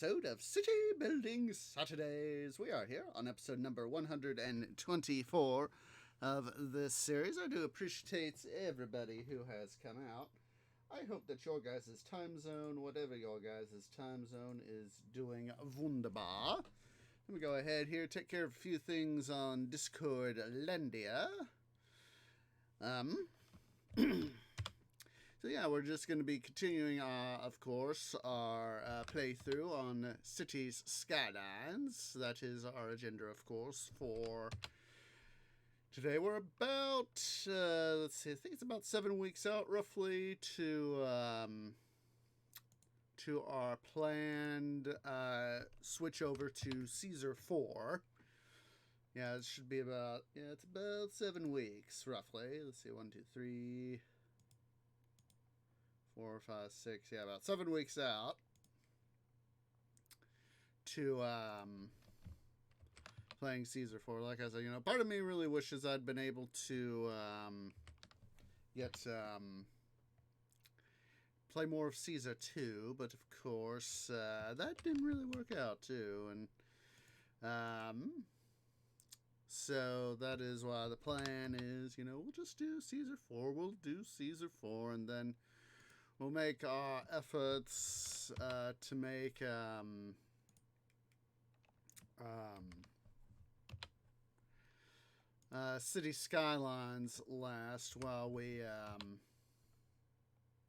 Episode of City Building Saturdays. We are here on episode number 124 of this series. I do appreciate everybody who has come out. I hope that your guys' time zone, whatever your guys' time zone, is doing wunderbar. Let me go ahead here, take care of a few things on Discord Landia. So yeah, we're just going to be continuing, of course, our playthrough on Cities Skylines. That is our agenda, of course, for today. We're about, let's see, I think it's about 7 weeks out, roughly, to our planned switch over to Caesar 4. Yeah, it should be about, it's about 7 weeks, roughly. Let's see, 1, 2, 3... 4, 5, 6, yeah, about 7 weeks out to playing Caesar 4. Like I said, part of me really wishes I'd been able to get play more of Caesar 2, but of course that didn't really work out too, and so that is why the plan is, we'll just do Caesar 4. We'll do Caesar 4, and then we'll make our efforts to make City Skylines last while we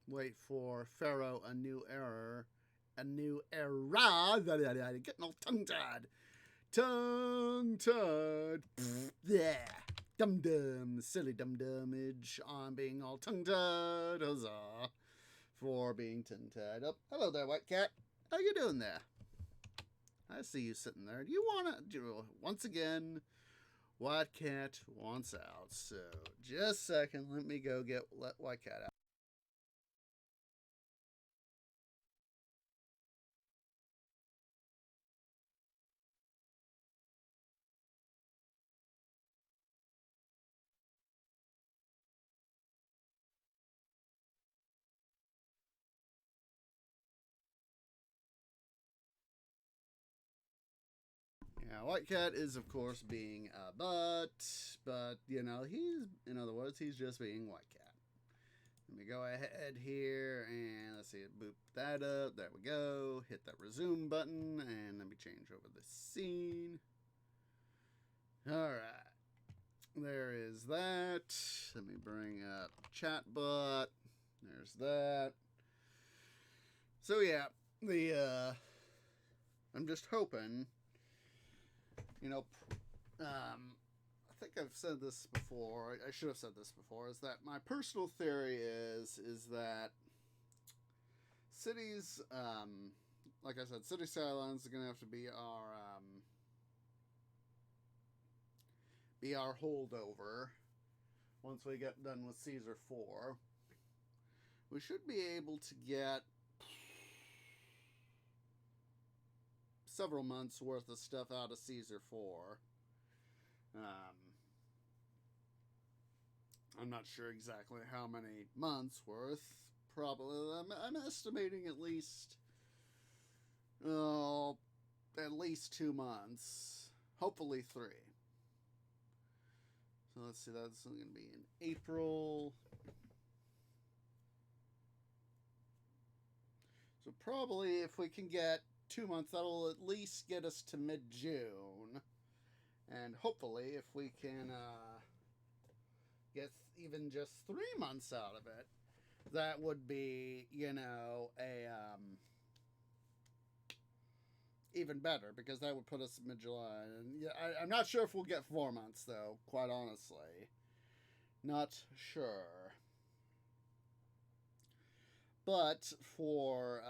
wait for Pharaoh a new era. Getting all tongue-tied. Yeah. Dum-dum. Silly dum-dumage. I'm being all tongue-tied. Huzzah. For being tongue-tied up. Hello there, White Cat. How you doing there? I see you sitting there. Do you want to... Once again, White Cat wants out. So, just a second. Let me go let White Cat out. Yeah, White Cat is, of course, being a but, he's, in other words, he's just being White Cat. Let me go ahead here and let's see, boop that up. There we go. Hit that resume button and let me change over the scene. Alright. There is that. Let me bring up chatbot. There's that. So yeah, I'm just hoping, I think I've said this before. I should have said this before. Is that my personal theory is that cities, like I said, City Skylines is going to have to be our holdover once we get done with Caesar 4. We should be able to get several months worth of stuff out of Caesar 4. I'm not sure exactly how many months worth. Probably, I'm estimating at least 2 months. Hopefully 3. So let's see, that's going to be in April. So probably if we can get 2 months, that'll at least get us to mid-June. And hopefully if we can get even just 3 months out of it, that would be, even better, because that would put us mid-July. And yeah, I'm not sure if we'll get 4 months, though, quite honestly. Not sure. But for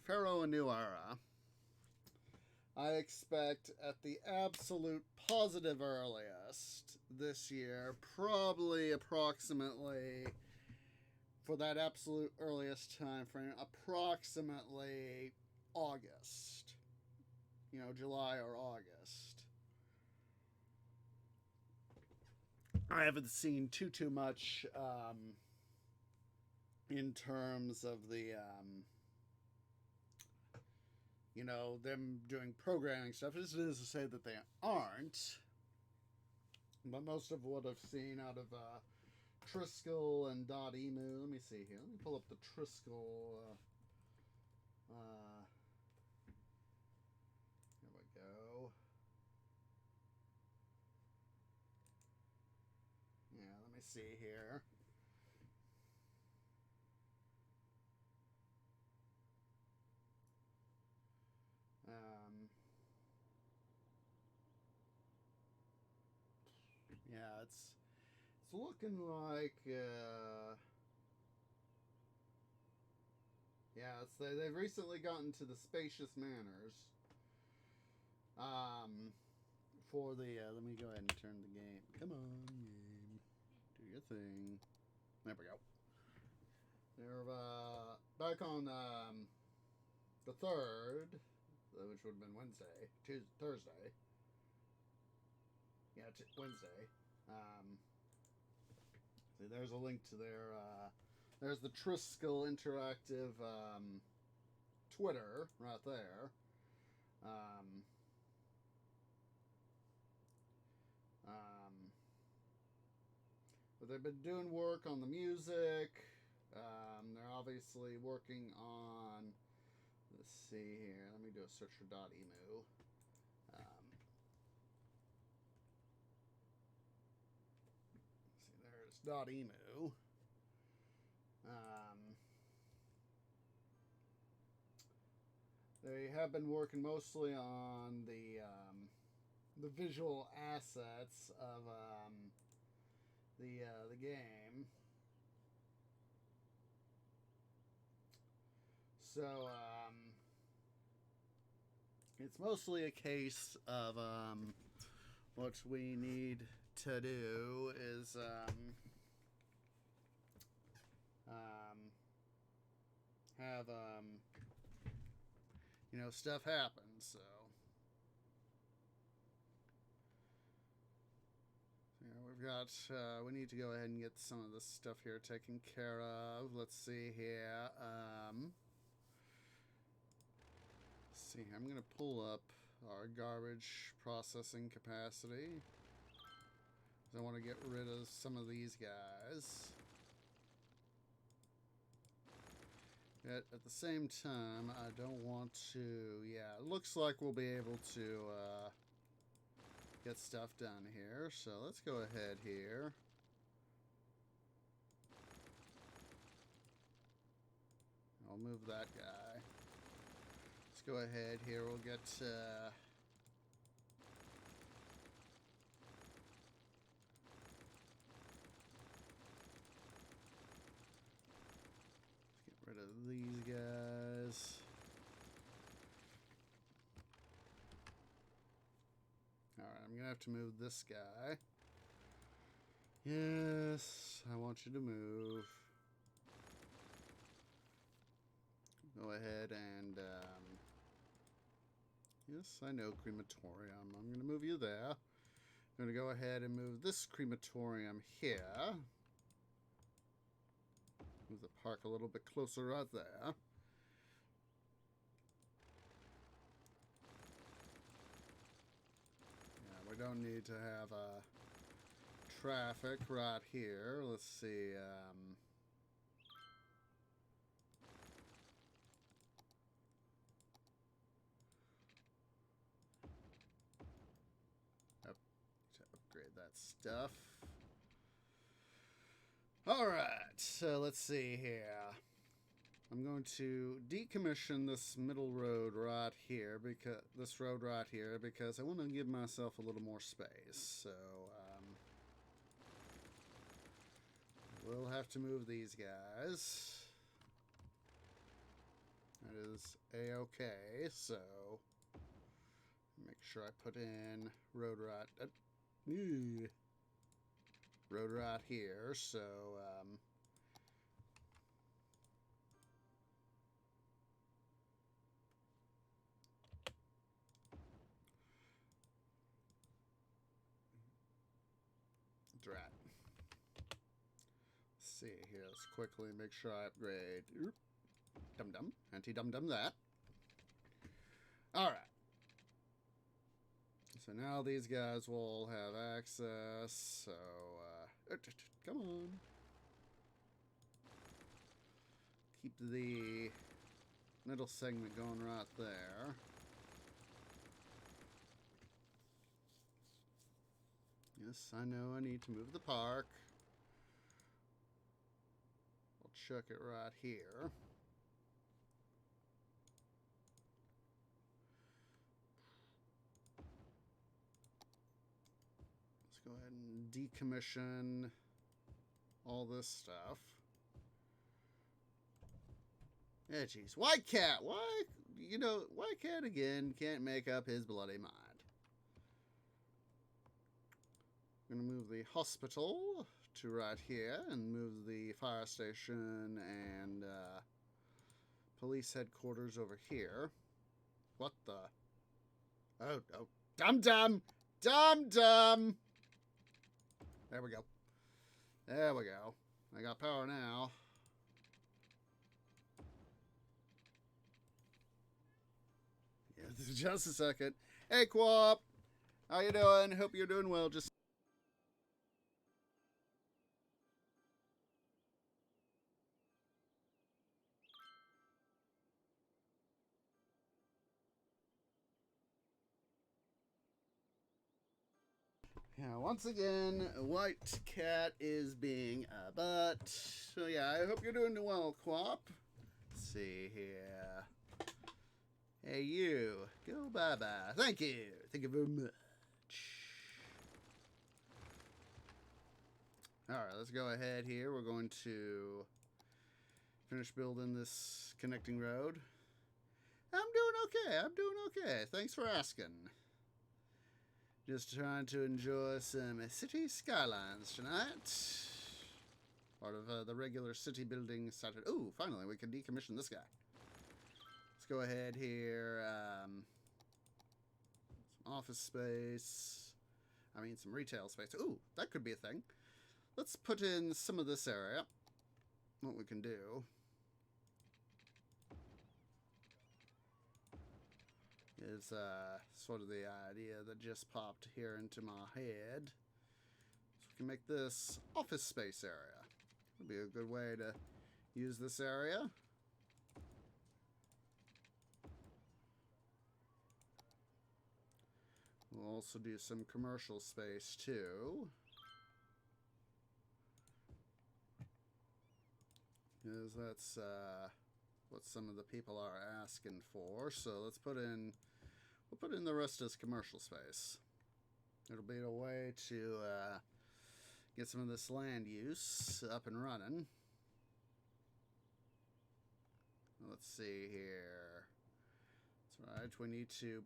Pharaoh a new era, I expect at the absolute positive earliest this year, probably approximately, for that absolute earliest time frame, approximately August. July or August. I haven't seen too much in terms of the you know, them doing programming stuff. This is to say that they aren't. But most of what I've seen out of Triskel and .emu. Let me see here. Let me pull up the Triskel. Here we go. Yeah, let me see here. Yeah, it's looking like yeah, they've recently gotten to the spacious manners. For the let me go ahead and turn the game. Come on, game, do your thing. There we go. They're back on the 3rd, which would have been Thursday. Yeah, Wednesday. See, there's a link to their. There's the Triskel Interactive Twitter right there. But they've been doing work on the music. They're obviously working on. Let's see here. Let me do a search for .emu. See, there's .emu. They have been working mostly on the visual assets of the game. So it's mostly a case of what we need to do is have you know, stuff happen. So yeah, we've got we need to go ahead and get some of this stuff here taken care of. Let's see here. Let's see, I'm gonna pull up our garbage processing capacity. I want to get rid of some of these guys. Yet at the same time, I don't want to. Yeah, it looks like we'll be able to get stuff done here. So let's go ahead here. I'll move that guy. Let's go ahead here. We'll get. Rid of these guys. Alright, I'm gonna have to move this guy. Yes, I want you to move. Go ahead and yes, I know crematorium. I'm gonna move you there. I'm gonna go ahead and move this crematorium here. Move the park a little bit closer right there. Yeah, we don't need to have traffic right here. Let's see. To upgrade that stuff. Alright, so let's see here. I'm going to decommission this middle road right here, because I want to give myself a little more space. So we'll have to move these guys. That is a-okay. So make sure I put in road right. Road right here, so drat. Let's see here. Let's quickly make sure I upgrade. Dum-dum. Anti-dum-dum that. Alright. So now these guys will have access. So, come on. Keep the middle segment going right there. Yes, I know I need to move the park. I'll chuck it right here. Let's go ahead and decommission all this stuff. Yeah, jeez. White Cat, why? You know, White Cat again can't make up his bloody mind. I'm going to move the hospital to right here and move the fire station and police headquarters over here. What the? Oh, oh. Dum-dum! Dum-dum! There we go. There we go. I got power now. Yeah, just a second. Hey, Quap! How you doing? Hope you're doing well. Just yeah, once again, White Cat is being a butt. So yeah, I hope you're doing well, Quap. Let's see here. Hey, you. Go bye-bye. Thank you. Thank you very much. Alright, let's go ahead here. We're going to finish building this connecting road. I'm doing okay. I'm doing okay. Thanks for asking. Just trying to enjoy some city skylines tonight. Part of the regular city building Saturday. Ooh, finally, we can decommission this guy. Let's go ahead here. Some office space. I mean, some retail space. Ooh, that could be a thing. Let's put in some of this area. What we can do is sort of the idea that just popped here into my head. So we can make this office space area. Would be a good way to use this area. We'll also do some commercial space too. Because that's what some of the people are asking for. So let's put in, we'll put in the rest as commercial space. It'll be a way to get some of this land use up and running. Let's see here. That's right, we need to,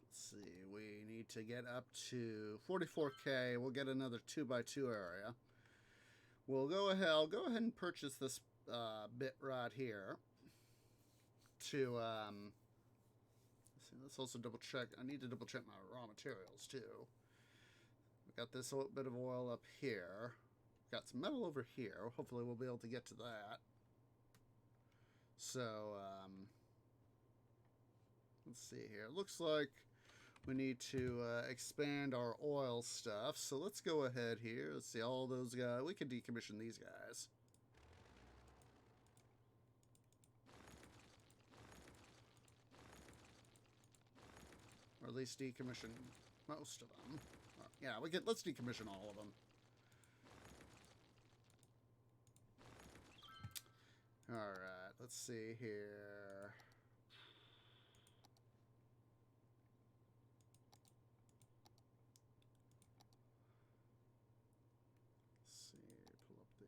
let's see, we need to get up to 44K. We'll get another 2x2 area. We'll go ahead, I'll go ahead and purchase this bit right here to let's also double check. I need to double check my raw materials too. We got this little bit of oil up here, got some metal over here. Hopefully we'll be able to get to that. So let's see here. Looks like we need to expand our oil stuff, so let's go ahead here. Let's see, all those guys, we can decommission these guys. Or at least decommission most of them. Yeah, we can. Let's decommission all of them. All right. Let's see here. Let's see. Pull up the.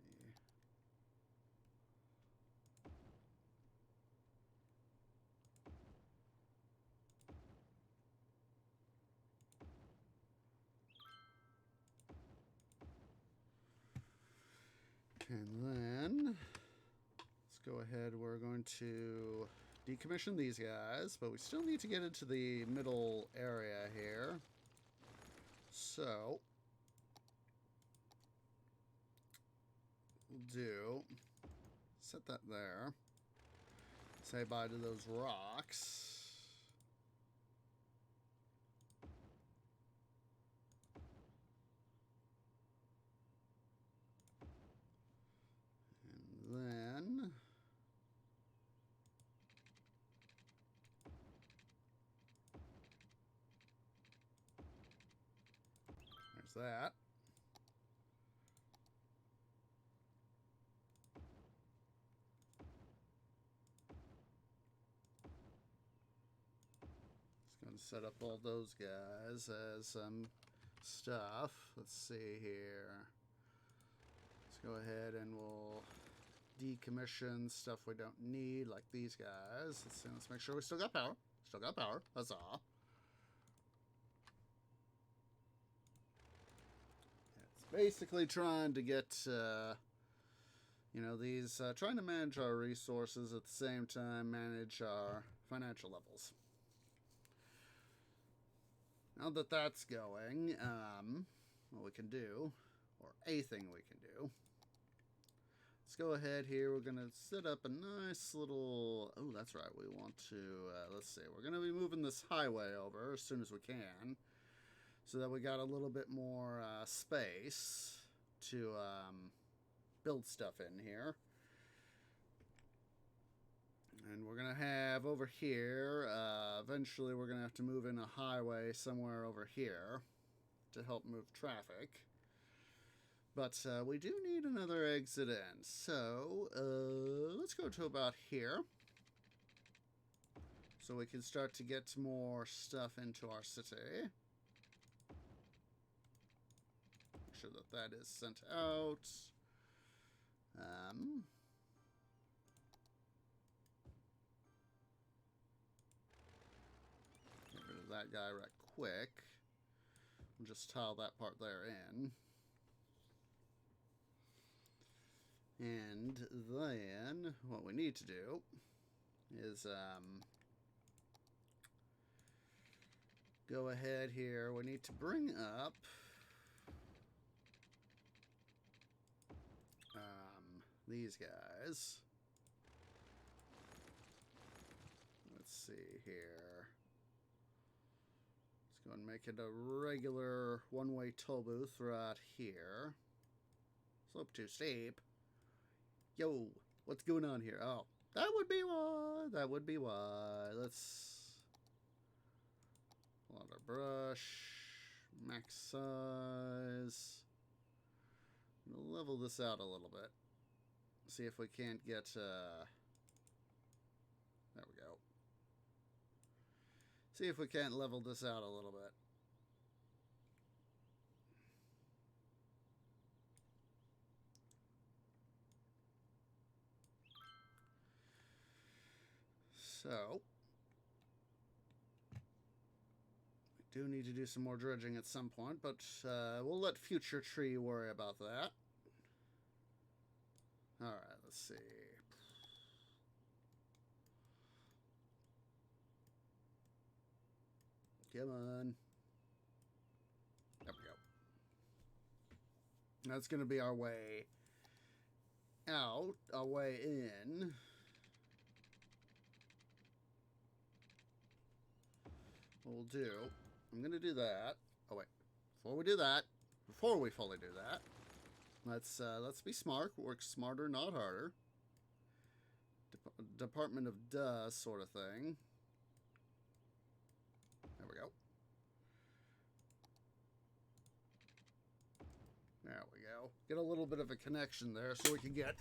And then, let's go ahead. We're going to decommission these guys, but we still need to get into the middle area here. So, we'll do, set that there. Say bye to those rocks. that. Just going to set up all those guys as stuff. Let's see here. Let's go ahead and we'll decommission stuff we don't need, like these guys. Let's make sure we still got power. Still got power. Huzzah. It's basically trying to get, you know, these, trying to manage our resources at the same time manage our financial levels. Now that that's going, what we can do, or a thing we can do, let's go ahead here. We're going to set up a nice little... Oh, that's right. We want to... let's see. We're going to be moving this highway over as soon as we can, so that we got a little bit more space to build stuff in here. And we're going to have over here... eventually, we're going to have to move in a highway somewhere over here to help move traffic. But we do need another exit in. So let's go to about here, so we can start to get more stuff into our city. Make sure that that is sent out. Get rid of that guy right quick. We'll just tile that part there in. And then what we need to do is go ahead here. We need to bring up these guys. Let's see here. Let's go and make it a regular one-way toll booth right here. Slope too steep. Yo, what's going on here? Oh, that would be why. That would be why. Let's pull out our brush. Max size. We'll level this out a little bit. See if we can't get... there we go. See if we can't level this out a little bit. So, we do need to do some more dredging at some point, but we'll let Future Tree worry about that. Alright, let's see. Come on. There we go. That's going to be our way out, our way in. What we'll do, I'm going to do that. Oh, wait. Before we fully do that, let's be smart. Work smarter, not harder. Department of Duh sort of thing. There we go. There we go. Get a little bit of a connection there so we can get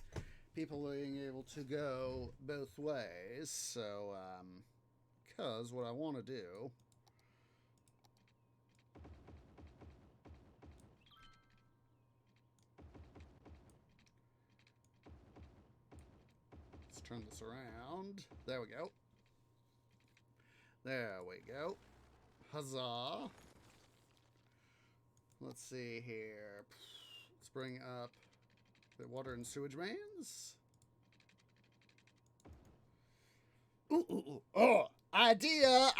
people being able to go both ways. So, because what I want to do... Turn this around. There we go. There we go. Huzzah. Let's see here. Let's bring up the water and sewage mains. Ooh. Oh, idea.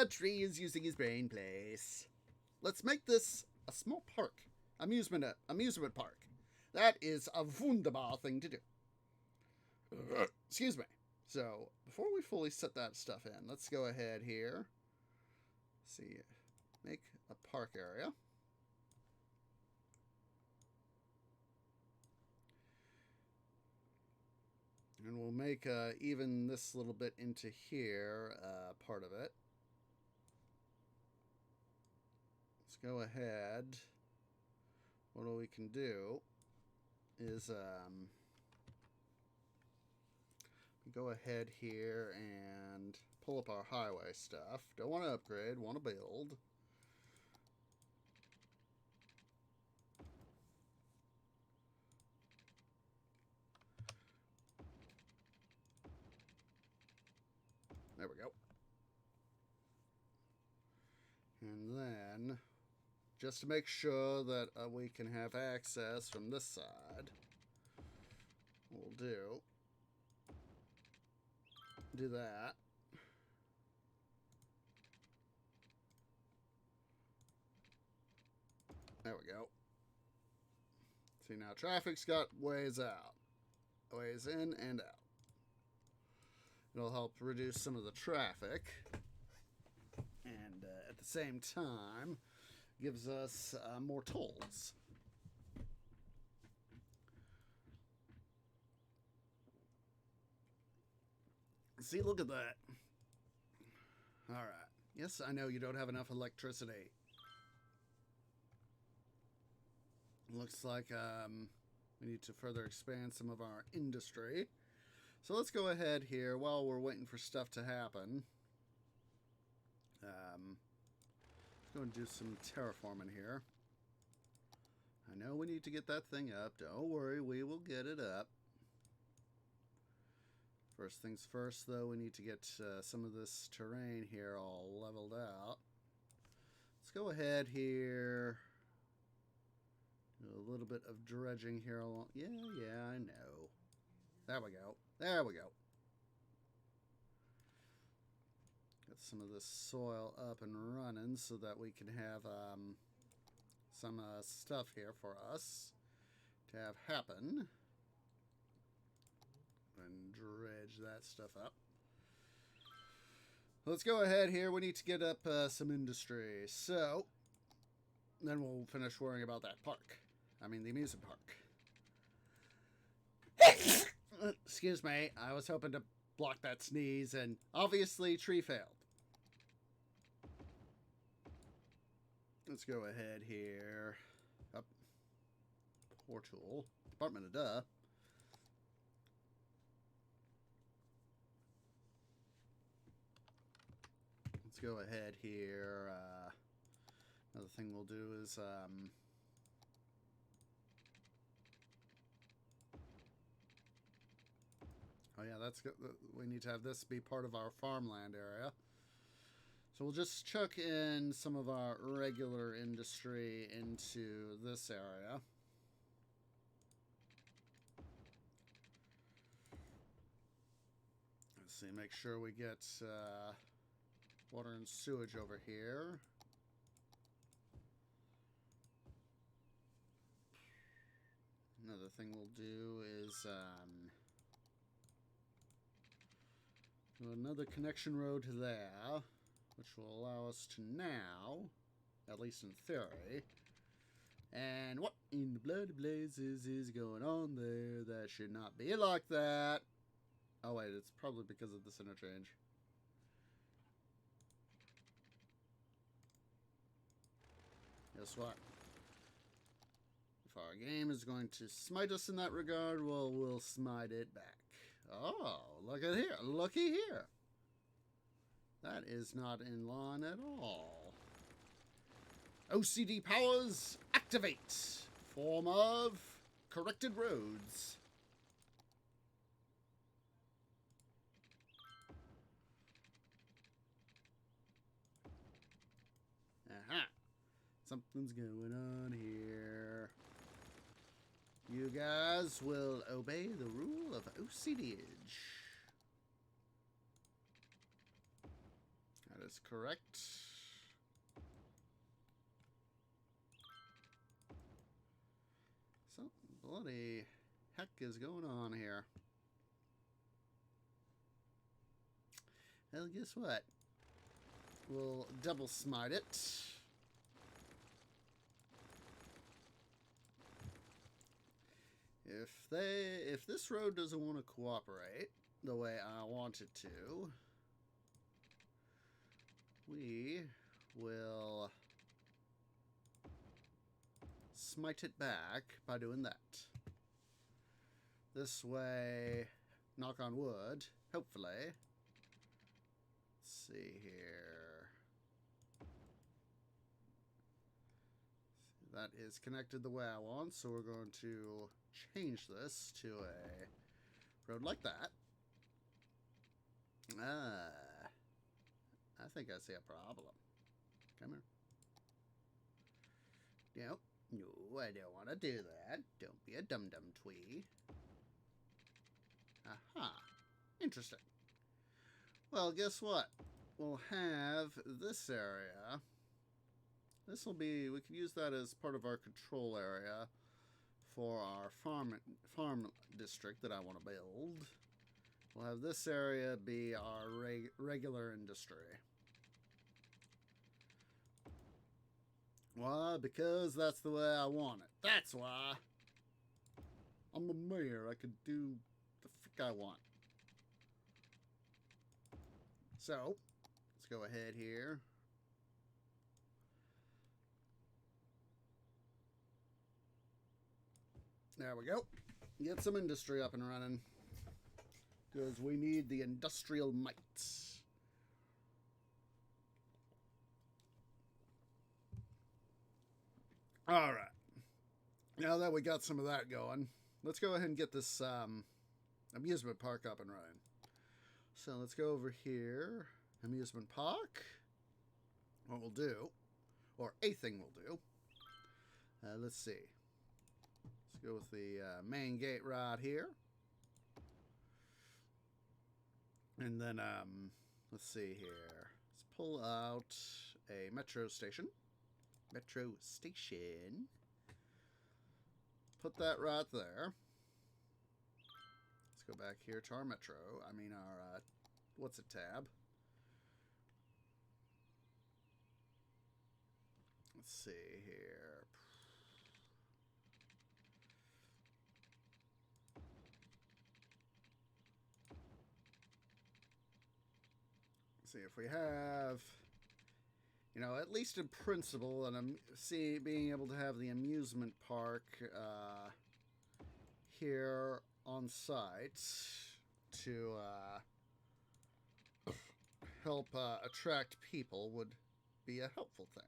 Tree is using his brain place. Let's make this a small park. Amusement park. That is a wunderbar thing to do. Excuse me. So, before we fully set that stuff in, let's go ahead here. See, make a park area. And we'll make even this little bit into here part of it. Let's go ahead what we can do is go ahead here and pull up our highway stuff. Don't want to upgrade, want to build. There we go. And then, just to make sure that we can have access from this side, we'll do that. There we go. See, now traffic's got ways out. Ways in and out. It'll help reduce some of the traffic. And at the same time, gives us more tolls. See, look at that. All right. Yes, I know you don't have enough electricity. Looks like we need to further expand some of our industry. So let's go ahead here while we're waiting for stuff to happen. Let's go and do some terraforming here. I know we need to get that thing up. Don't worry, we will get it up. First things first, though, we need to get some of this terrain here all leveled out. Let's go ahead here. Do a little bit of dredging here along. Yeah, I know. There we go. There we go. Get some of this soil up and running so that we can have some stuff here for us to have happen. And dredge that stuff up. Let's go ahead here. We need to get up some industry. So, then we'll finish worrying about that park. I mean, the amusement park. Excuse me. I was hoping to block that sneeze, and obviously, tree failed. Let's go ahead here. Up. Portal. Department of Duh. Let's go ahead here. Another thing we'll do is oh yeah, that's good. We need to have this be part of our farmland area. So we'll just chuck in some of our regular industry into this area. Let's see, make sure we get water and sewage over here. Another thing we'll do is do another connection road to there, which will allow us to now, at least in theory. And what in the bloody blazes is going on there? That should not be like that. Oh wait, it's probably because of this interchange. Guess what? If our game is going to smite us in that regard, well, we'll smite it back. Oh, look at here. Looky here. That is not in line at all. OCD powers activate. Form of corrected roads. Aha. Something's going on here. You guys will obey the rule of OCDage. That is correct. Something bloody heck is going on here. Well, guess what? We'll double smite it. If this road doesn't want to cooperate the way I want it to, we will smite it back by doing that. This way, knock on wood, hopefully. Let's see here. That is connected the way I want, so we're going to change this to a road like that. I think I see a problem. Come here. No, I don't want to do that. Don't be a dum-dum twee. Aha. Interesting. Well, guess what? We'll have this area. This will be, we can use that as part of our control area for our farm district that I want to build. We'll have this area be our regular industry. Why? Because that's the way I want it. That's why. I'm the mayor. I can do the frick I want. So, let's go ahead here. There we go. Get some industry up and running. Because we need the industrial might. Alright. Now that we got some of that going, let's go ahead and get this amusement park up and running. So let's go over here. Amusement park. What we'll do, or a thing we'll do. Let's see. Let's go with the main gate right here. And then, let's see here. Let's pull out a metro station. Metro station. Put that right there. Let's go back here to our metro. I mean our, what's it tab? Let's see here. See if we have, you know, at least in principle, and I'm being able to have the amusement park here on site to help attract people would be a helpful thing.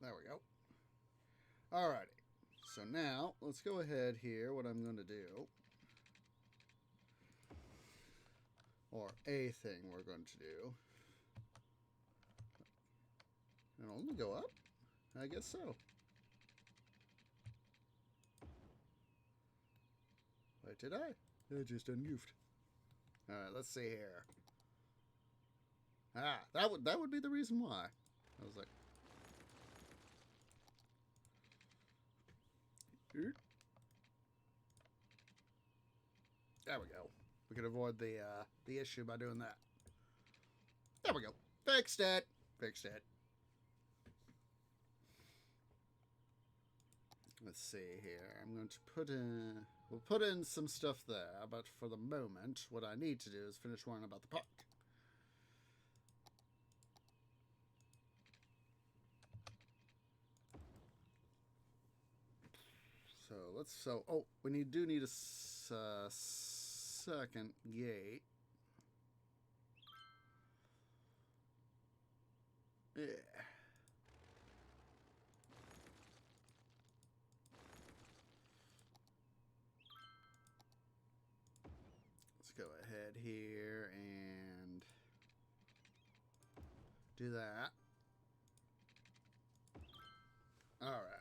There we go. Alrighty. So now, let's go ahead here. What I'm going to do, or a thing we're going to do, it'll only go up? I guess so. Wait, did I? I just ungoofed. Alright, let's see here. Ah, that would be the reason why. I was like, there we go. We could avoid the issue by doing that. There we go. Fixed it. Fixed it. Let's see here. I'm going to put in... We'll put in some stuff there, but for the moment, what I need to do is finish worrying about the park. So let's, oh, we do need a second gate. Yeah. Let's go ahead here and do that. All right.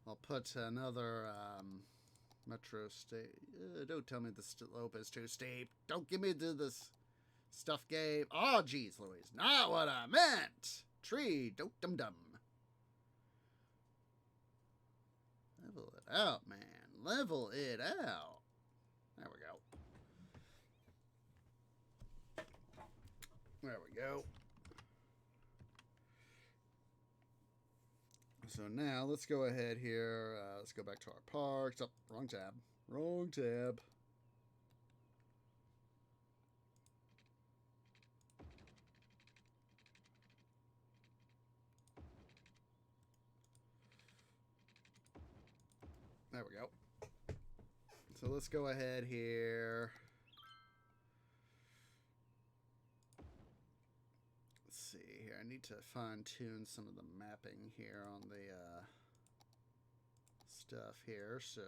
I'll put another metro state. Don't tell me the slope is too steep. Don't give me to this stuff game. Oh, geez, Louise. Not what I meant. Tree. Don't dum-dum. Level it out, man. Level it out. There we go. There we go. So now let's go ahead here. Let's go back to our parks. Oh, wrong tab. Wrong tab. There we go. So let's go ahead here. Let's see here. I need to fine tune some of the mapping here on the stuff here. So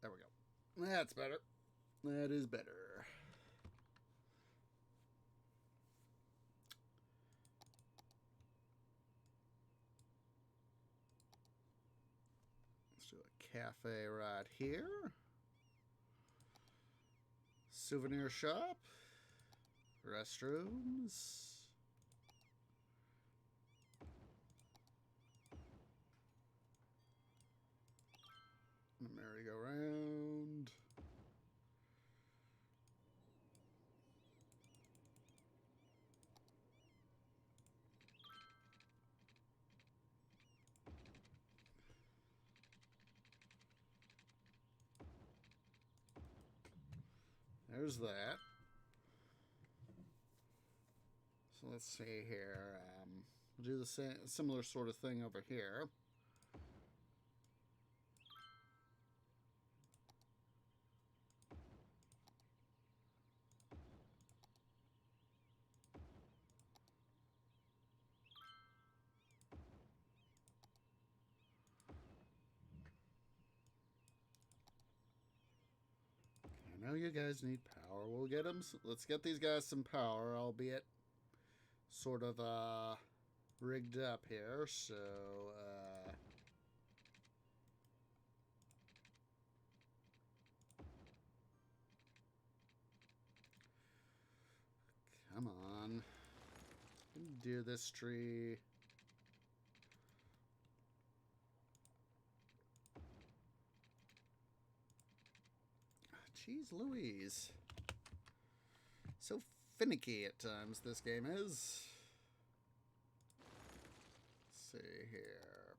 there we go. That's better. That is better. Let's do a cafe right here. Souvenir shop. Restrooms. Merry-go-round. There's that. So let's see here. We'll do the same, similar sort of thing over here. I know you guys need power. We'll get them. Let's get these guys some power, albeit sort of rigged up here. So come on, do this tree. Jeez Louise. So finicky at times this game is. Let's see here.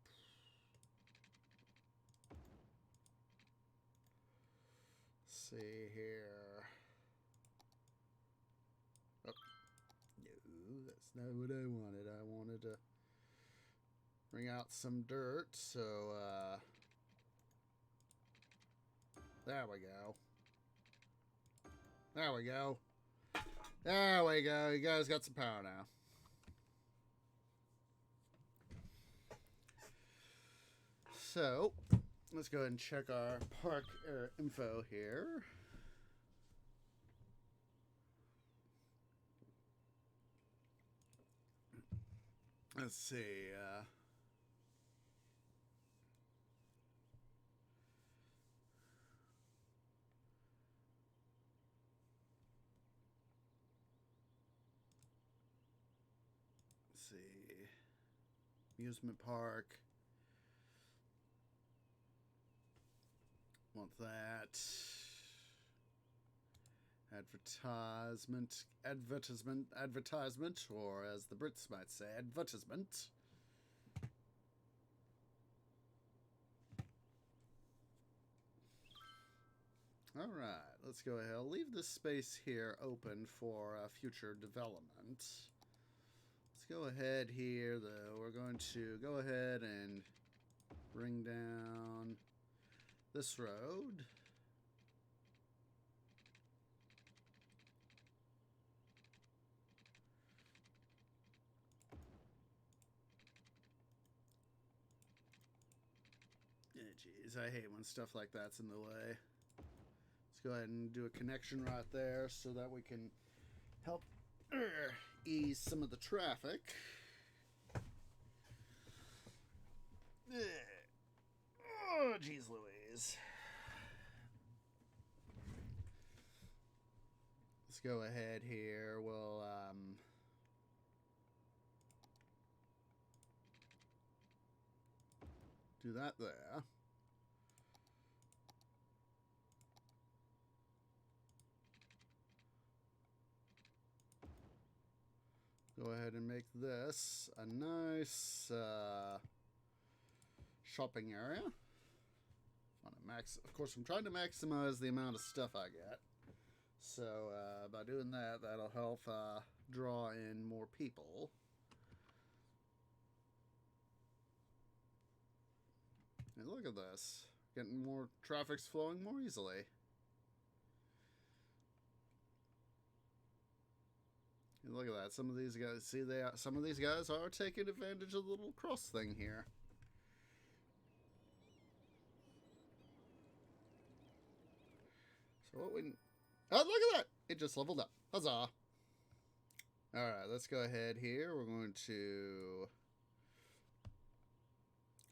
Let's see here. Oh. No, that's not what I wanted. I wanted to bring out some dirt, so there we go. There we go. There we go. You guys got some power now. So, let's go ahead and check our park info here. Let's see. Amusement park. Want that. Advertisement, or as the Brits might say, advertisement. All right, let's go ahead. I'll leave this space here open for future development. Let's go ahead here, though. We're going to go ahead and bring down this road. Jeez, I hate when stuff like that's in the way. Let's go ahead and do a connection right there so that we can help ease some of the traffic. Oh, jeez Louise. Let's go ahead here. We'll do that there. Go ahead and make make this a nice shopping area. Of course, I'm trying to maximize the amount of stuff I get. So by doing that, that'll help draw in more people. And look at this. Getting more traffic's flowing more easily. And look at that. Some of these guys, some of these guys are taking advantage of the little cross thing here. So what we... Oh, look at that! It just leveled up. Huzzah! Alright, let's go ahead here. We're going to...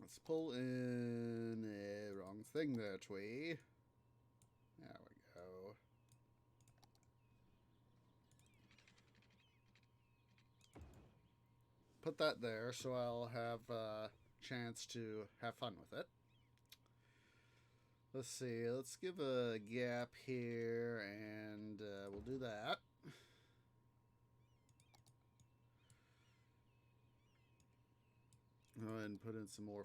Let's pull in a wrong thing there, Twee. There we go. Put that there so I'll have a chance to have fun with it. Let's see, let's give a gap here, and we'll do that. Go ahead and put in some more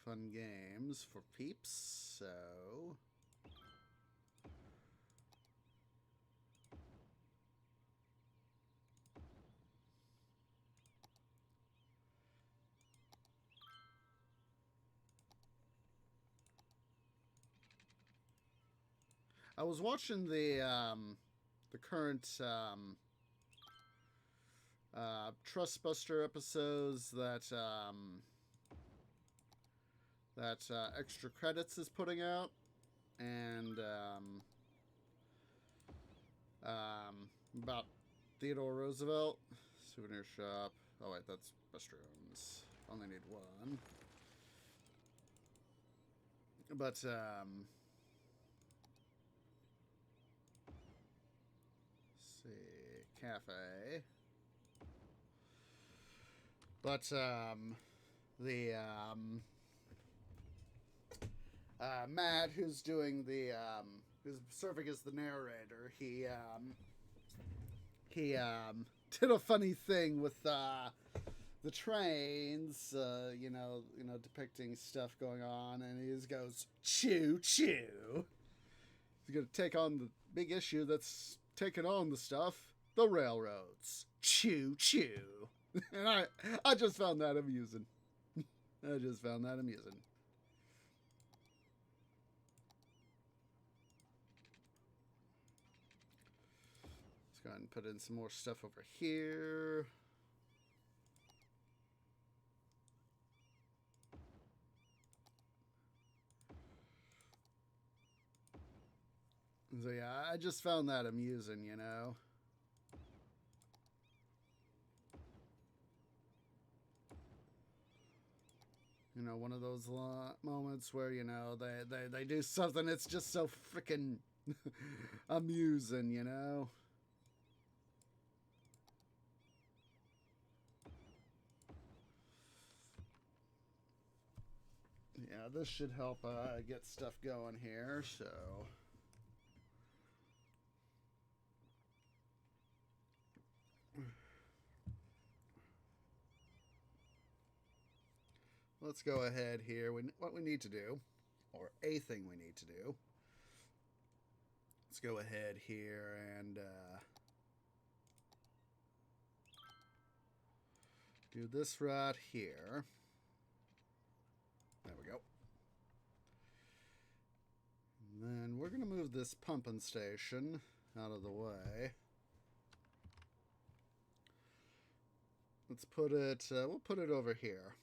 fun games for peeps, so... I was watching the current Trustbuster episodes that Extra Credits is putting out, and about Theodore Roosevelt souvenir shop. Oh wait, that's restrooms. Only need one. But see, cafe. But the Matt, who's doing the who's serving as the narrator, he did a funny thing with the trains, you know, depicting stuff going on, and he just goes, "Choo choo." He's gonna take on the big issue that's taking on the stuff, the railroads. Choo choo. And I just found that amusing. I just found that amusing. Let's go ahead and put in some more stuff over here. So yeah, I just found that amusing, you know. You know, one of those moments where, you know, they do something that's just so freaking amusing, you know. Yeah, this should help get stuff going here, so... Let's go ahead here. What we need to do, or a thing we need to do, let's go ahead here and do this right here. There we go. And then we're going to move this pumping station out of the way. Let's put it, we'll put it over here.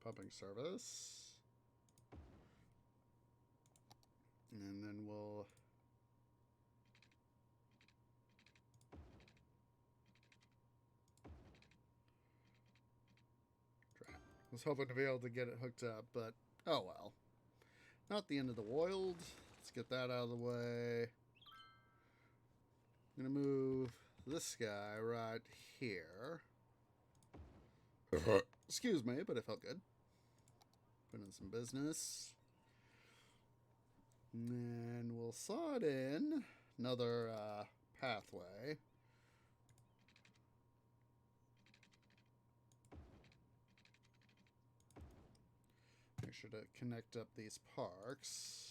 Pumping service. And then we'll... I was hoping to be able to get it hooked up, but oh well. Not the end of the world. Let's get that out of the way. I'm going to move this guy right here. Excuse me, but it felt good. Put in some business. And then we'll saw it in another pathway. sure to connect up these parks.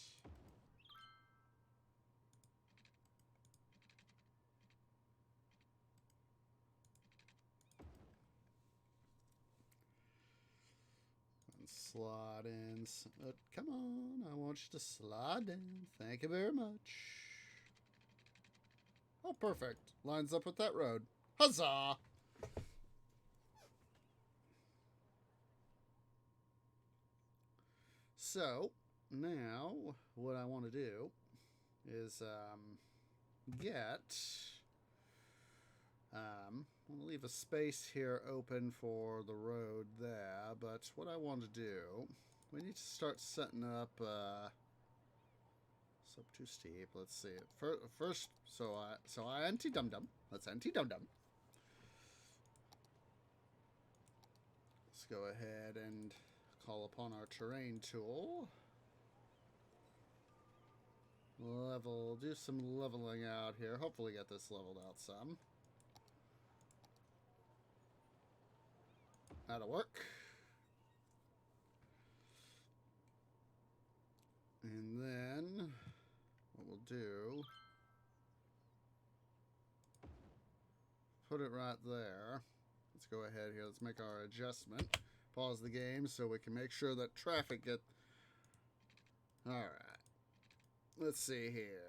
And slide in. Come on, I want you to slide in. Thank you very much. Oh, perfect. Lines up with that road. Huzzah! So, now, what I want to do is I'll leave a space here open for the road there, but what I want to do, we need to start setting up, up too steep, let's see, first, so I anti-dum-dum, let's anti-dum-dum. Let's go ahead and call upon our terrain tool. Do some leveling out here, hopefully get this leveled out some. That'll work. And then what we'll do, put it right there. Let's go ahead here. Let's make our adjustment. Pause the game so we can make sure that traffic get... Alright. Let's see here.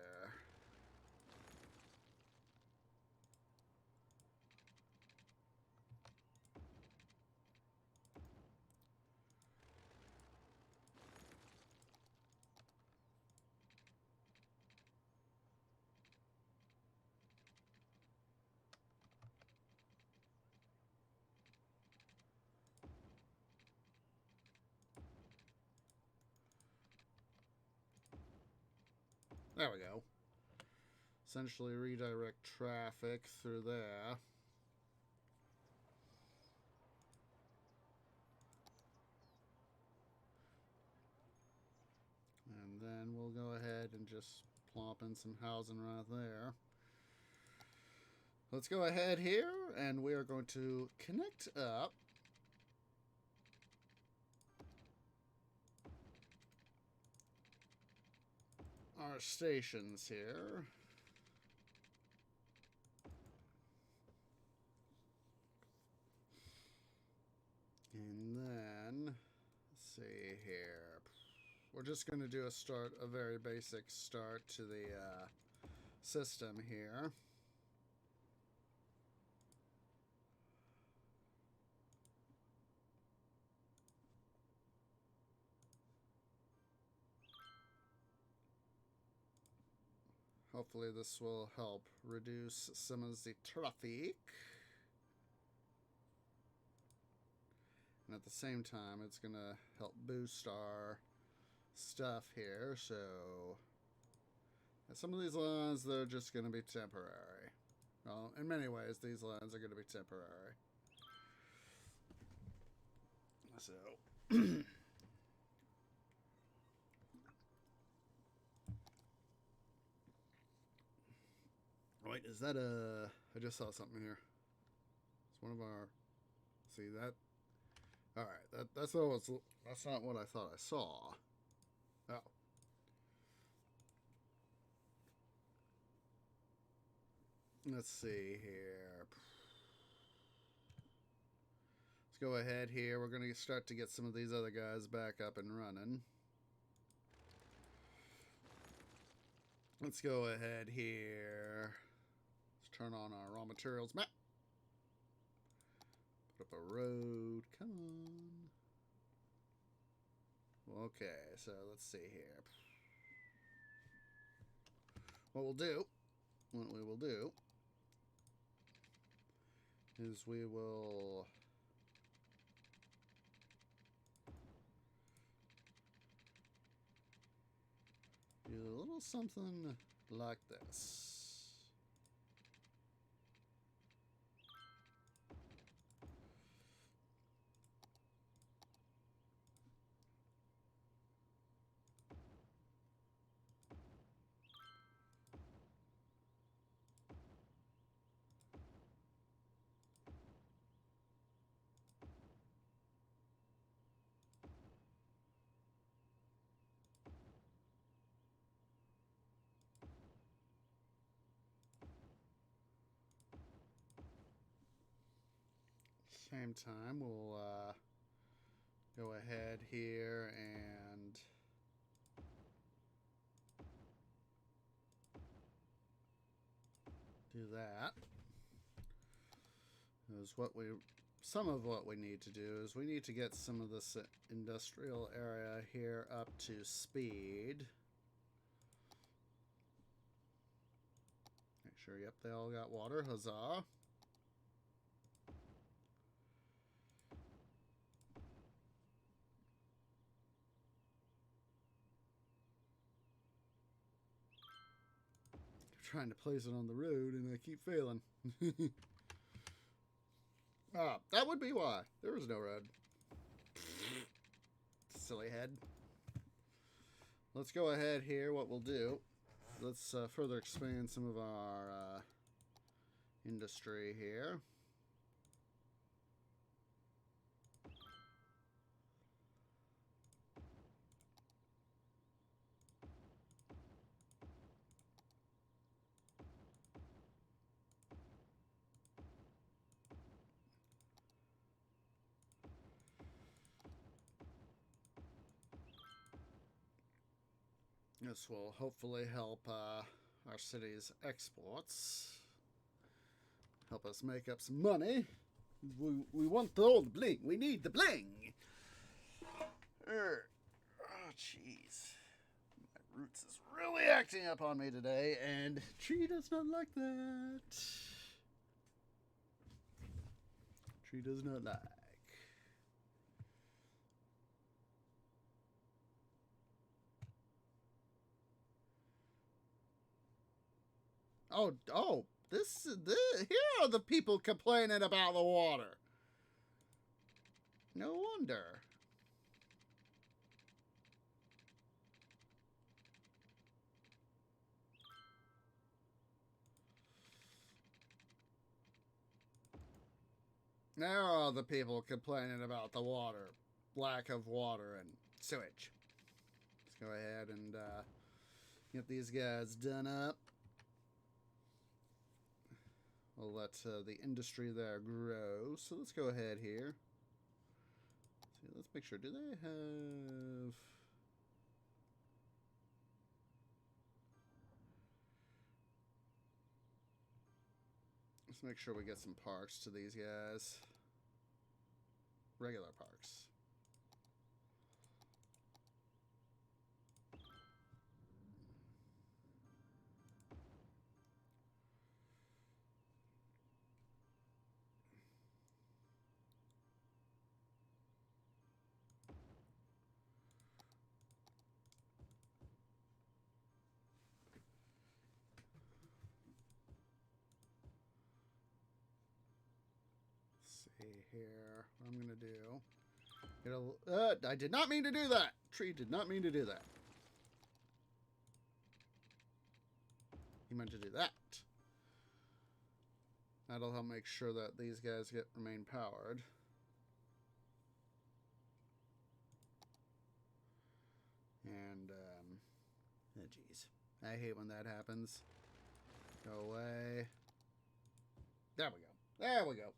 There we go. Essentially redirect traffic through there. And then we'll go ahead and just plop in some housing right there. Let's go ahead here and we are going to connect up our stations here. And then, let's see here. We're just going to do a very basic start to the system here. Hopefully this will help reduce some of the traffic. And at the same time, it's going to help boost our stuff here. So, some of these lines, they're just going to be temporary. Well, in many ways, these lines are going to be temporary. So... Wait, is that a... I just saw something here. It's one of our... See that? Alright, that's not what I thought I saw. Oh. Let's see here. Let's go ahead here. We're going to start to get some of these other guys back up and running. Let's go ahead here. Let's turn on our raw materials map. Put up a road. Come on. Okay, so let's see here. What we will do is we will do a little something like this. Same time, we'll go ahead here and do that. Some of what we need to do is we need to get some of this industrial area here up to speed. Make sure, yep, they all got water. Huzzah. Trying to place it on the road and I keep failing. Ah, that would be why. There was no road. Silly head. Let's go ahead here. What we'll do, let's further expand some of our industry here. This will hopefully help our city's exports. Help us make up some money. We want the old bling. We need the bling. Oh, jeez. My roots is really acting up on me today, and Tree does not like that. Tree does not like. Oh, here are the people complaining about the water. No wonder. There are the people complaining about the water. Lack of water and sewage. Let's go ahead and get these guys done up. We'll let the industry there grow. So let's go ahead here. See, let's make sure. Do they have... Let's make sure we get some parks to these guys. Regular parks. Here, what I'm gonna do. I did not mean to do that. Tree did not mean to do that. He meant to do that. That'll help make sure that these guys remain powered. And oh jeez, I hate when that happens. Go away. There we go. There we go.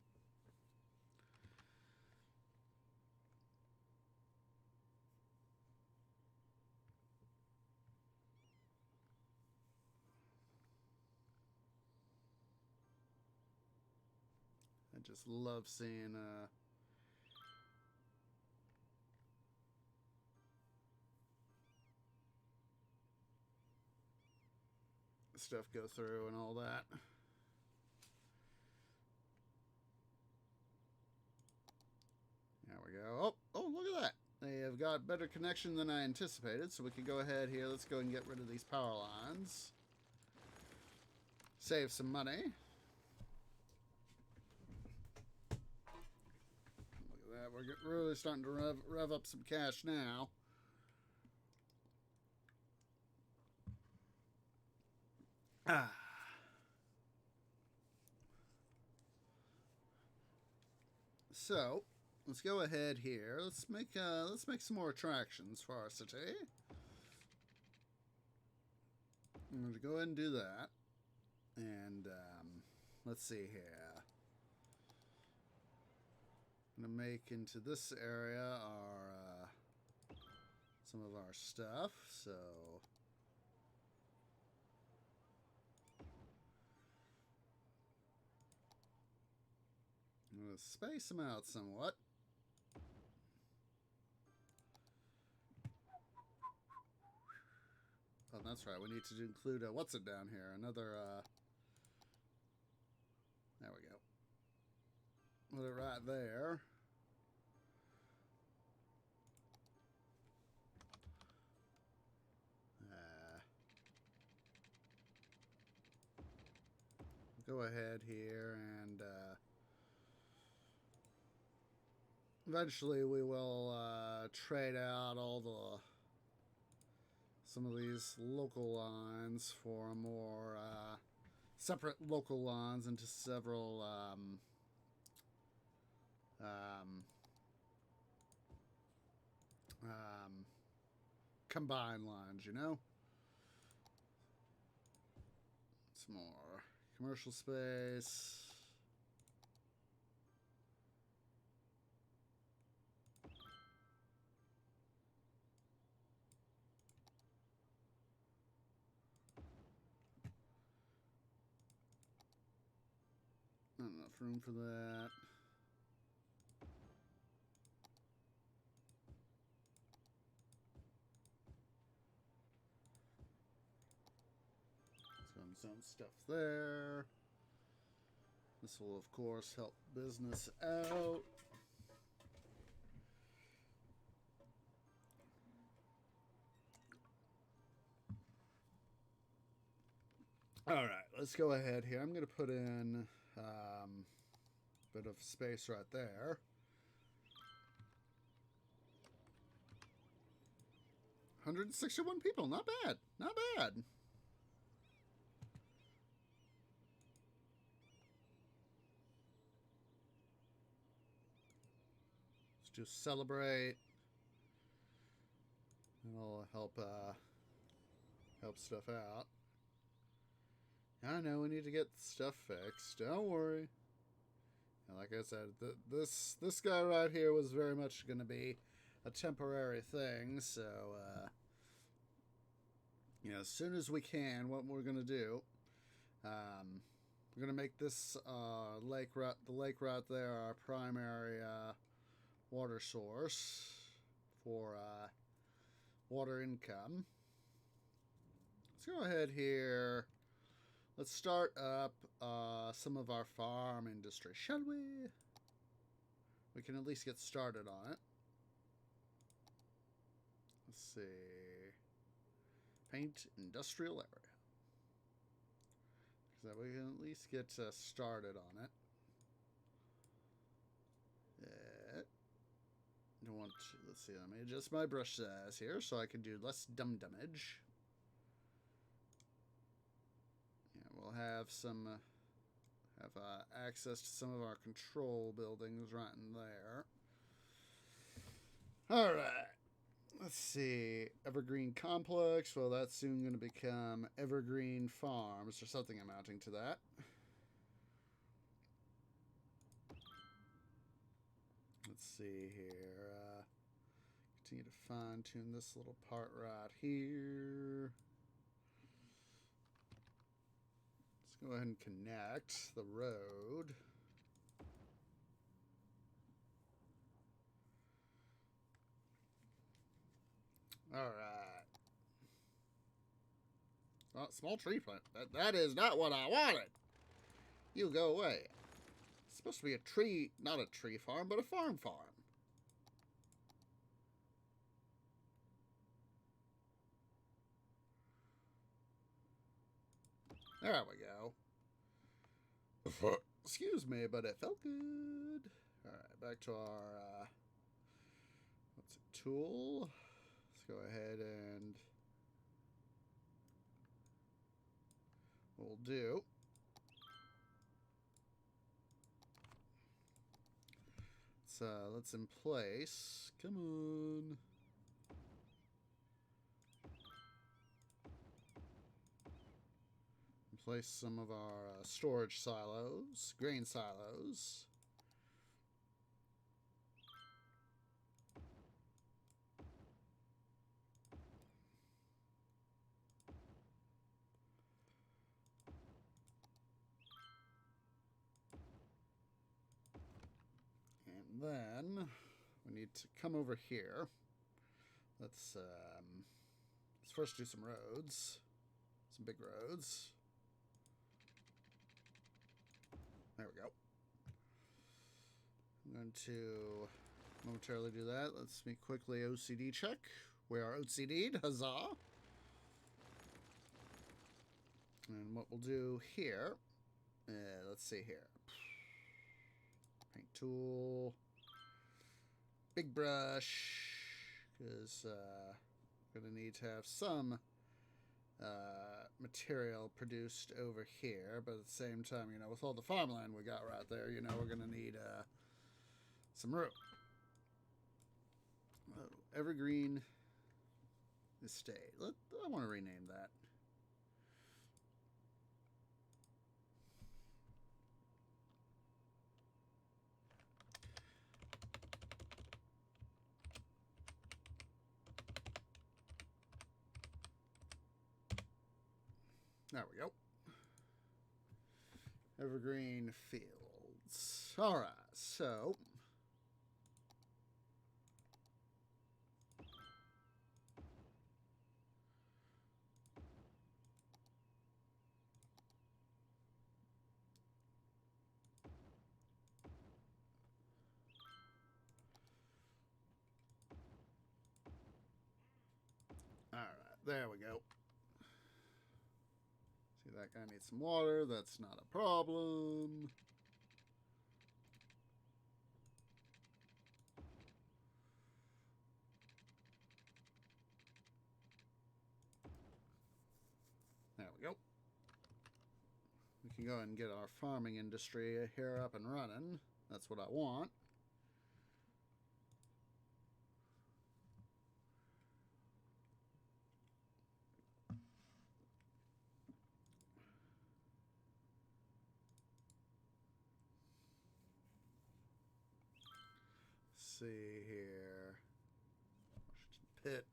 I just love seeing stuff go through and all that. There we go. Oh, look at that. They have got better connection than I anticipated, so we can go ahead here. Let's go and get rid of these power lines. Save some money. We're really starting to rev up some cash now. So let's go ahead here. Let's make some more attractions for our city. I'm going to go ahead and do that. And let's see here. going to make into this area our some of our stuff. So I'm going to space them out somewhat. Oh, that's right. We need to include what's it down here? Another. There we go. Put it right there. Go ahead here and eventually we will trade out all some of these local lines for more separate local lines into several combined lines, you know? Some more commercial space. Not enough room for that. Some stuff there. This will, of course, help business out. All right, let's go ahead here. I'm going to put in a bit of space right there. 161 people, not bad, not bad. Let's just celebrate. It'll help help stuff out. I know we need to get stuff fixed. Don't worry. And like I said, this guy right here was very much going to be a temporary thing. So, you know, as soon as we can, what we're going to do, we're going to make this the lake right there, our primary water source for water income. Let's go ahead here. Let's start up some of our farm industry, shall we? We can at least get started on it. Let's see. Paint industrial area. So we can at least get started on it. Don't want to, let's see, let me adjust my brush size here so I can do less dum-dummage. We'll have some access to some of our control buildings right in there. All right. Let's see. Evergreen Complex. Well, that's soon going to become Evergreen Farms or something amounting to that. Let's see here. Continue to fine-tune this little part right here. Go ahead and connect the road. All right. Oh, small tree plant. That is not what I wanted. You go away. It's supposed to be a tree, not a tree farm, but a farm. There we go. Excuse me, but it felt good. All right, back to our what's it, tool. Let's go ahead and what we'll do. Let's in place. Come on. Place some of our storage silos, grain silos. then we need to come over here. Let's first do some roads. Some big roads. There we go. I'm going to momentarily do that. Let's me quickly OCD check. We are OCD'd. Huzzah! And what we'll do here, let's see here. Paint tool. Big brush. Because we're going to need to have some material produced over here. But at the same time, you know, with all the farmland we got right there, you know, we're going to need some room. Oh, Evergreen Estate. I want to rename that. There we go. Evergreen Fields. All right, so all right, there we go. See, that guy needs some water. That's not a problem. There we go. We can go ahead and get our farming industry here up and running. That's what I want. See here. Pit.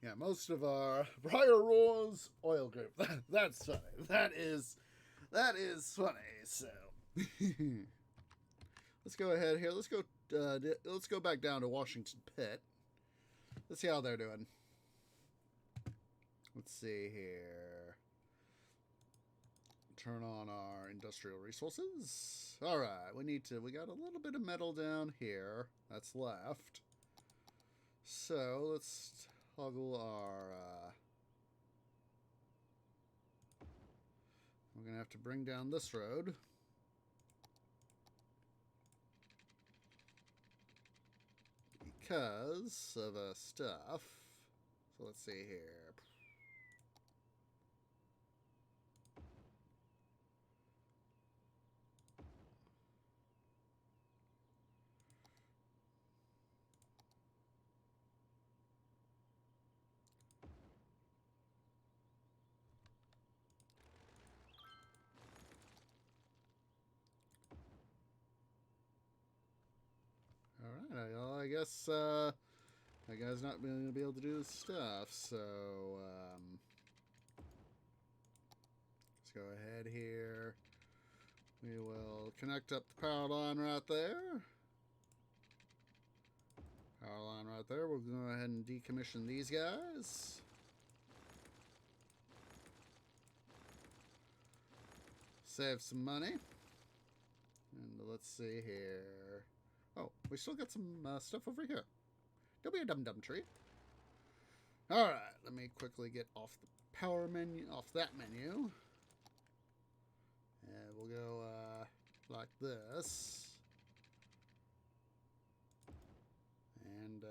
Yeah, most of our Briar Roar's oil group. That's funny. That is funny. So let's go ahead here. Let's go back down to Washington Pit. Let's see how they're doing. Let's see here. Turn on our industrial resources. All right, we got a little bit of metal down here that's left. So let's toggle our, we're going to have to bring down this road. Because of stuff. So let's see here. Alright, well, I guess that guy's not going to be able to do his stuff, so let's go ahead here. We will connect up the power line right there. Power line right there. We'll go ahead and decommission these guys. Save some money. And let's see here. Oh, we still got some stuff over here. Don't be a dum-dum tree. Alright, let me quickly get off the power menu, off that menu. And we'll go like this. And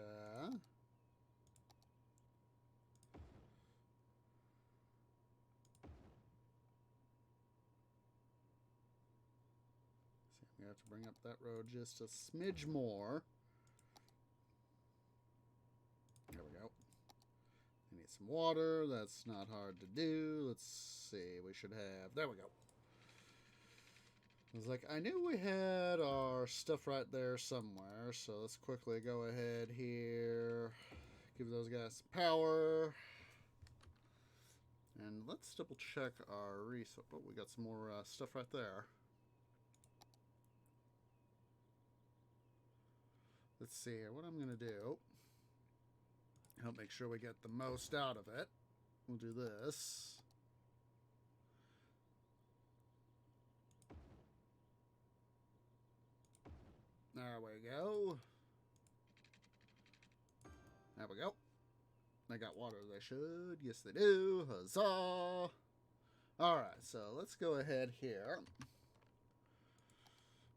we have to bring up that road just a smidge more. There we go. We need some water. That's not hard to do. Let's see. We should have... There we go. I was like, I knew we had our stuff right there somewhere. So let's quickly go ahead here. Give those guys some power. And let's double check our resource. Oh, we got some more stuff right there. let's see here. What I'm going to do, help make sure we get the most out of it. We'll do this. There we go. There we go. They got water, they should. Yes, they do. Huzzah! Alright, so let's go ahead here.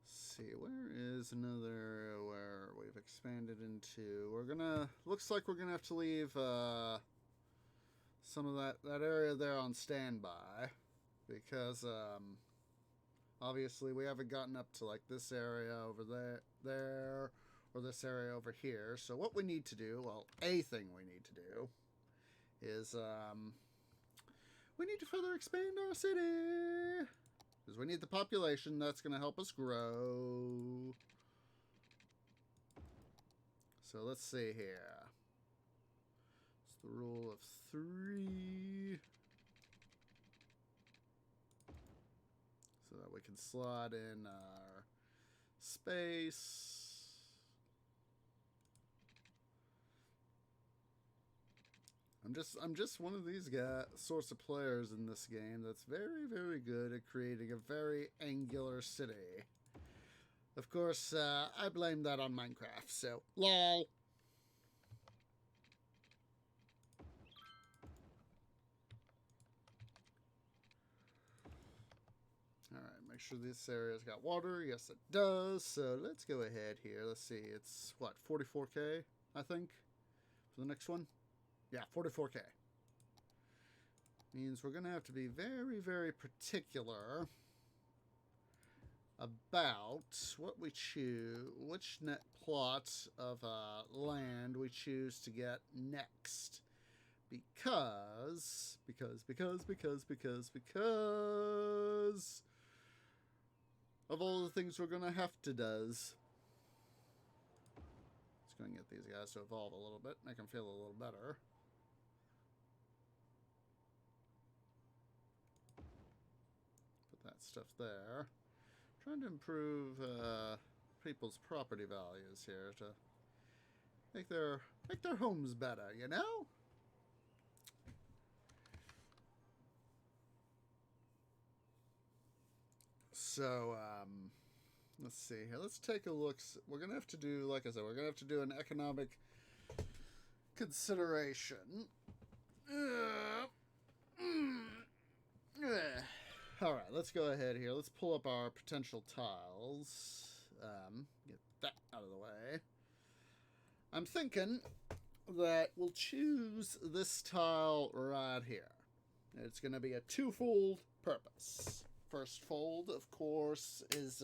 Let's see, where is another where we've expanded into? We're gonna, looks like we're gonna have to leave some of that area there on standby, because obviously we haven't gotten up to like this area over there, or this area over here. So what we need to do, well, a thing we need to do is we need to further expand our city, because we need the population that's going to help us grow. So let's see here. It's the rule of 3. So that we can slot in our space. I'm just one of these sorts of players in this game that's very, very good at creating a very angular city. Of course, I blame that on Minecraft, so lol. Alright, make sure this area's got water. Yes, it does. So let's go ahead here. Let's see. It's, what, 44K, I think, for the next one? Yeah, 44K. Means we're going to have to be very, very particular about what we choose, which net plot of land we choose to get next. Because of all the things we're going to have to does. It's going to get these guys to evolve a little bit, make them feel a little better. Put that stuff there. Trying to improve people's property values here to make their homes better, you know? So, let's see here. Let's take a look. We're going to have to do, like I said, we're going to have to do an economic consideration. Alright, let's go ahead here. Let's pull up our potential tiles. Get that out of the way. I'm thinking that we'll choose this tile right here. It's going to be a twofold purpose. First fold, of course, is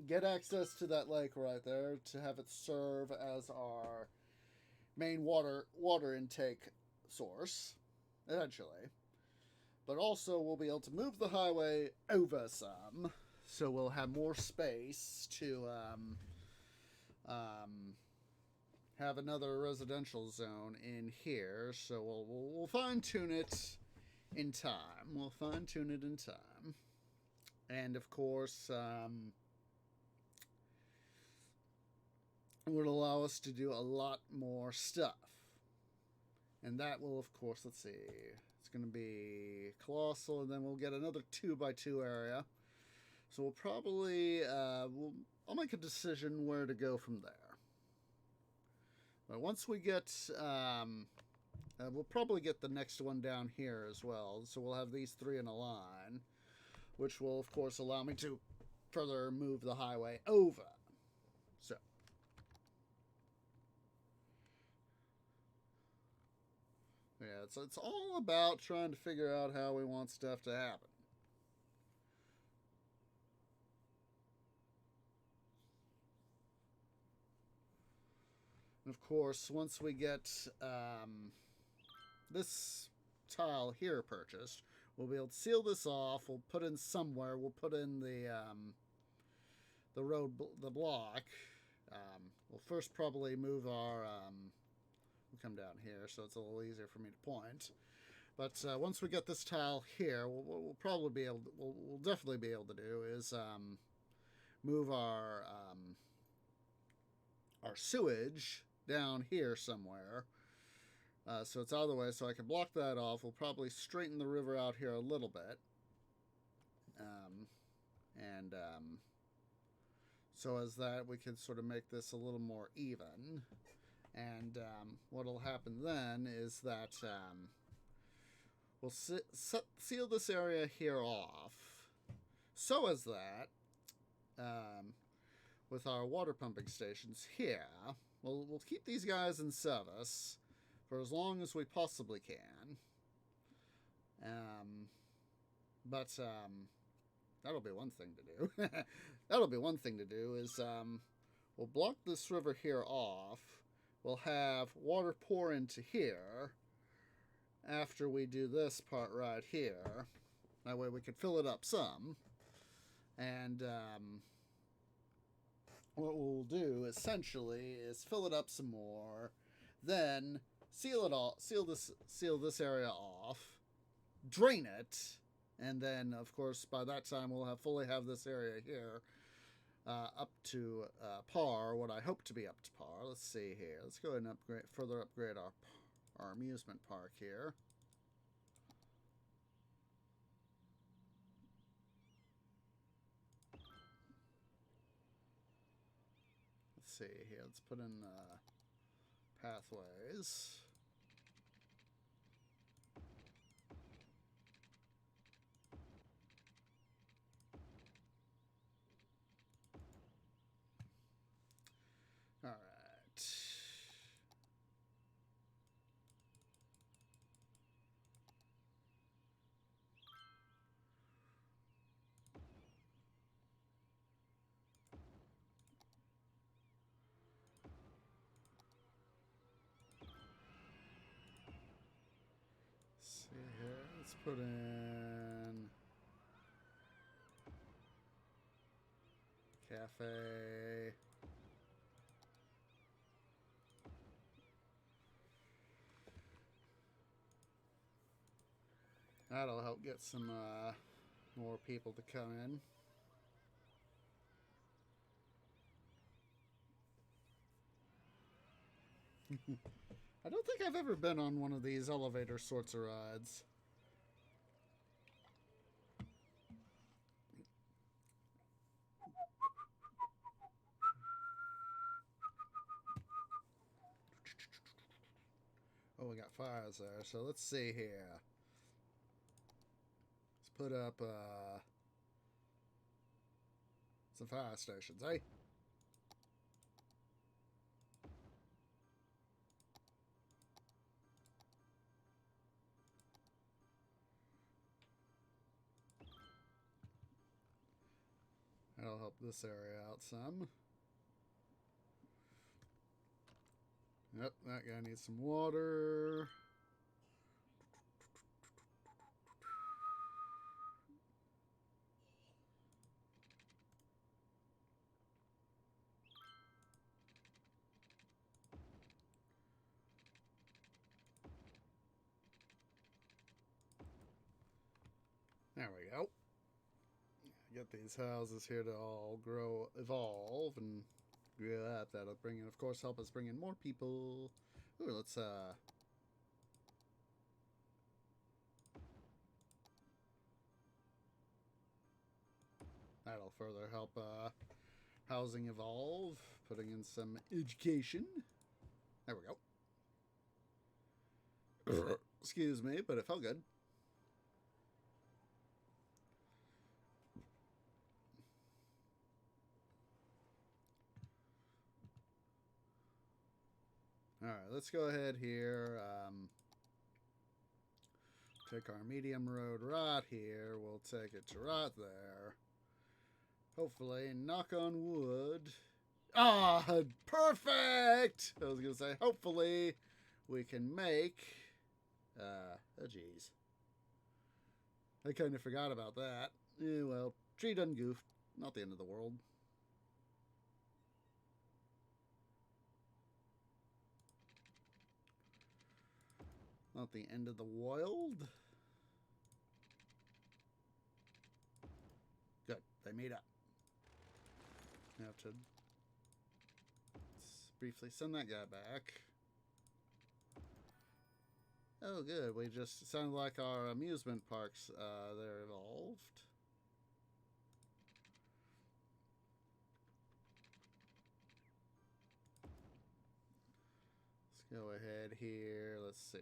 get access to that lake right there to have it serve as our main water intake source eventually. But also we'll be able to move the highway over some, so we'll have more space to have another residential zone in here. So we'll fine-tune it in time. We'll fine-tune it in time. And of course, it would allow us to do a lot more stuff. And that will, of course, let's see, it's going to be colossal, and then we'll get another 2x2 area. So we'll probably, I'll make a decision where to go from there. But once we get, we'll probably get the next one down here as well. So we'll have these 3 in a line, which will, of course, allow me to further move the highway over. So. Yeah, so it's all about trying to figure out how we want stuff to happen. And of course, once we get this tile here purchased, we'll be able to seal this off. We'll put in somewhere. We'll put in the block. We'll first probably move our. We'll come down here, so it's a little easier for me to point. But once we get this tile here, we'll probably be able. We'll definitely be able to do is move our sewage down here somewhere. So it's out of the way, so I can block that off. We'll probably straighten the river out here a little bit. So as that, we can sort of make this a little more even. And what'll happen then is that we'll seal this area here off, so as that with our water pumping stations here, we'll keep these guys in service for as long as we possibly can. But that'll be one thing to do. That'll be one thing to do is we'll block this river here off. We'll have water pour into here after we do this part right here. That way we can fill it up some. And what we'll do essentially is fill it up some more, then seal this area off, drain it, and then of course by that time we'll fully have this area here up to par, what I hope to be up to par. Let's see here. Let's go ahead and further upgrade our amusement park here. Let's see here. Let's put in pathways. All right. See here. Let's put in cafe. That'll help get some more people to come in. I don't think I've ever been on one of these elevator sorts of rides. Oh, we got fires there. So let's see here. Let's put up some fire stations, eh? That'll help this area out some. Yep, that guy needs some water. There we go. Get these houses here to all evolve, and grow up. That'll bring in, of course, help us bring in more people. Ooh, let's that'll further help housing evolve. Putting in some education. There we go. Excuse me, but it felt good. Alright, let's go ahead here. Take our medium road right here. We'll take it to right there. Hopefully, knock on wood. Ah, perfect! I was going to say, hopefully, we can make... oh, geez. I kind of forgot about that. Well, tree done goofed. Not the end of the world. Not the end of the world. Good. They made up. I have to briefly send that guy back. Oh, good. We just sound like our amusement parks. They're evolved. Let's go ahead here. Let's see.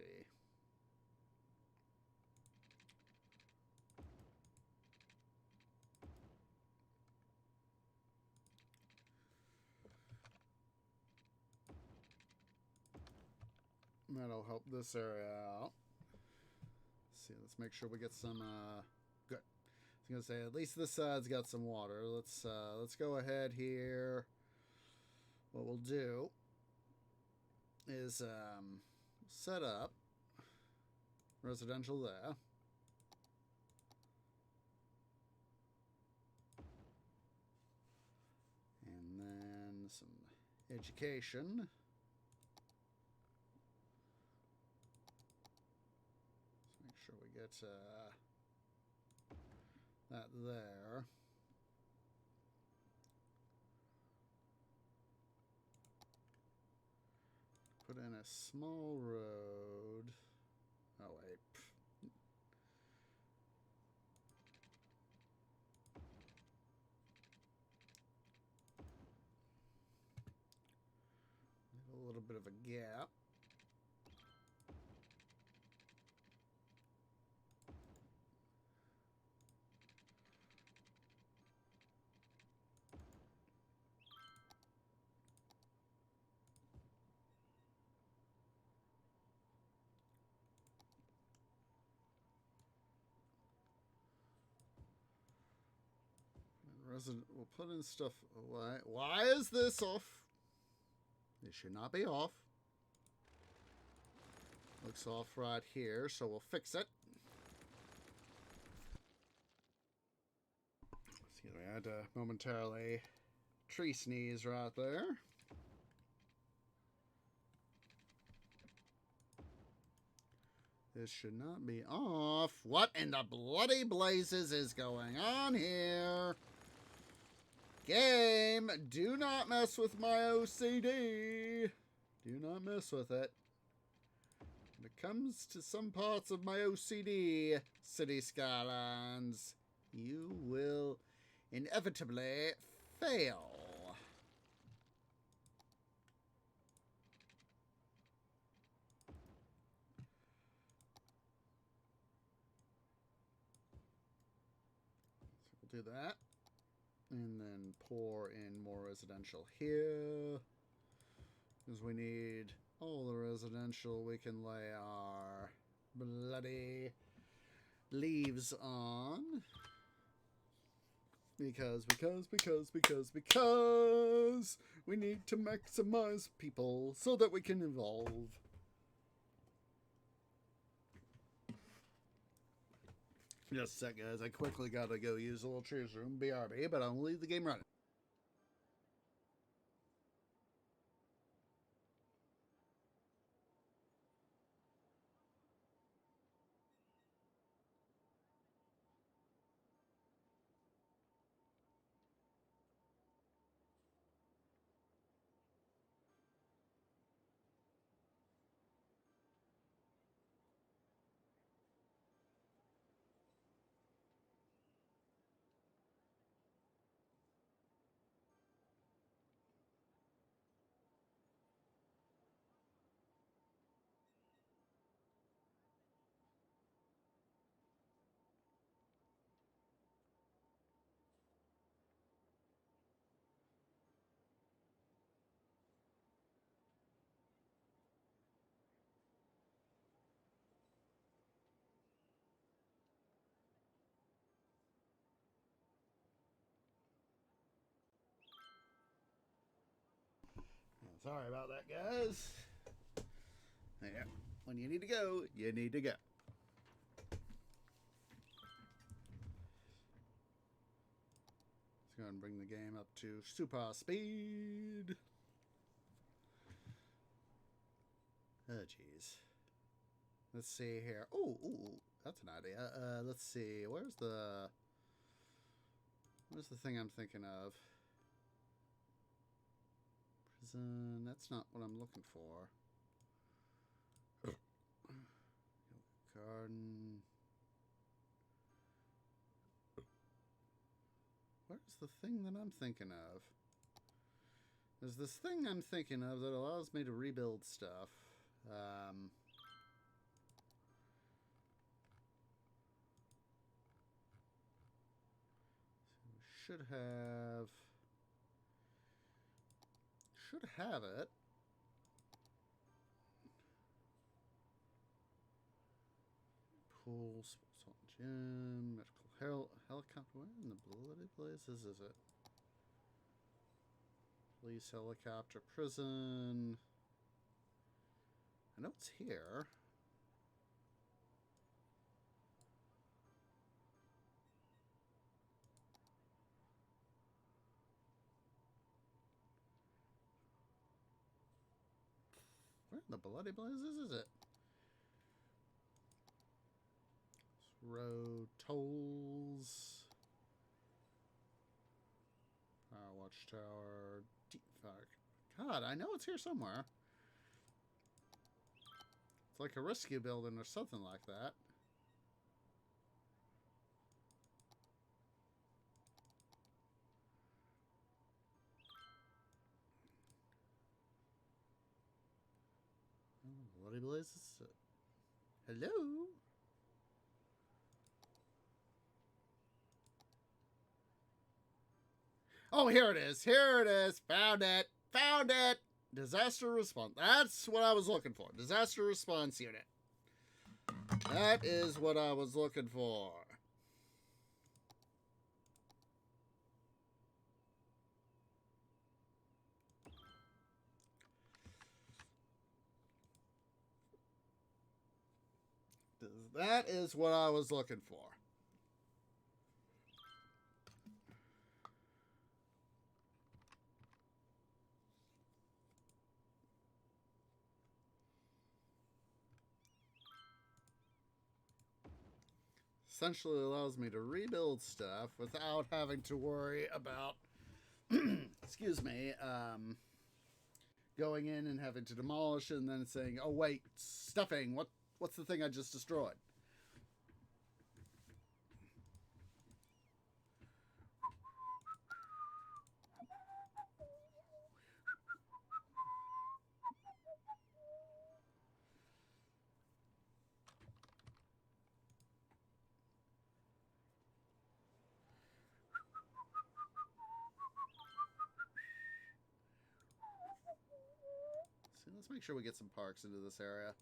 That'll help this area out. Let's see, let's make sure we get some, good. I was gonna say, at least this side's got some water. Let's go ahead here. What we'll do is, set up residential there. And then some education. Make sure we get that there. Put in a small road. Oh wait. A little bit of a gap. We'll put in stuff. Why is this off? It should not be off. Looks off right here, so we'll fix it. Excuse me, I had to momentarily tree sneeze right there. This should not be off. What in the bloody blazes is going on here? Game, do not mess with my OCD. Do not mess with it. When it comes to some parts of my OCD, City Skylines, you will inevitably fail. So we'll do that. And then pour in more residential here. Because we need all the residential we can lay our bloody leaves on. Because we need to maximize people so that we can evolve. Just a sec, guys. I quickly gotta go use a little trees room, BRB, but I'll leave the game running. Sorry about that, guys. Yeah, when you need to go, you need to go. Let's go and bring the game up to super speed. Oh, jeez. Let's see here. Oh, that's an idea. Let's see. Where's the thing I'm thinking of? Prison. That's not what I'm looking for. Garden. Where's the thing that I'm thinking of? There's this thing I'm thinking of that allows me to rebuild stuff. Should have it. Pool, sports gym, medical helicopter. Where in the bloody places is it? Police helicopter, prison. I know it's here. Where in the bloody blazes is it? Road tolls. Power watchtower. Deep fire. God, I know it's here somewhere. It's like a rescue building or something like that. Bloody blazes. Hello? Oh, here it is. Here it is. Found it. Found it. Disaster response. That's what I was looking for. Disaster response unit. That is what I was looking for. That is what I was looking for. Essentially allows me to rebuild stuff without having to worry about, excuse me, going in and having to demolish it and then saying, oh wait, stuffing, what's the thing I just destroyed? So let's make sure we get some parks into this area.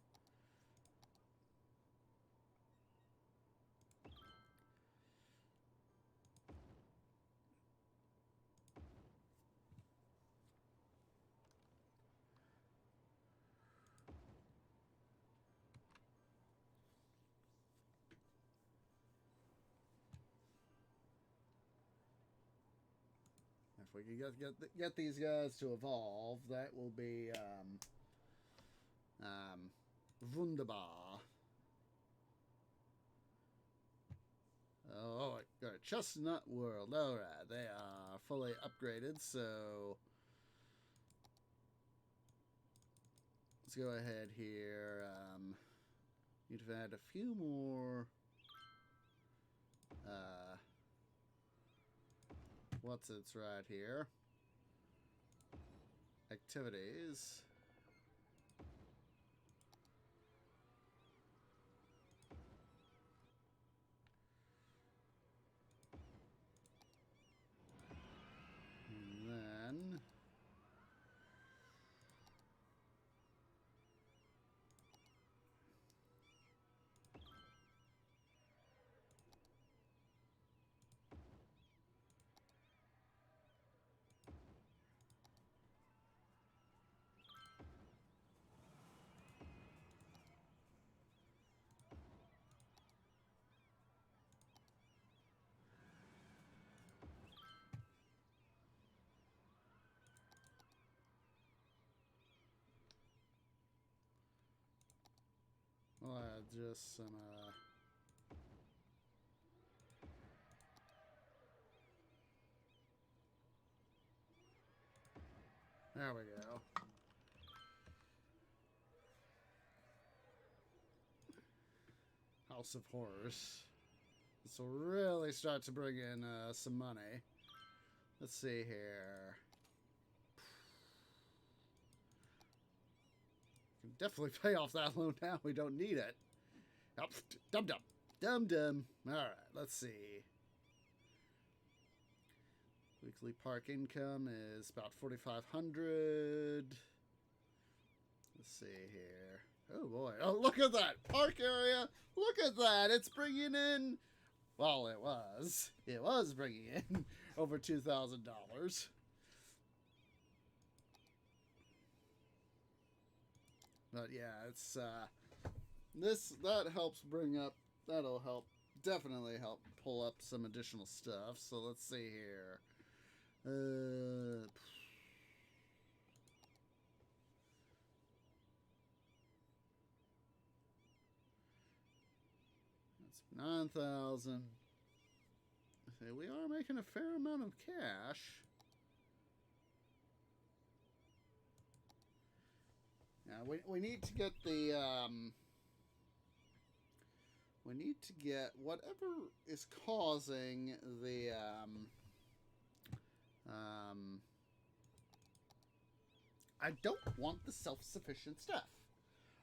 If we can get these guys to evolve, that will be wunderbar. Oh, got a Chestnut World. Alright, they are fully upgraded, so let's go ahead here. Need to add a few more what's it's right here. Activities. And then we'll add just some There we go. House of Horrors. This will really start to bring in some money. Let's see here. We can definitely pay off that loan now. We don't need it. Oh, dum-dum. Dum-dum. Alright, let's see. Weekly park income is about 4,500. Let's see here. Oh boy. Oh, look at that park area. Look at that. It's bringing in, well, it was bringing in over $2,000. But yeah, it's that helps bring up, that'll help, definitely help pull up some additional stuff. So let's see here. That's 9,000. Okay, we are making a fair amount of cash. Yeah, we need to get the we need to get whatever is causing the I don't want the self-sufficient stuff.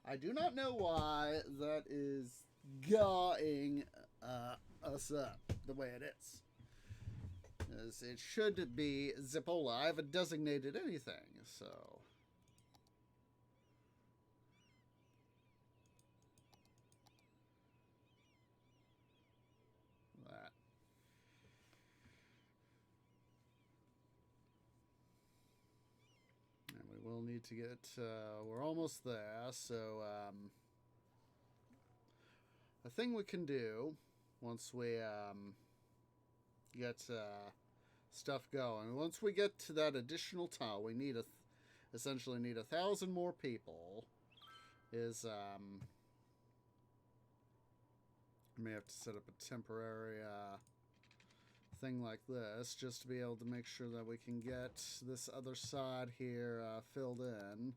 I do not know why that is gawing us up the way it is. As it should be Zippola. I haven't designated anything, so. That. And we will need to get, we're almost there, so, a thing we can do once we, get, stuff going. Once we get to that additional tile, we need essentially need 1,000 more people. Is I may have to set up a temporary thing like this just to be able to make sure that we can get this other side here filled in.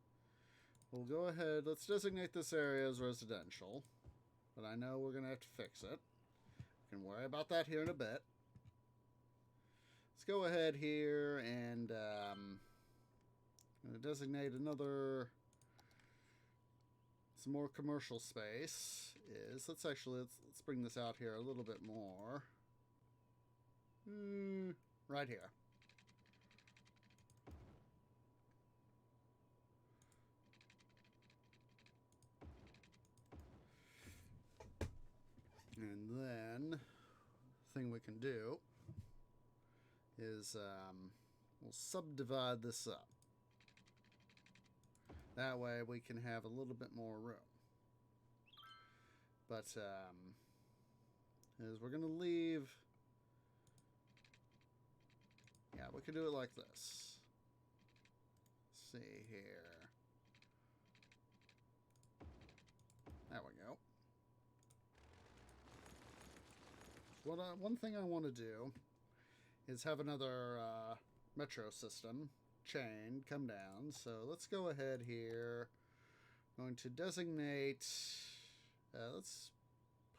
We'll go ahead. Let's designate this area as residential, but I know we're gonna have to fix it. We can worry about that here in a bit. Let's go ahead here and designate some more commercial space. Let's bring this out here a little bit more. Right here. And then the thing we can do is we'll subdivide this up. That way we can have a little bit more room. But is we're going to leave. Yeah, we could do it like this. Let's see here. There we go. One thing I want to do is have another metro system chain come down. So let's go ahead here. I'm going to designate. Let's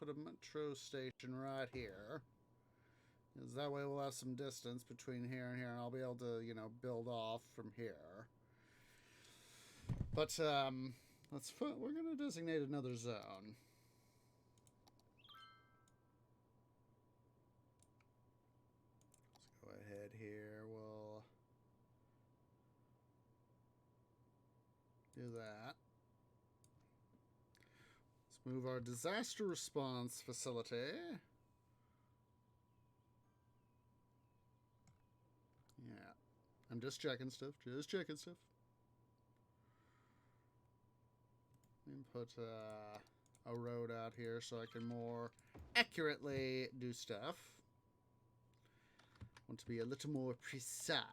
put a metro station right here. Because that way we'll have some distance between here and here, and I'll be able to, build off from here. But we're going to designate another zone. Let's go ahead here. We'll do that. Let's move our disaster response facility. Yeah, I'm just checking stuff. And put a road out here so I can more accurately do stuff. Want to be a little more precise.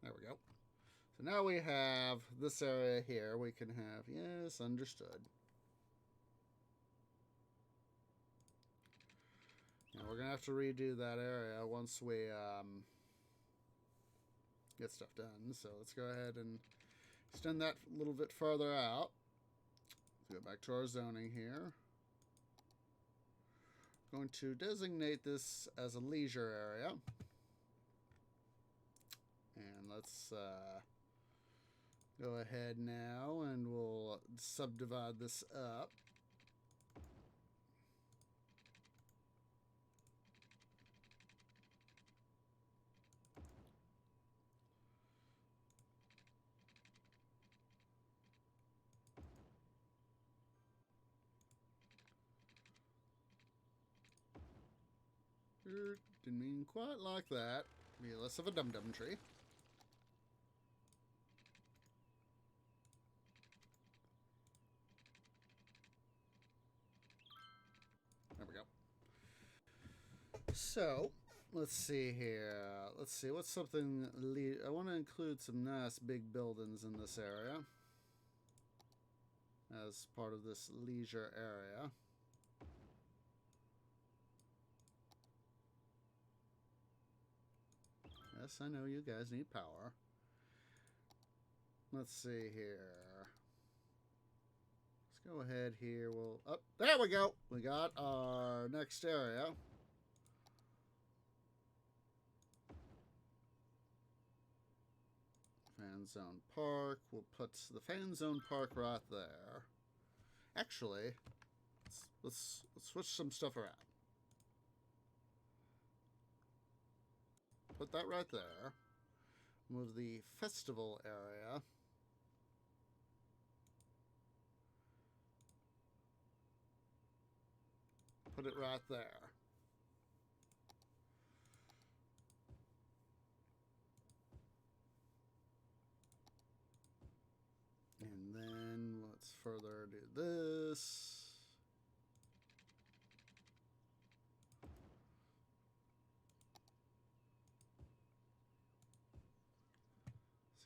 There we go. So now we have this area here. We can have, yes, understood. Now we're going to have to redo that area once we get stuff done. So let's go ahead and extend that a little bit farther out. Let's go back to our zoning here. Going to designate this as a leisure area. And let's go ahead now and we'll subdivide this up. Didn't mean quite like that. Be less of a dum-dum tree. There we go. So, let's see here. Let's see, what's something... I want to include some nice big buildings in this area as part of this leisure area. Yes, I know you guys need power. Let's see here. Let's go ahead here. We'll... Oh, there we go! We got our next area. Fan Zone Park. We'll put the Fan Zone Park right there. Actually, let's switch some stuff around. Put that right there. Move the festival area. Put it right there. And then let's further do this.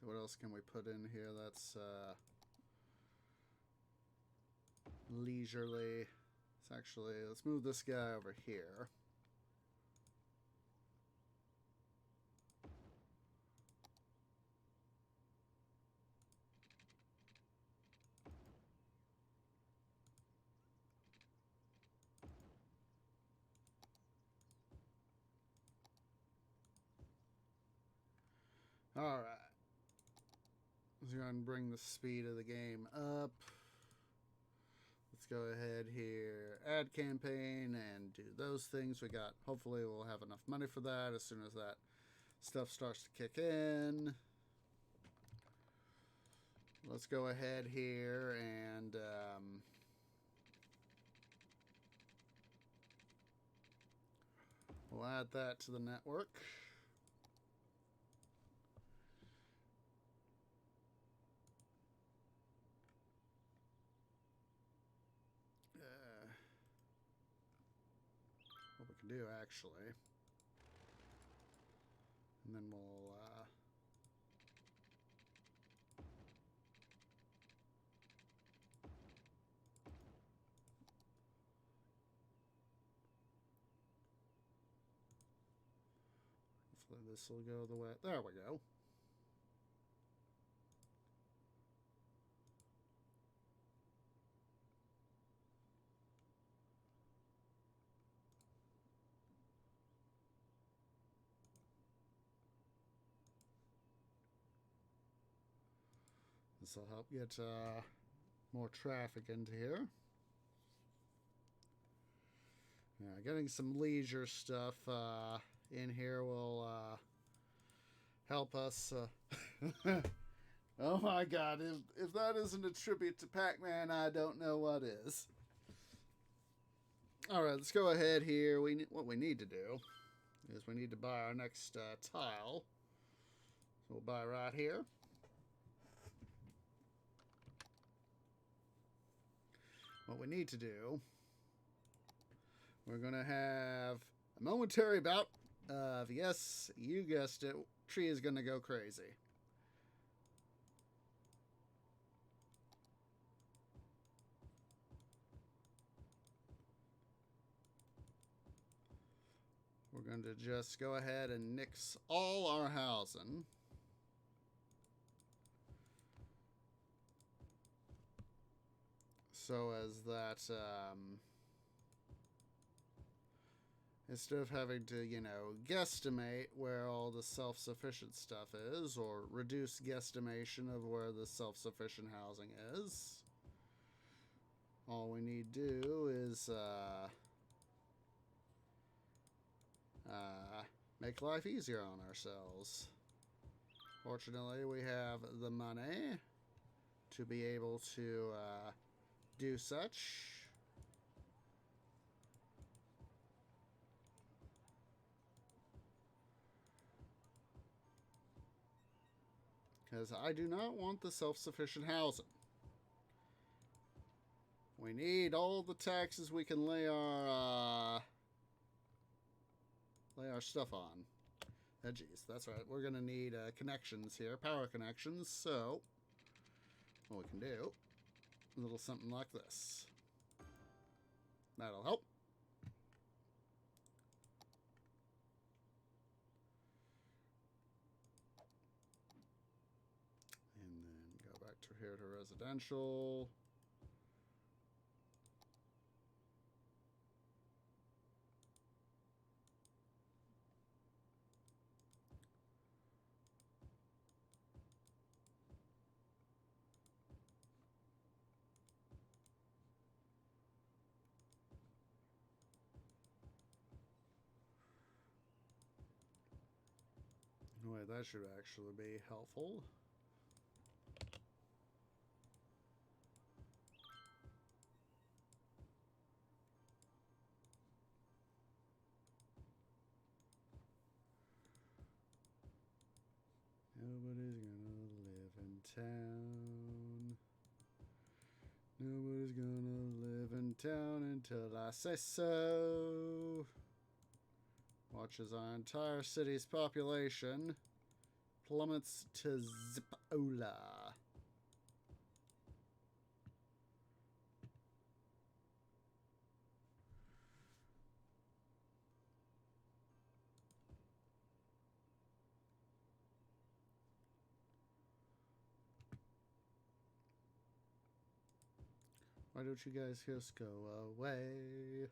So what else can we put in here that's leisurely? It's actually, let's move this guy over here. All right. Let's go ahead and bring the speed of the game up. Let's go ahead here, add campaign and do those things. We got, hopefully we'll have enough money for that as soon as that stuff starts to kick in. Let's go ahead here and we'll add that to the network. What we can do actually, and then we'll hopefully this will go the way. There we go. This will help get more traffic into here. Yeah, getting some leisure stuff in here will help us. Oh my God! If that isn't a tribute to Pac-Man, I don't know what is. All right, let's go ahead here. What we need to do is we need to buy our next tile. So we'll buy right here. What we need to do, we're going to have a momentary bout of, yes, you guessed it, tree is going to go crazy. We're going to just go ahead and nix all our housing. so as that instead of having to, guesstimate where all the self-sufficient stuff is, or reduce guesstimation of where the self-sufficient housing is, all we need to do is make life easier on ourselves. Fortunately, we have the money to be able to do such. Because I do not want the self-sufficient housing. We need all the taxes we can lay our stuff on. Oh, geez, that's right. We're going to need connections here, power connections. So, what we can do, a little something like this. That'll help. And then go back to here to residential. Wait, that should actually be helpful. Nobody's gonna live in town. Nobody's gonna live in town until I say so. Watch as our entire city's population plummets to zip-ola. Why don't you guys just go away?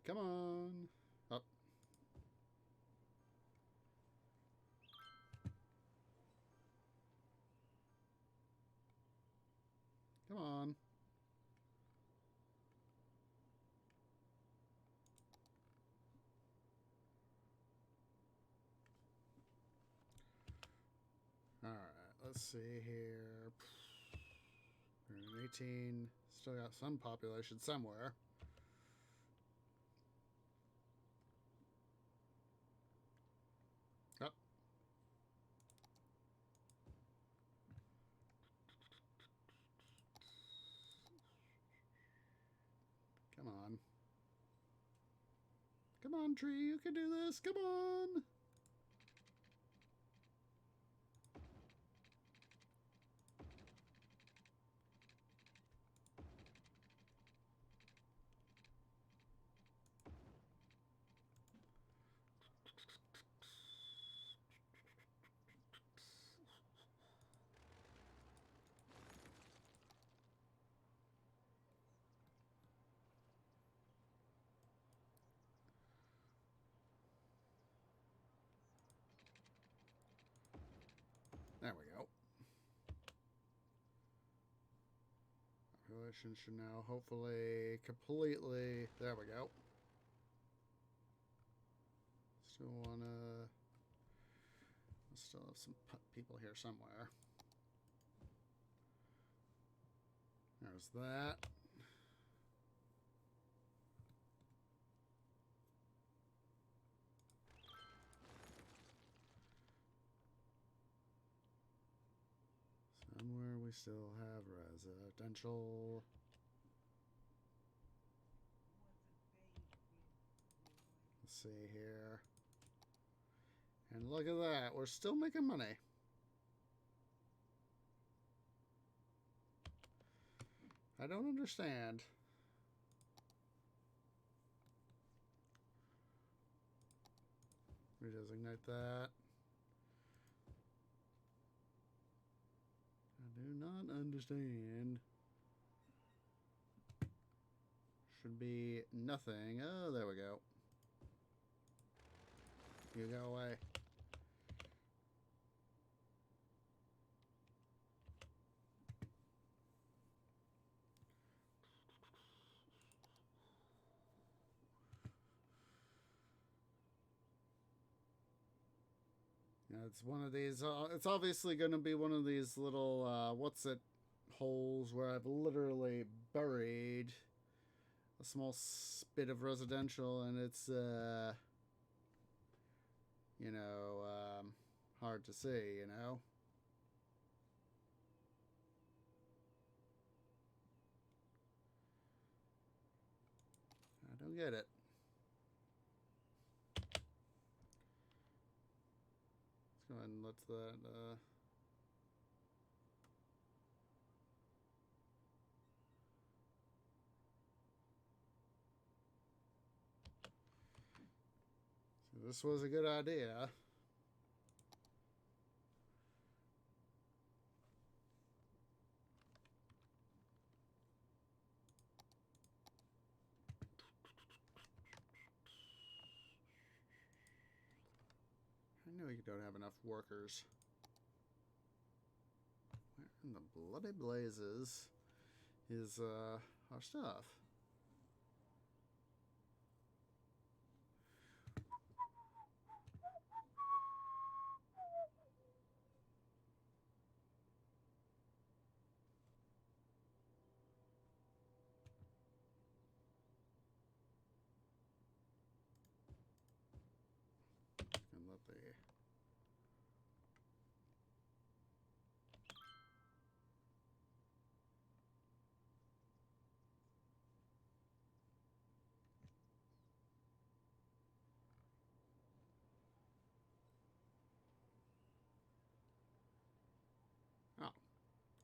Come on. Up. Come on. Alright, let's see here. 18. Still got some population somewhere. Up. Come on. Come on, tree, you can do this. Come on. There we go. Population should now hopefully completely... There we go. Still wanna... Still have some people here somewhere. There's that. Somewhere we still have residential. Let's see here. And look at that, we're still making money. I don't understand. redesignate that. I do not understand. Should be nothing. Oh, there we go. You go away. Yeah, it's one of these. It's obviously going to be one of these little, what's it, holes where I've literally buried a small bit of residential, and it's, you know, hard to see, you know. I don't get it. Let's go ahead and let that, so this was a good idea. I know you don't have enough workers. Where in the bloody blazes is our stuff? And let the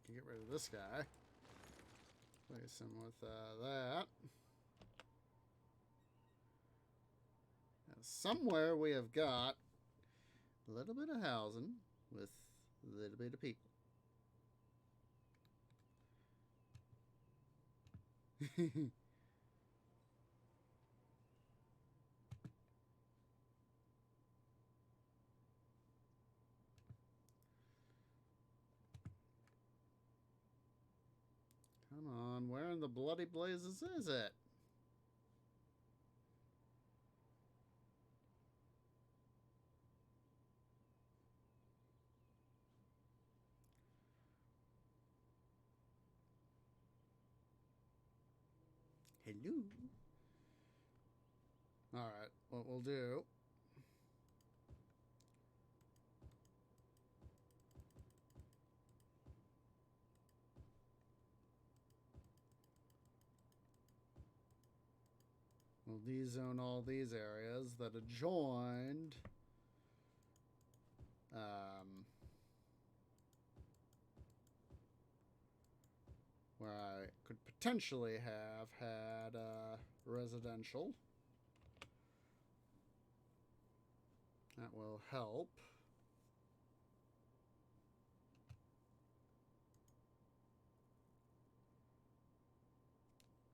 can get rid of this guy. Place him with that. Now, somewhere we have got a little bit of housing with a little bit of people. Come on, where in the bloody blazes is it? Hello. Alright, what we'll do. We'll de-zone all these areas that adjoined where I could potentially have had residential. That will help.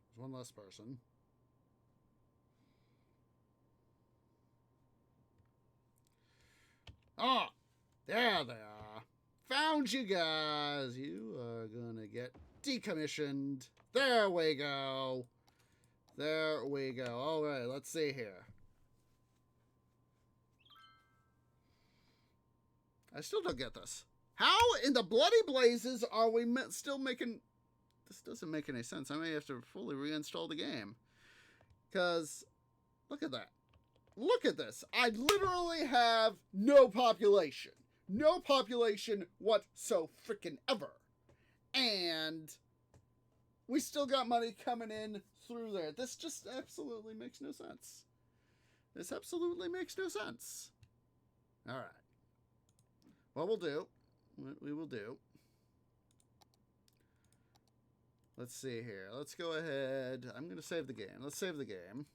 There's one less person. Ah! There they are. Found you guys. You are gonna get decommissioned. There we go. There we go. Alright, let's see here. I still don't get this. How in the bloody blazes are we still making... This doesn't make any sense. I may have to fully reinstall the game. Because, look at that. Look at this. I literally have no population. No population whatso-freaking-ever. And we still got money coming in through there. This just absolutely makes no sense. This absolutely makes no sense. Alright. What we'll do, what we will do, let's see here. Let's go ahead. I'm going to save the game. Let's save the game.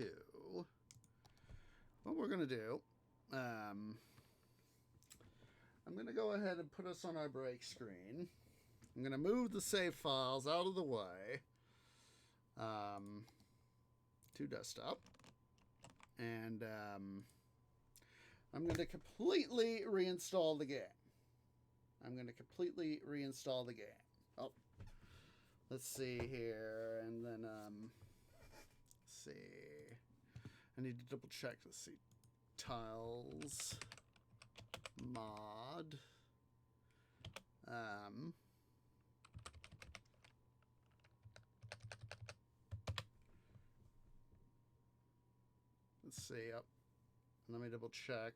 2, what we're going to do, I'm going to go ahead and put us on our break screen. I'm going to move the save files out of the way to desktop. And I'm going to completely reinstall the game. Oh, let's see here. And then, let's see. I need to double check. Let's see. Tiles. Mod. Let's see. Yep. Let me double check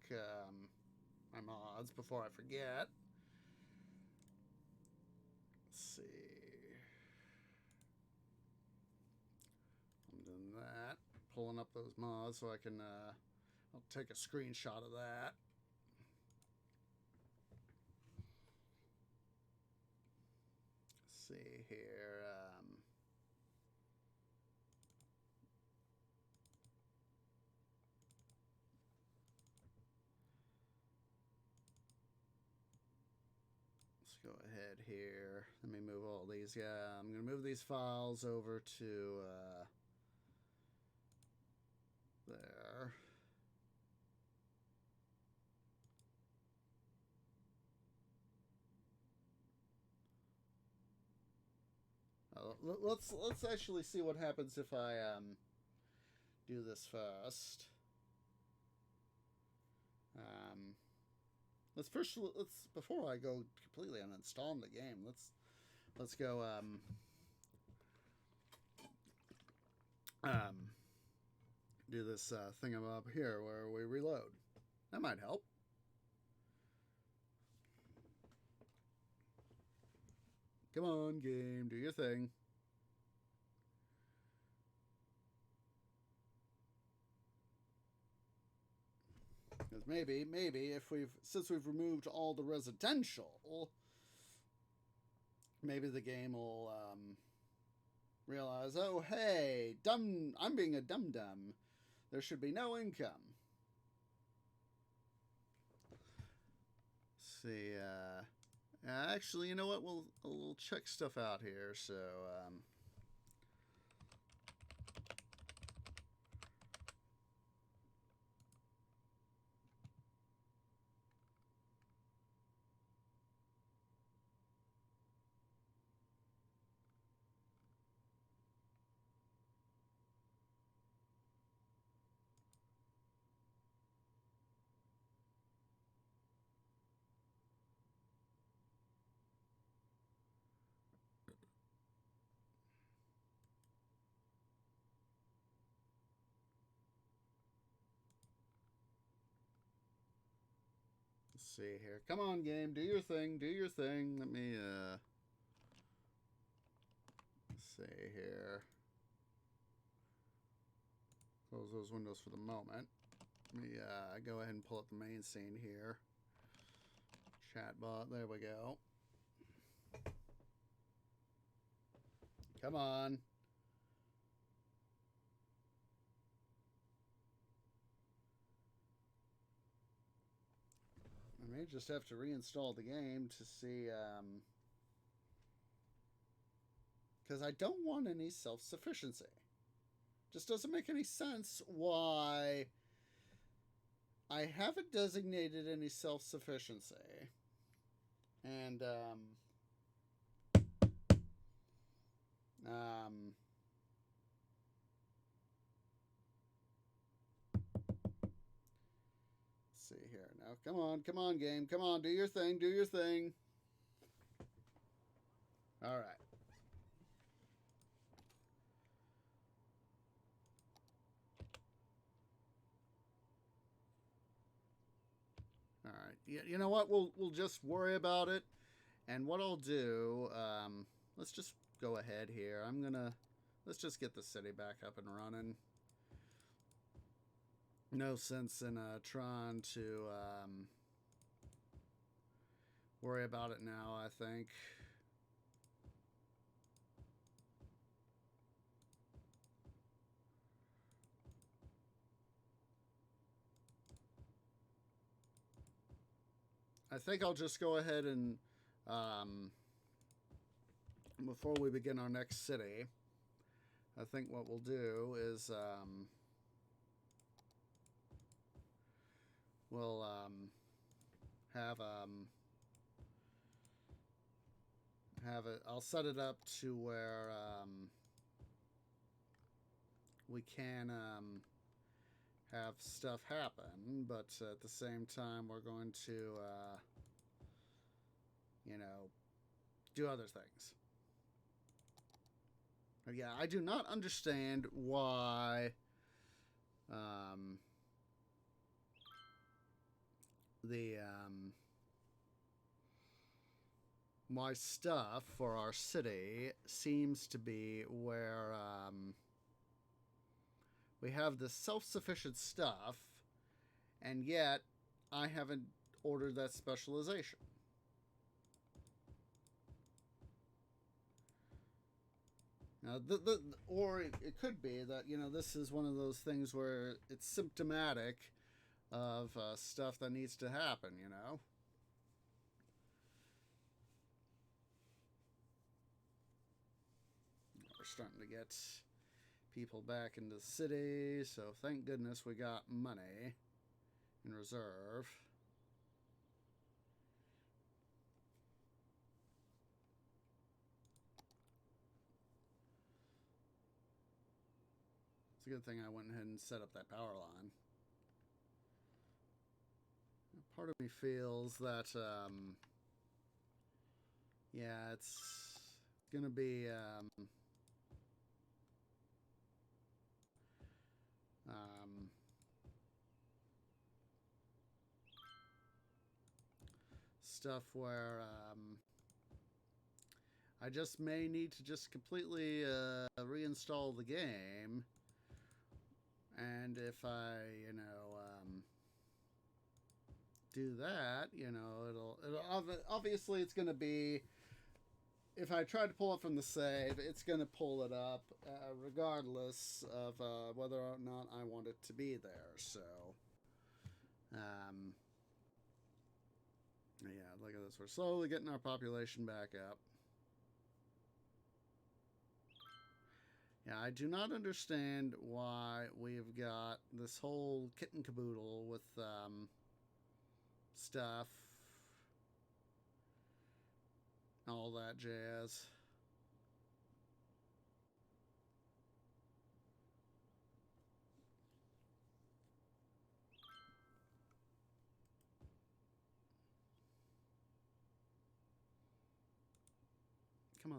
my mods before I forget. Let's see. I'm doing that. Pulling up those mods so I can, I'll take a screenshot of that. Let's see here. Go ahead here. Let me move all these. Yeah, I'm going to move these files over to there. Let's actually see what happens if I do this first. Let's before I go completely uninstalling the game, let's go do this thing up here where we reload. That might help. Come on, game, do your thing. Because maybe if since we've removed all the residential, maybe the game will realize, oh hey, I'm being a dum-dum. There should be no income. Let's see, actually, you know what? We'll check stuff out here. So let's see here. Come on, game, do your thing. Let me see here. Close those windows for the moment. Let me go ahead and pull up the main scene here. Chatbot, there we go. Come on. I may just have to reinstall the game to see, because I don't want any self-sufficiency. Just doesn't make any sense why I haven't designated any self-sufficiency. And, see here now. Come on, game. Come on, do your thing. All right. All right. You know what? We'll just worry about it. And what I'll do, let's just go ahead here. Let's just get the city back up and running. No sense in trying to worry about it now, I think. I think I'll just go ahead and before we begin our next city, I think what we'll do is we'll have it. I'll set it up to where we can have stuff happen, but at the same time, we're going to do other things. But yeah, I do not understand why my stuff for our city seems to be where we have this self-sufficient stuff, and yet I haven't ordered that specialization. Now, or it could be that, this is one of those things where it's symptomatic of stuff that needs to happen, We're starting to get people back into the city, so thank goodness we got money in reserve. It's a good thing I went ahead and set up that power line. Part of me feels that, yeah, it's gonna be, stuff where, I just may need to just completely reinstall the game, and if I, do that, it'll obviously it's going to be, if I try to pull it from the save, it's going to pull it up regardless of whether or not I want it to be there. So, yeah, look at this. We're slowly getting our population back up. Yeah, I do not understand why we've got this whole kit and caboodle with stuff, all that jazz. Come on.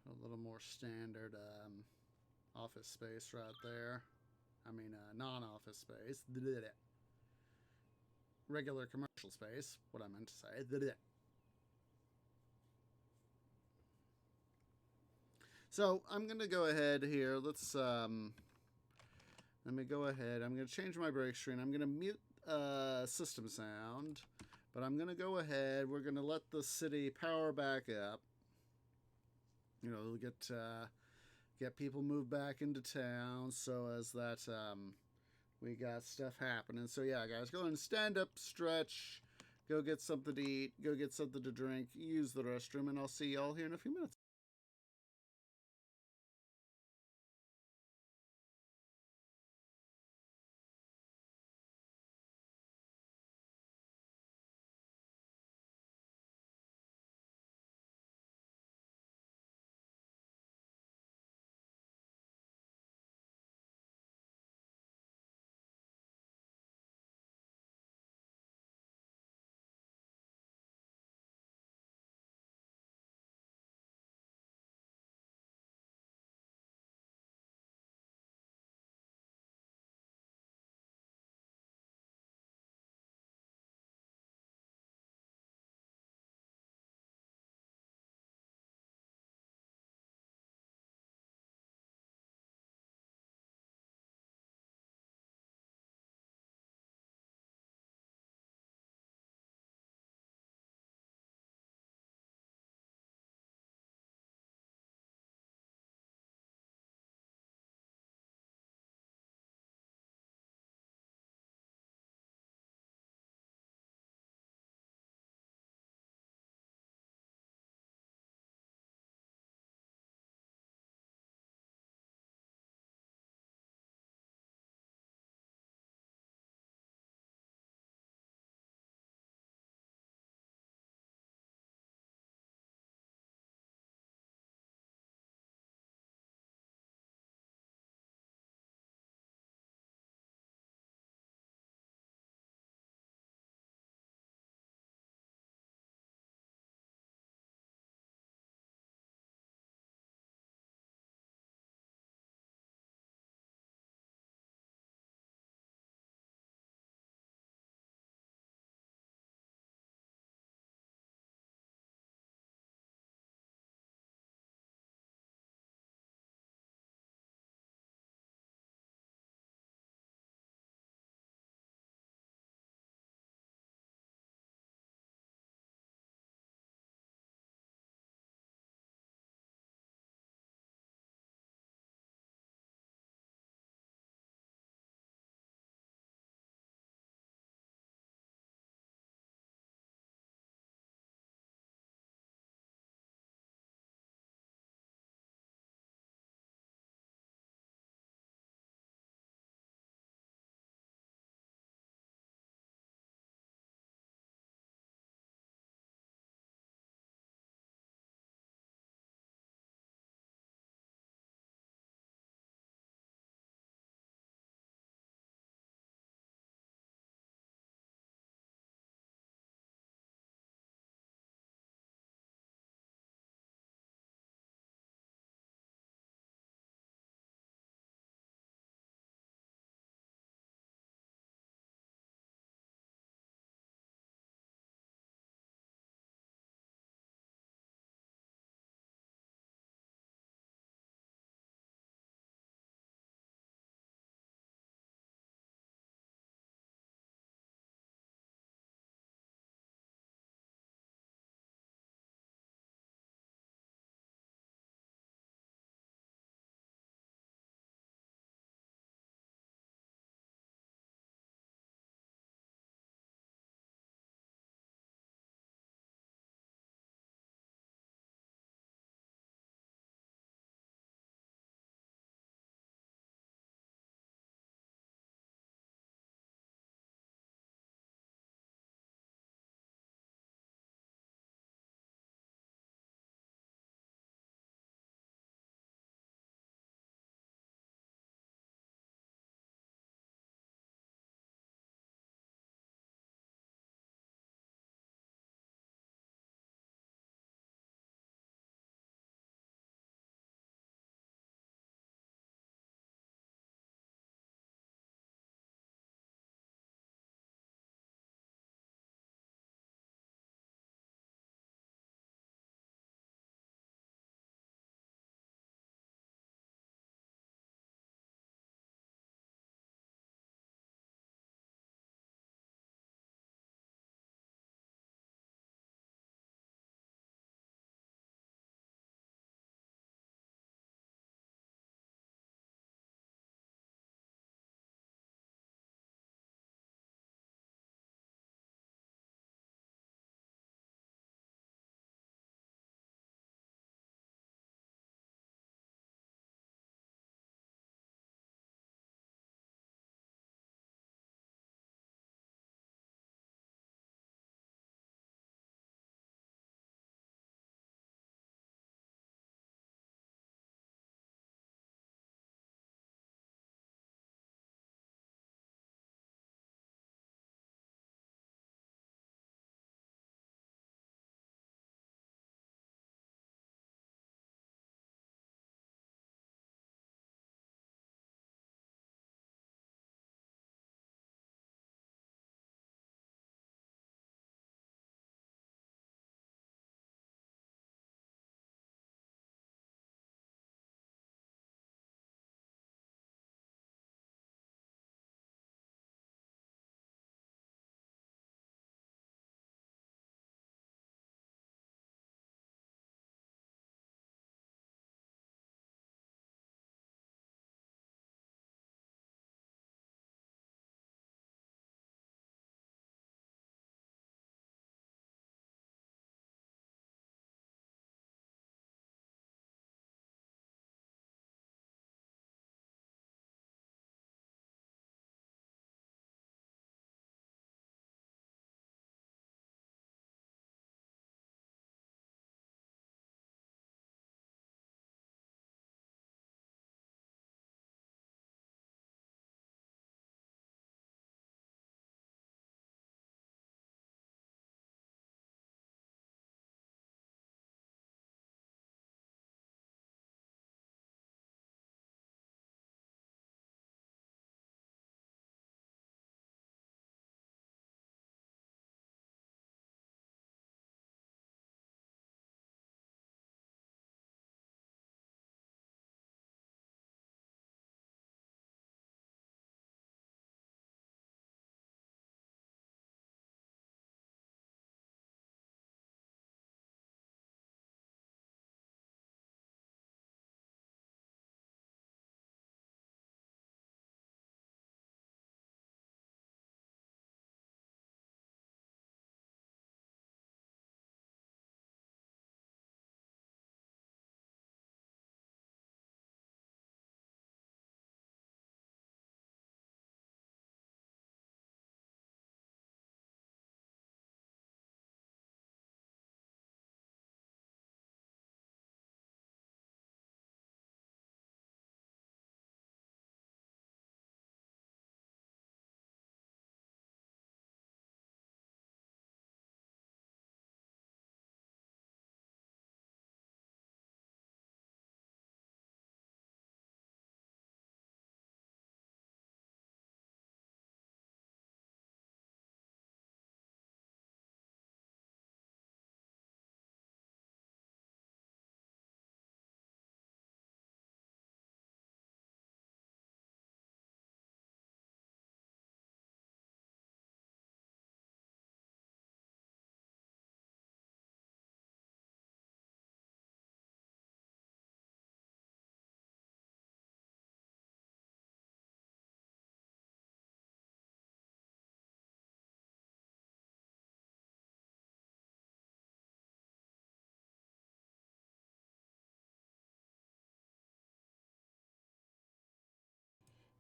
A little more standard office space right there. I mean, non-office space. Regular commercial space. What I meant to say. So I'm going to go ahead here. Let's let me go ahead. I'm going to change my break screen. I'm going to mute system sound, but I'm going to go ahead. We're going to let the city power back up. Get people moved back into town, so as that we got stuff happening. So yeah, guys, go ahead and stand up, stretch, go get something to eat, go get something to drink, use the restroom, and I'll see y'all here in a few minutes.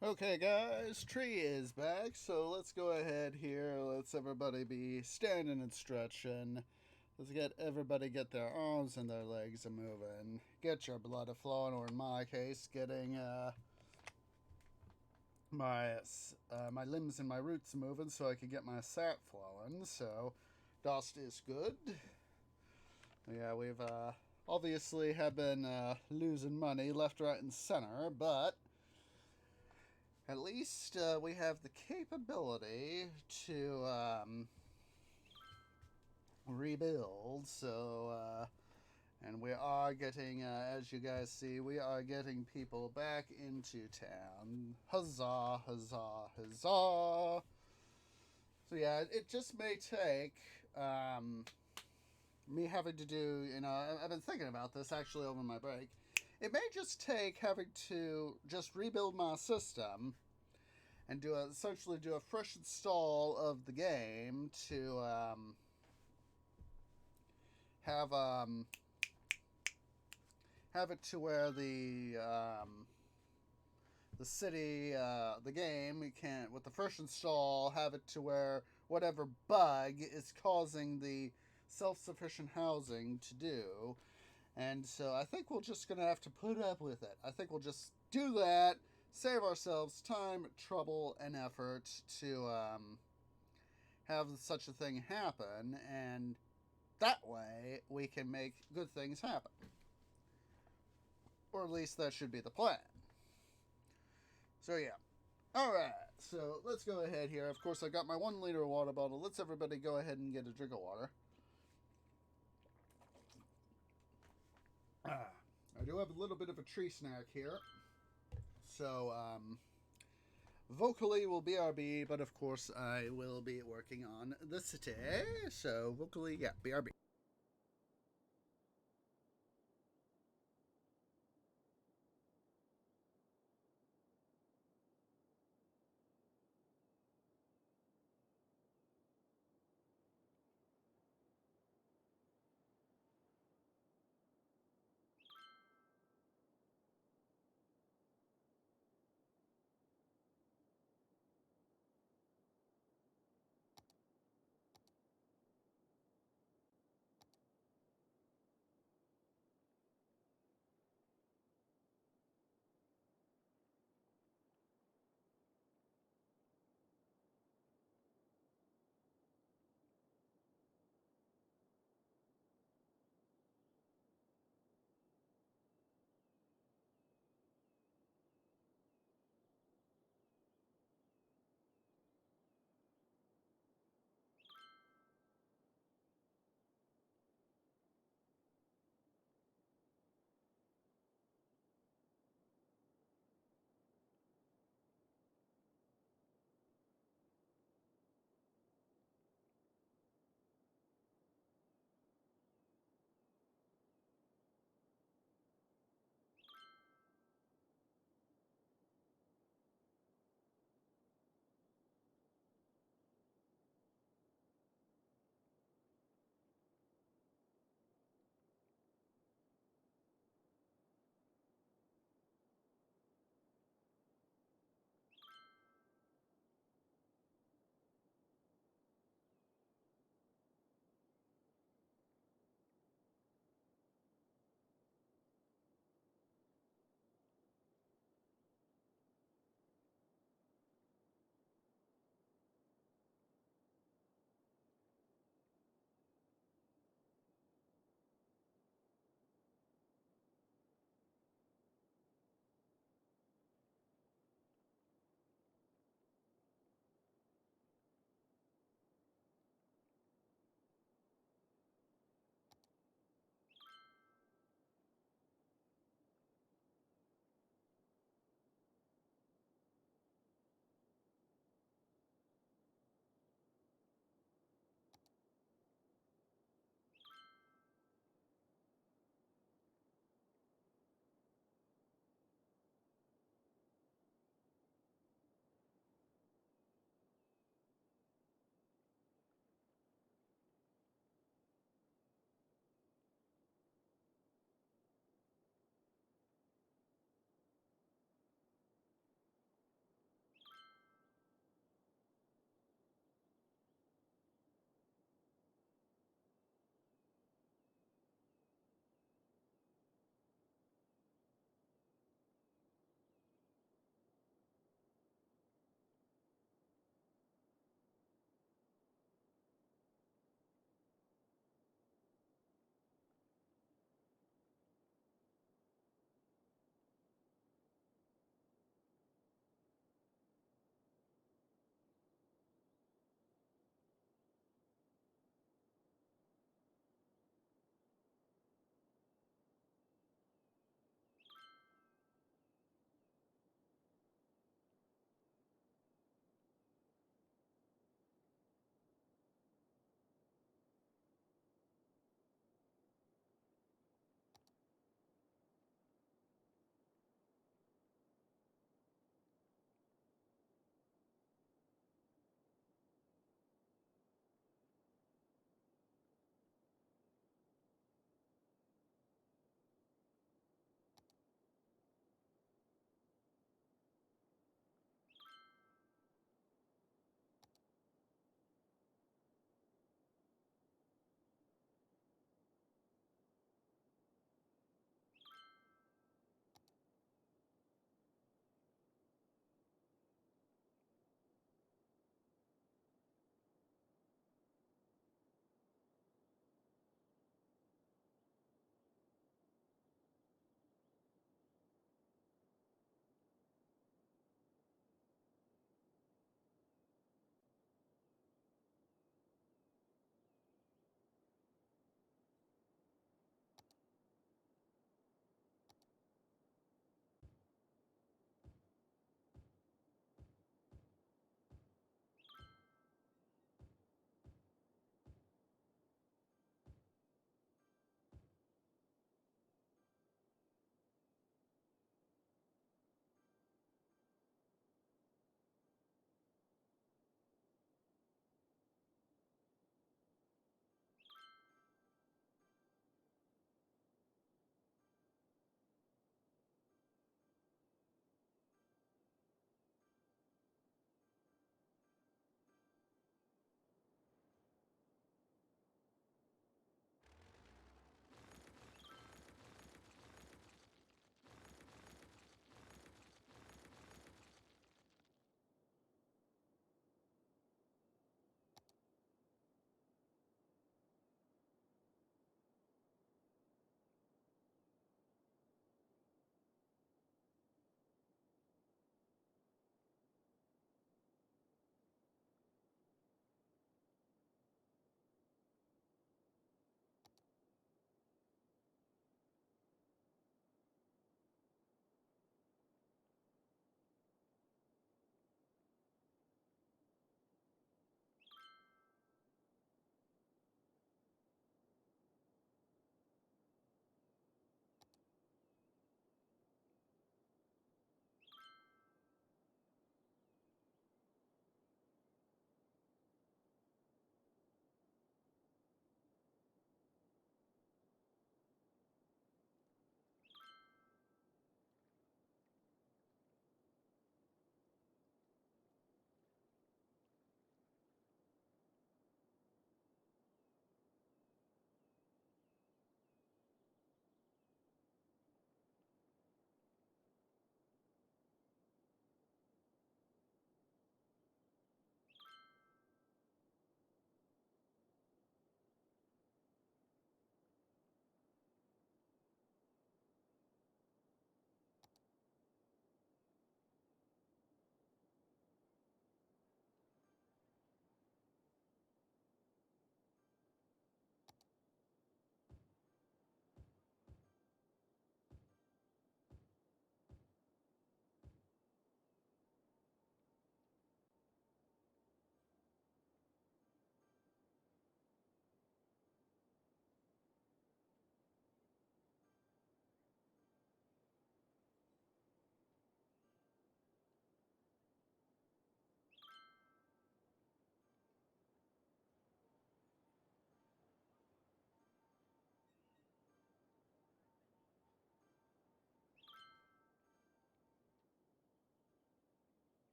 Okay, guys, Tree is back, so let's go ahead here. Let's everybody be standing and stretching. Let's get everybody get their arms and their legs a moving. Get your blood a flowing, or in my case, getting my limbs and my roots moving, so I can get my sap flowing. So, dust is good. Yeah, we've obviously have been losing money left, right, and center, but at least we have the capability to rebuild. So, and we are getting, as you guys see, we are getting people back into town. Huzzah, huzzah, huzzah. So, yeah, it just may take me having to do, I've been thinking about this actually over my break. It may just take having to just rebuild my system and essentially do a fresh install of the game to have have it to where the city the game you can't with the first install have it to where whatever bug is causing the self-sufficient housing to do. And so I think we're just gonna have to put up with it. I think we'll just do that, save ourselves time, trouble, and effort to have such a thing happen, and that way we can make good things happen. Or at least that should be the plan. So, yeah. Alright, so let's go ahead here. Of course, I got my 1 liter water bottle. Let's everybody go ahead and get a drink of water. I do have a little bit of a tree snack here. So, vocally will BRB, but of course I will be working on the city. So, vocally, yeah, BRB.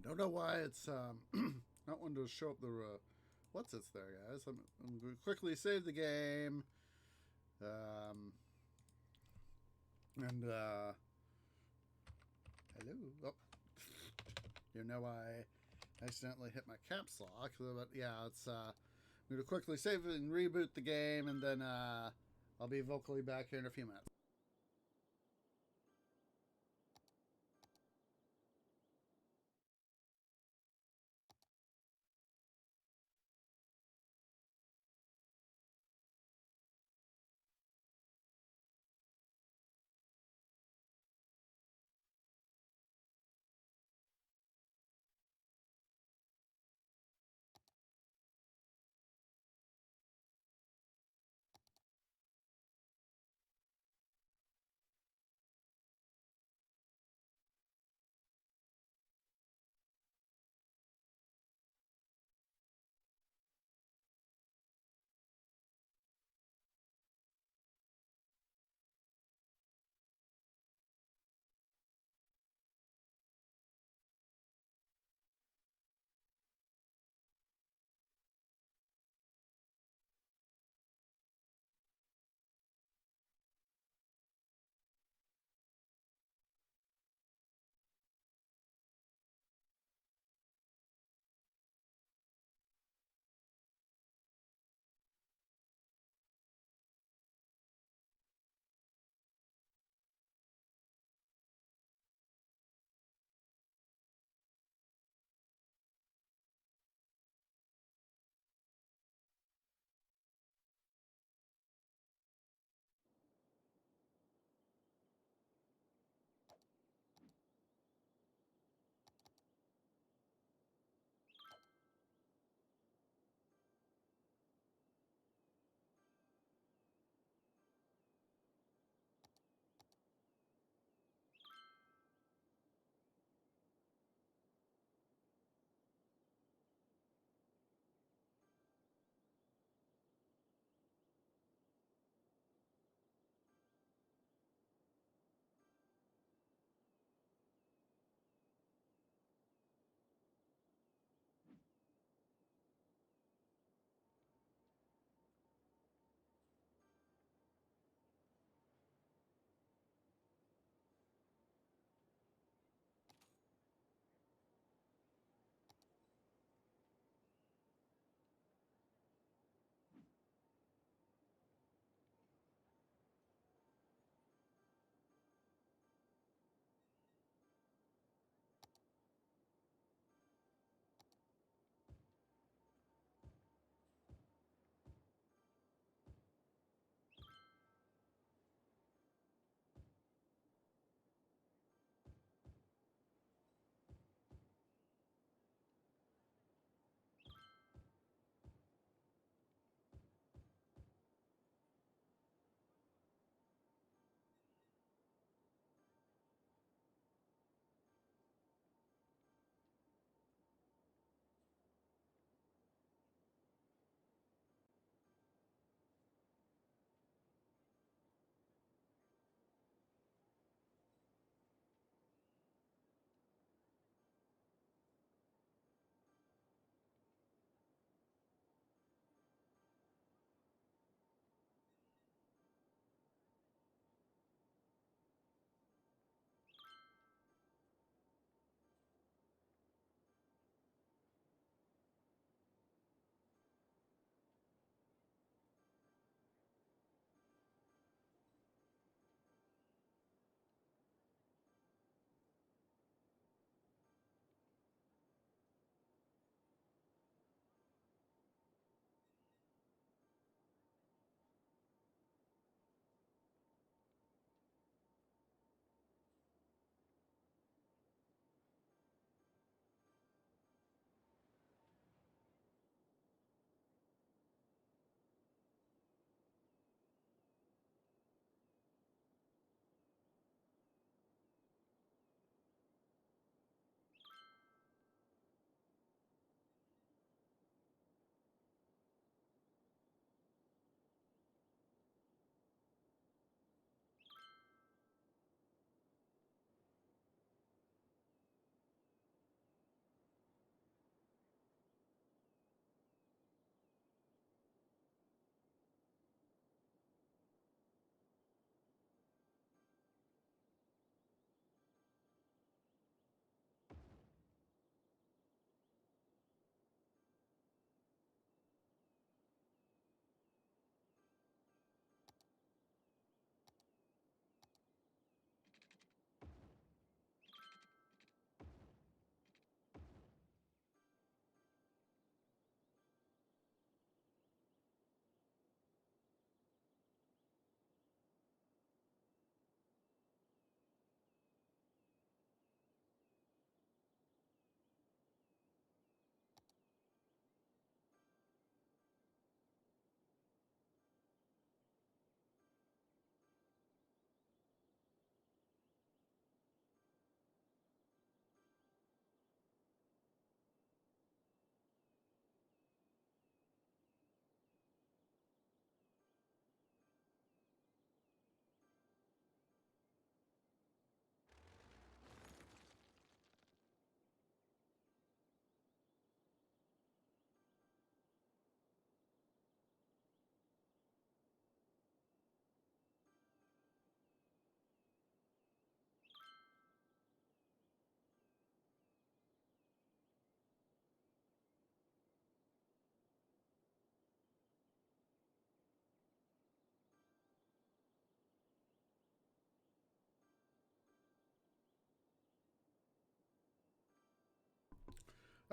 Don't know why it's not wanting to show up the what's it's there, guys. I'm going to quickly save the game. And hello. Oh, you know I accidentally hit my caps lock, but yeah, it's I'm going to quickly save it and reboot the game, and then I'll be vocally back here in a few minutes.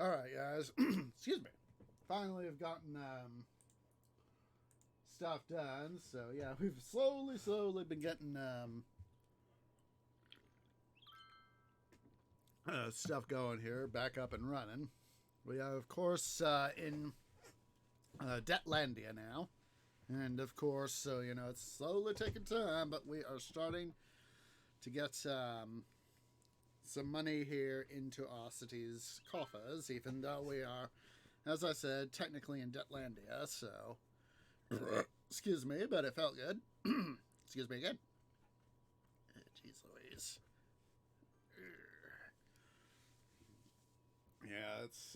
Alright, guys. Excuse me. Finally have gotten stuff done. So, yeah, we've slowly been getting stuff going here. Back up and running. We are, of course, in Debtlandia now. And, of course, so, you know, it's slowly taking time, but we are starting to get some money here into our city's coffers, even though we are, as I said, technically in Debtlandia, so... Excuse me, but it felt good. Excuse me again. Jeez Louise. Yeah, it's,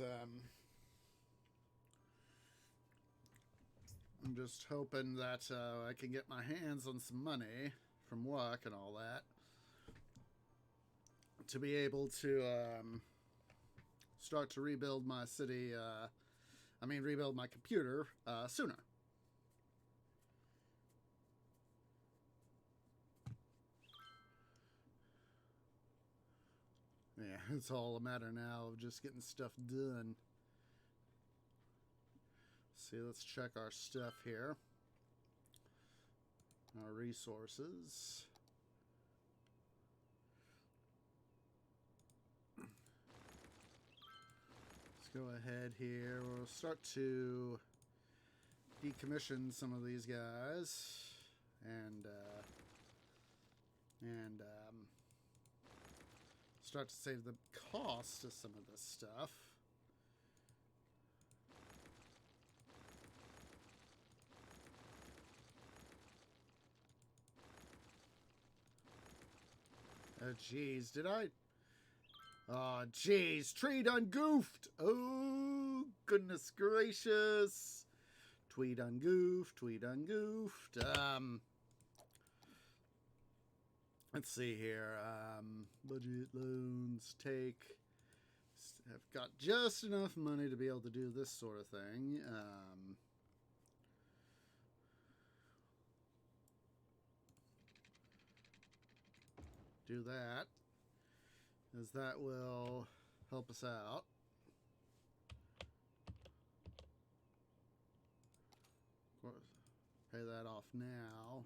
I'm just hoping that I can get my hands on some money from work and all that to be able to start to rebuild my city, rebuild my computer sooner. Yeah, it's all a matter now of just getting stuff done. See, let's check our stuff here. Our resources. Let's go ahead here. We'll start to decommission some of these guys. And start to save the cost of some of this stuff. Oh, jeez, did I? Oh, jeez, tree done goofed. Oh, goodness gracious. Tweet done goofed, tweet done goofed. Let's see here. Budget loans take. Have got just enough money to be able to do this sort of thing. Do that, as that will help us out. Of course, pay that off now.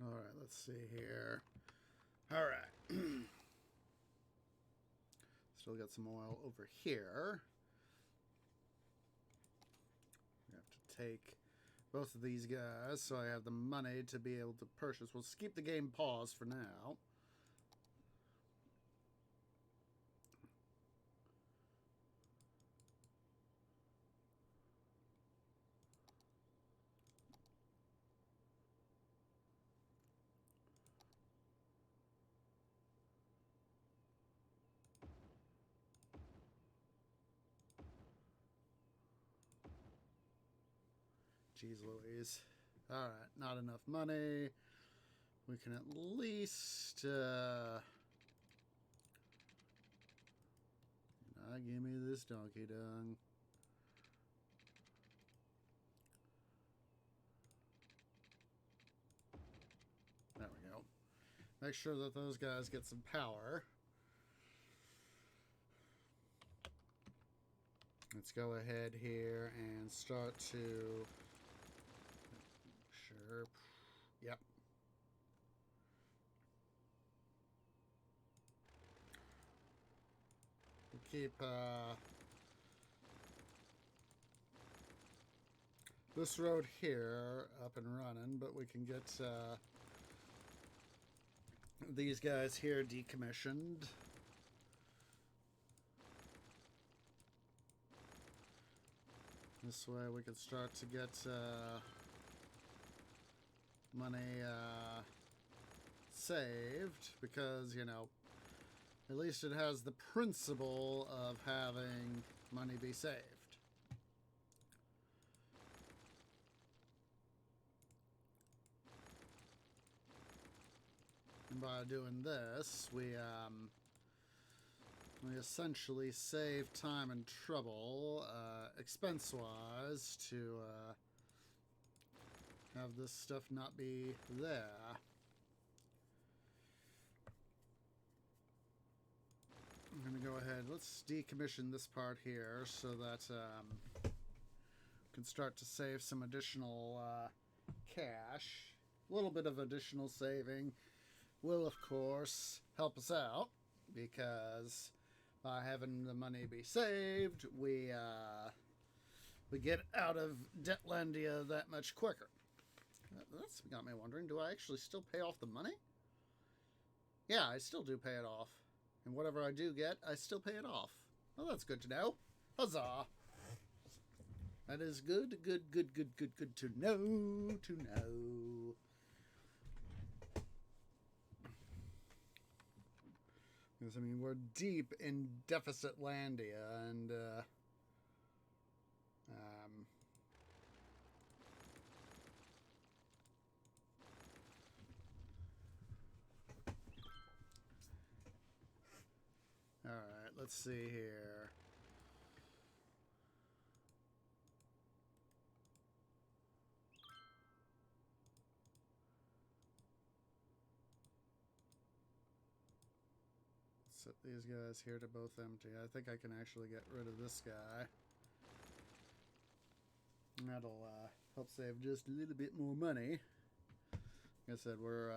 All right, let's see here. All right. Still got some oil over here. We have to take both of these guys so I have the money to be able to purchase. We'll keep the game paused for now. Jeez Louise. Alright, not enough money. We can at least give me this donkey dung. There we go. Make sure that those guys get some power. Let's go ahead here and start to... Sure. Yep. We'll keep this road here up and running, but we can get these guys here decommissioned. This way we can start to get money saved, because, you know, at least it has the principle of having money be saved. by doing this, we essentially save time and trouble, expense-wise, to have this stuff not be there. I'm going to go ahead. Let's decommission this part here so that we can start to save some additional cash. A little bit of additional saving will, of course, help us out, because by having the money be saved, we get out of Debtlandia that much quicker. That's got me wondering, do I actually still pay off the money? Yeah, I still do pay it off. And whatever I do get, I still pay it off. Well, that's good to know. Huzzah! That is good to know, Because, I mean, we're deep in deficit landia, and, alright, let's see here. Set these guys here to both empty. I think I can actually get rid of this guy. That'll help save just a little bit more money. Like I said, we're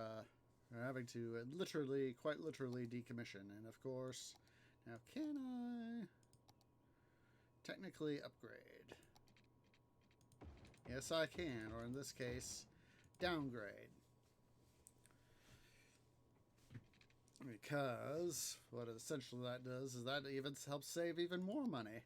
having to quite literally decommission. And of course, now can I technically upgrade? Yes, I can, or in this case, downgrade. Because what essentially that does is that even helps save even more money.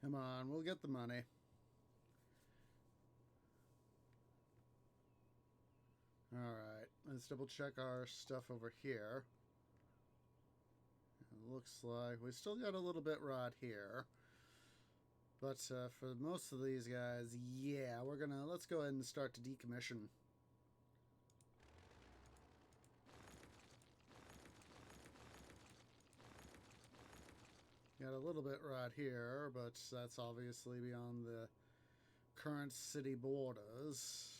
Come on, we'll get the money. Alright, let's double check our stuff over here. It looks like we still got a little bit right here. But for most of these guys, yeah, let's go ahead and start to decommission. Got a little bit right here, but that's obviously beyond the current city borders.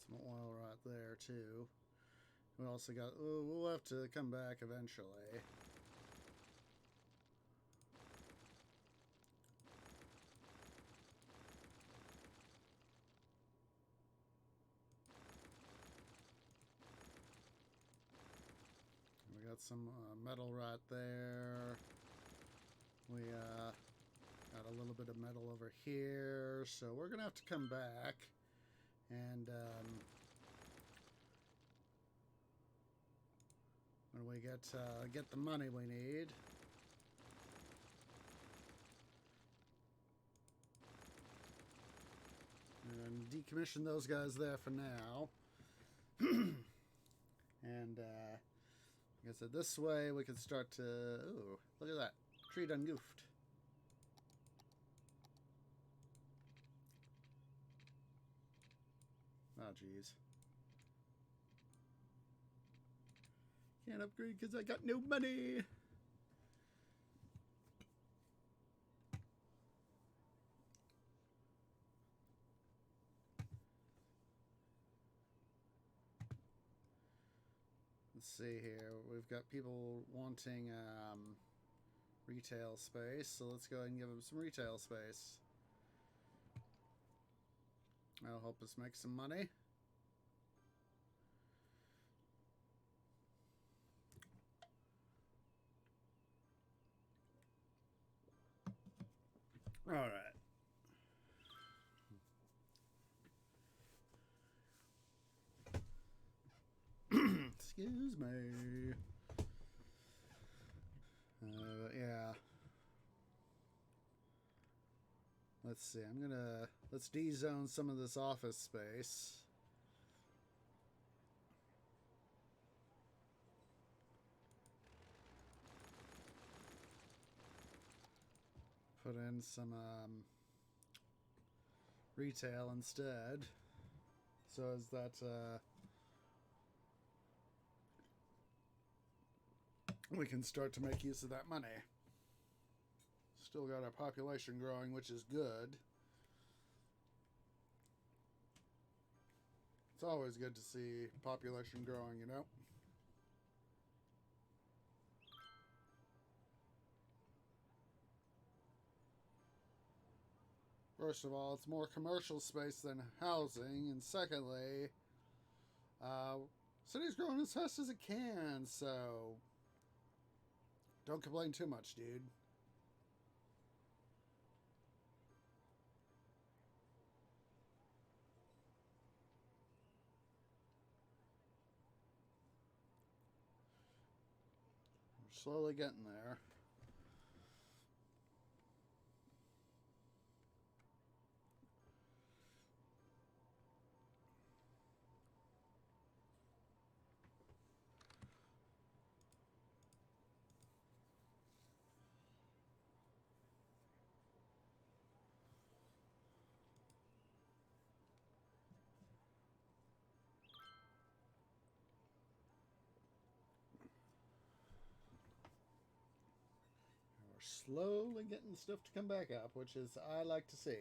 Some oil right there too. We also got, we'll have to come back eventually. We got some metal right there. We got a little bit of metal over here, so we're gonna have to come back and when we get the money we need. And decommission those guys there for now. And like I said, this way we can start to... Ooh, look at that. Tree done goofed. Oh, jeez. Can't upgrade because I got no money. Let's see here. We've got people wanting retail space, so let's go ahead and give them some retail space. That'll help us make some money. All right. Excuse me. Yeah. Let's see. Let's de-zone some of this office space. Put in some retail instead. So as that we can start to make use of that money. Still got our population growing, which is good. It's always good to see population growing, you know? First of all, it's more commercial space than housing, and secondly, city's growing as fast as it can, so don't complain too much, dude. We're slowly getting there. Slowly getting stuff to come back up, which is I like to see.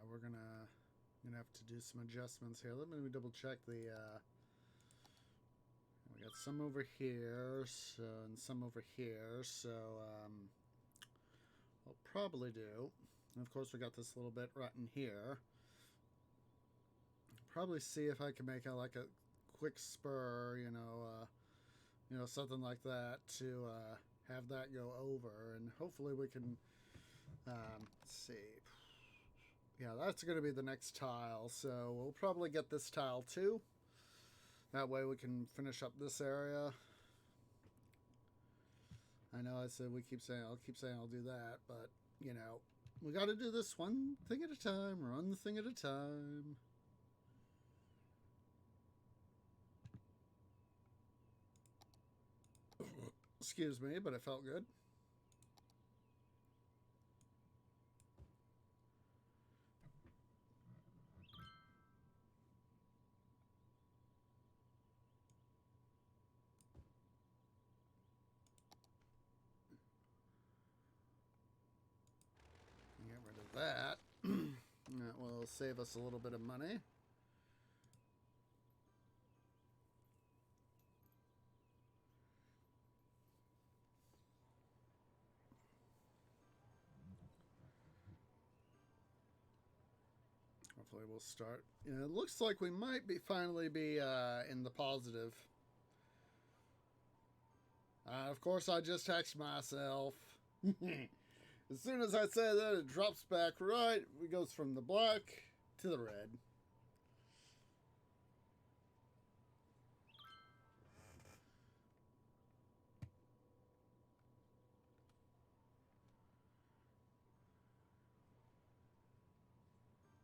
We're gonna have to do some adjustments here. Let me double check the we got some over here, so and some over here, so I'll probably do, and of course we got this little bit right in here. Probably see if I can make like a quick spur, you know, something like that to have that go over, and hopefully we can let's see. Yeah, that's going to be the next tile, so we'll probably get this tile too. That way we can finish up this area. I know I said I'll keep saying I'll do that, but, you know, we got to do this one thing at a time, run the thing at a time. Excuse me, but it felt good. Get rid of that. That will save us a little bit of money. Hopefully we'll start. You know, it looks like we might finally be in the positive. Of course, I just texted myself. As soon as I say that, it drops back right. It goes from the black to the red.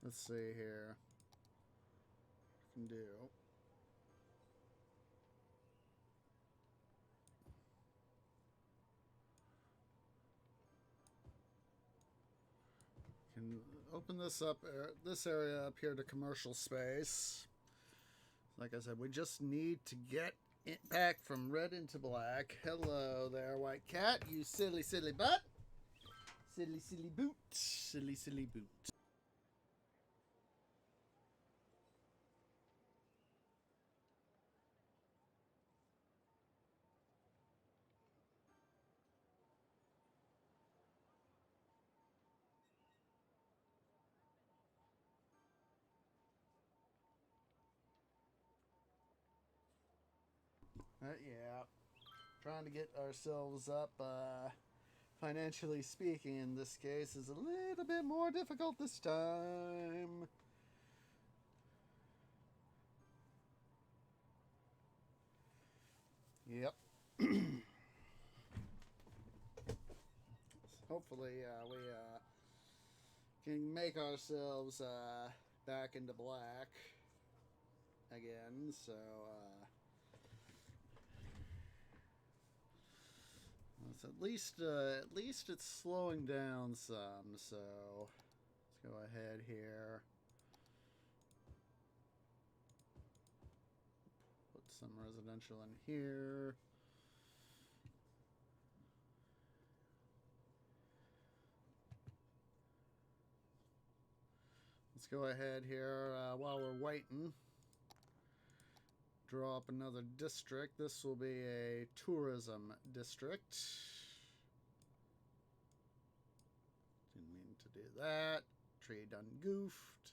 Let's see here. What I can do. Can open this up, this area up here to commercial space. Like I said, we just need to get it back from red into black. Hello there, white cat. You silly, silly butt. Silly, silly boot. Silly, silly boot. Yeah. Trying to get ourselves up, financially speaking, in this case, is a little bit more difficult this time. Yep. Hopefully, we can make ourselves back into black again. So, at least it's slowing down some. So, let's go ahead here. Put some residential in here. Let's go ahead here while we're waiting. Draw up another district. This will be a tourism district. Didn't mean to do that. Tree done goofed.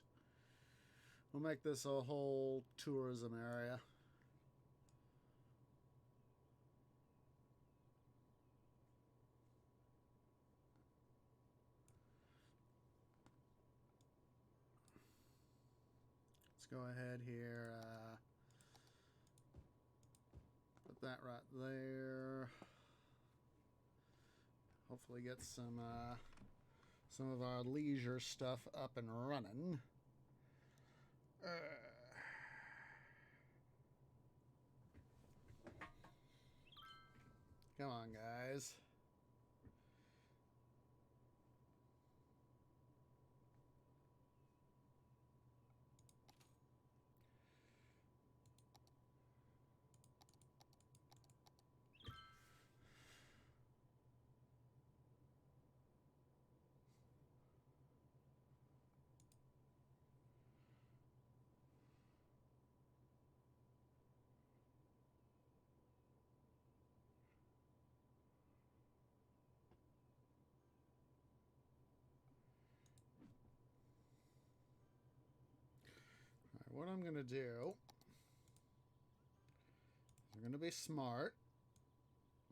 We'll make this a whole tourism area. Let's go ahead here. Put that right there. Hopefully get some of our leisure stuff up and running. Come on, guys. What I'm going to do, I'm going to be smart.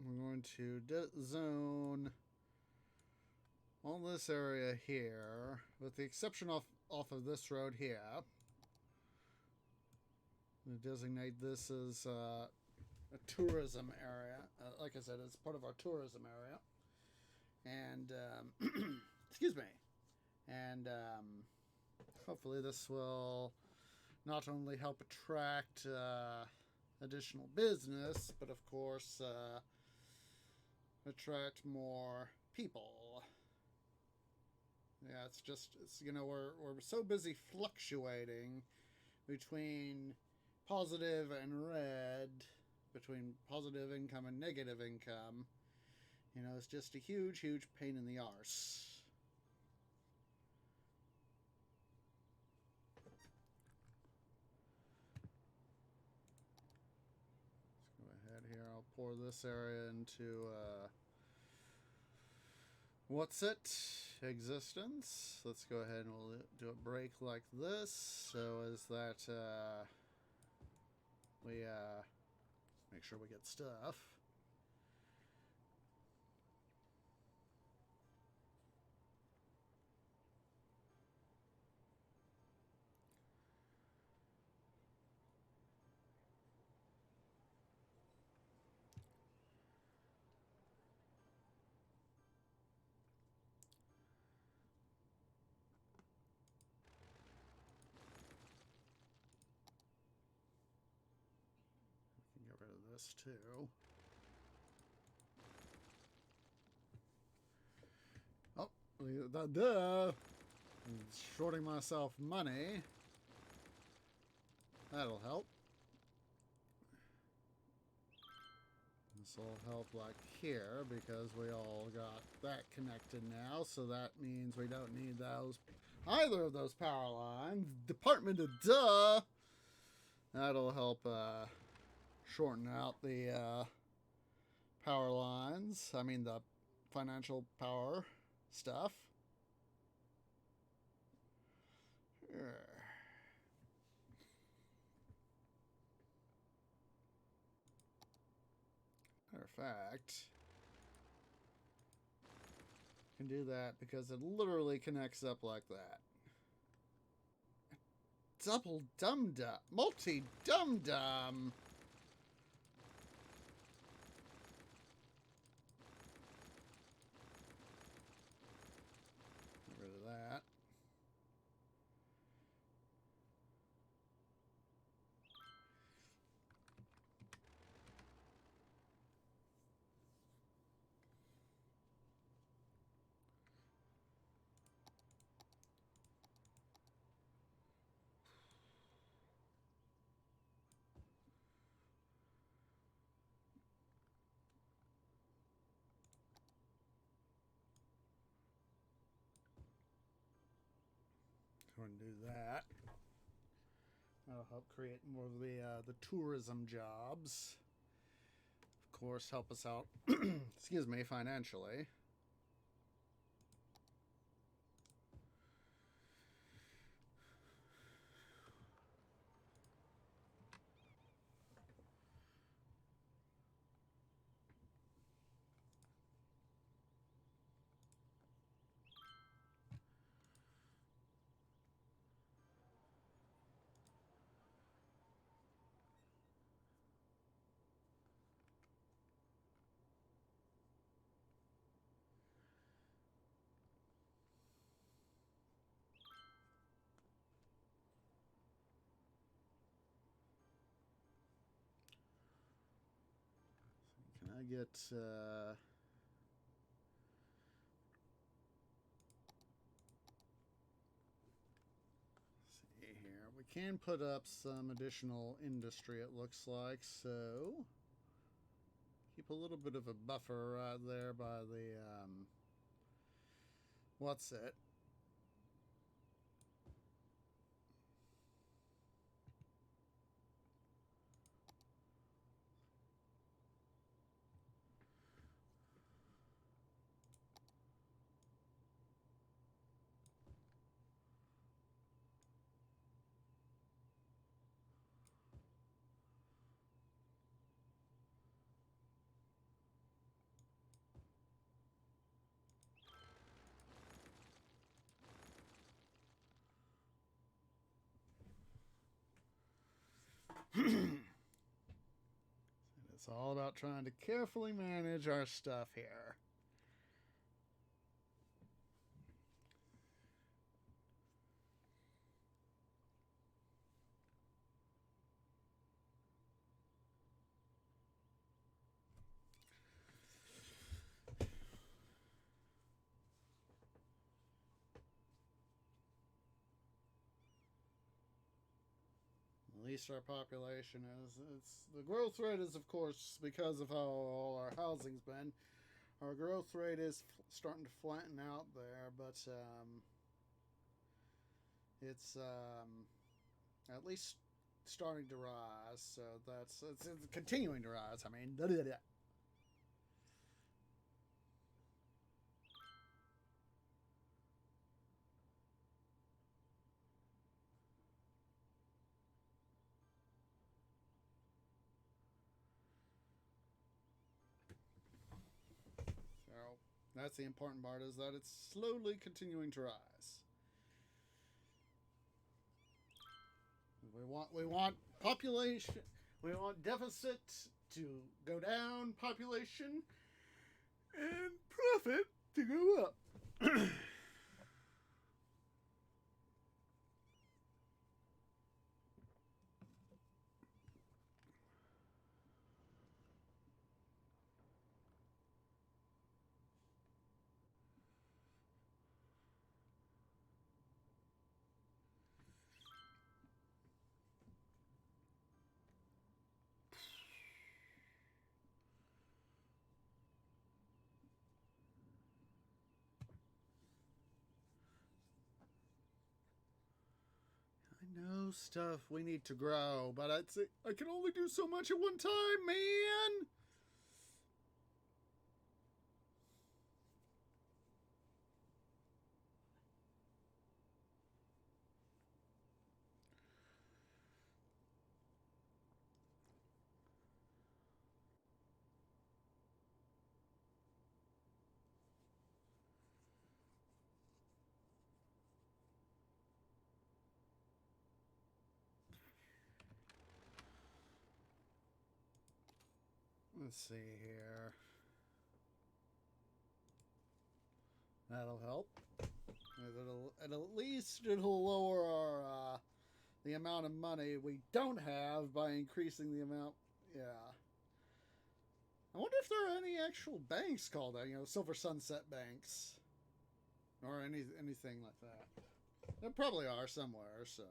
We're going to zone all this area here, with the exception off of this road here. I'm going to designate this as a tourism area. Like I said, it's part of our tourism area. And, excuse me. And hopefully this will not only help attract additional business, but of course attract more people. Yeah, it's you know, we're so busy fluctuating between positive and red, between positive income and negative income. You know, it's just a huge pain in the arse. Here, I'll pour this area into what's it? Existence. Let's go ahead and we'll do a break like this, so as that we make sure we get stuff. This too. Oh, duh! I'm shorting myself money. That'll help. This will help like here because we all got that connected now, so that means we don't need either of those power lines. Department of Duh! That'll help shorten out the power lines. I mean the financial power stuff. fact, can do that because it literally connects up like that. Double dum-dum. Multi-dum-dum. Get rid of that. Go and do that. That'll help create more of the tourism jobs. Of course, help us out. Excuse me, financially. Can I get see here. We can put up some additional industry, it looks like, so keep a little bit of a buffer right there by the what's it? It's all about trying to carefully manage our stuff here. At least our population is. It's the growth rate is, of course, because of how all our housing's been. Our growth rate is starting to flatten out there, but it's at least starting to rise. So it's continuing to rise. I mean, so that's the important part, is that it's slowly continuing to rise. We want population. We want deficit to go down, population, and profit to go up. I know stuff we need to grow, but I can only do so much at one time, man. Let's see here. That'll help. At least it'll lower our the amount of money we don't have by increasing the amount. Yeah. I wonder if there are any actual banks called that. You know, Silver Sunset banks, or anything like that. There probably are somewhere. So.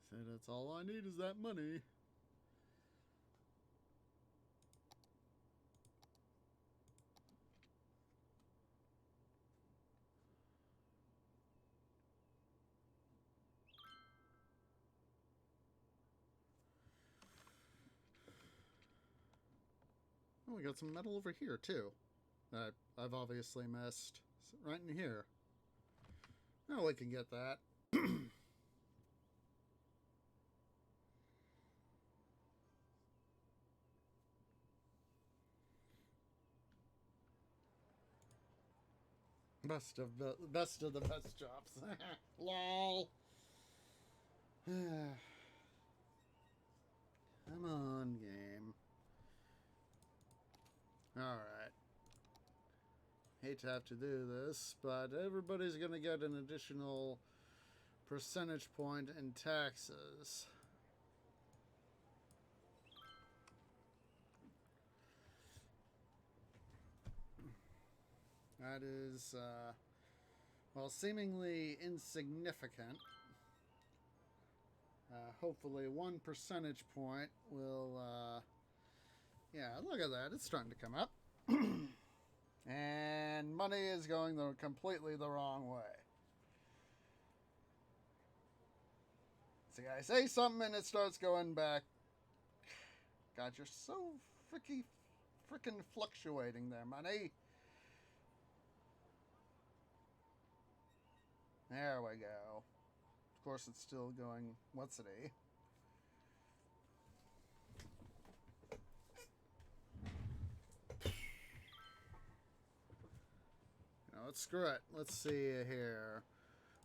So that's all I need is that money. Oh, we got some metal over here too. That I've obviously missed. Right in here. Oh, we can get that. Best of the best jobs. Lol. Come on, game. Alright. Hate to have to do this, but everybody's gonna get an additional percentage point in taxes. That is, well, seemingly insignificant. Hopefully 1 percentage point will, yeah, look at that. It's starting to come up. And money is going completely the wrong way. See, I say something and it starts going back. God, you're so frickin' fluctuating there, money. There we go. Of course, it's still going. What's it? Now, let's screw it. Let's see here.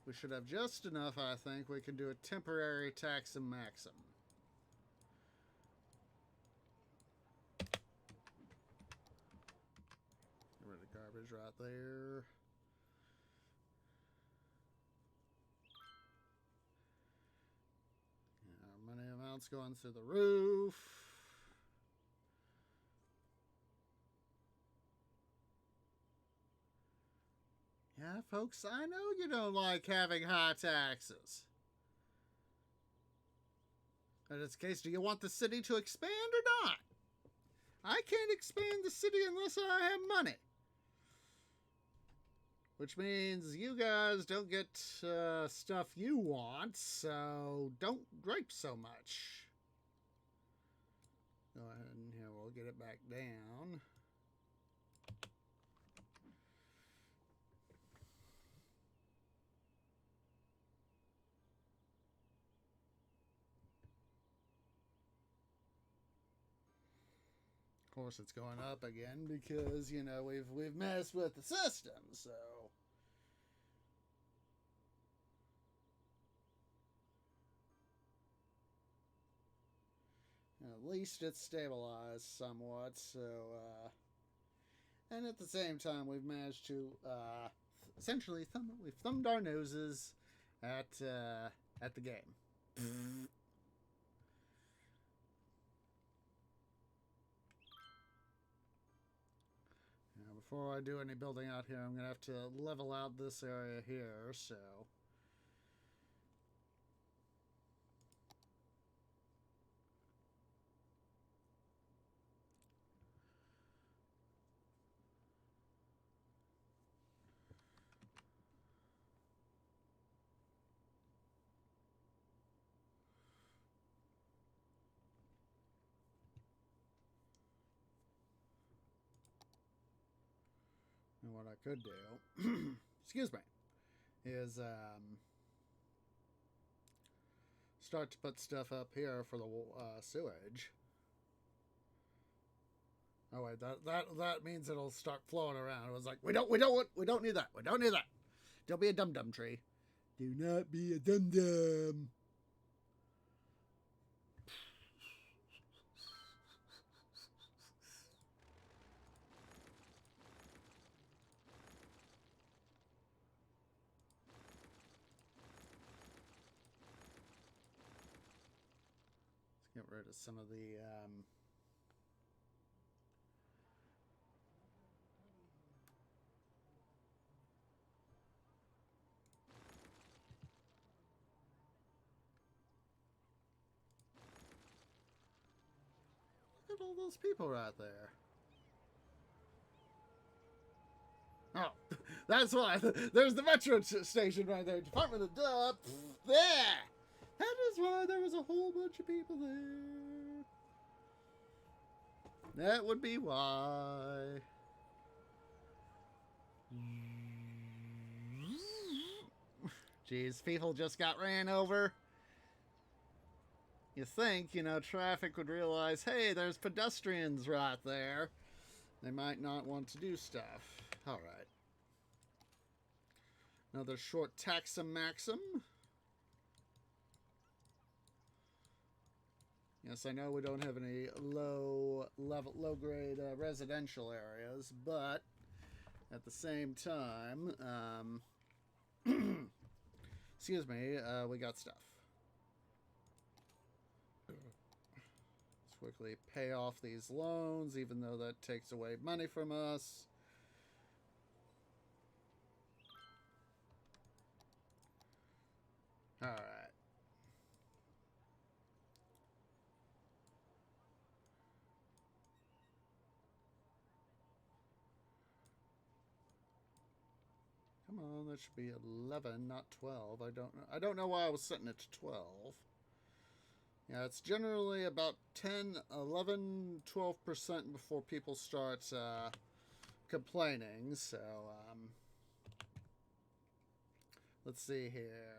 We should have just enough, I think. We can do a temporary taxum maxim. Get rid of garbage right there. Our money amounts going through the roof. Yeah, folks, I know you don't like having high taxes. In this case, do you want the city to expand or not? I can't expand the city unless I have money. Which means you guys don't get stuff you want, so don't gripe so much. Go ahead and here, we'll get it back down. Of course, it's going up again because, you know, we've messed with the system, so. At least it's stabilized somewhat, so, and at the same time, we've managed to, essentially, we've thumbed our noses at the game. Now, before I do any building out here, I'm going to have to level out this area here, so. what I could do, excuse me, is start to put stuff up here for the sewage. Oh wait, that means it'll start flowing around. It was like, we don't need that. We don't need that. Don't be a dum-dum tree. Do not be a dum-dum. Let's get rid of some of the look at all those people right there. Oh, that's why. There's the metro station right there. Department of there. That is why there was a whole bunch of people there. That would be why. Jeez, people just got ran over. You think, traffic would realize, hey, there's pedestrians right there. They might not want to do stuff. All right. Another short taxum maxim. Yes, I know we don't have any low grade residential areas, but at the same time, excuse me, we got stuff. Let's quickly pay off these loans, even though that takes away money from us. All right. Come on, that should be 11, not 12. I don't know why I was setting it to 12. Yeah, it's generally about 10, 11, 12% before people start complaining. So, let's see here.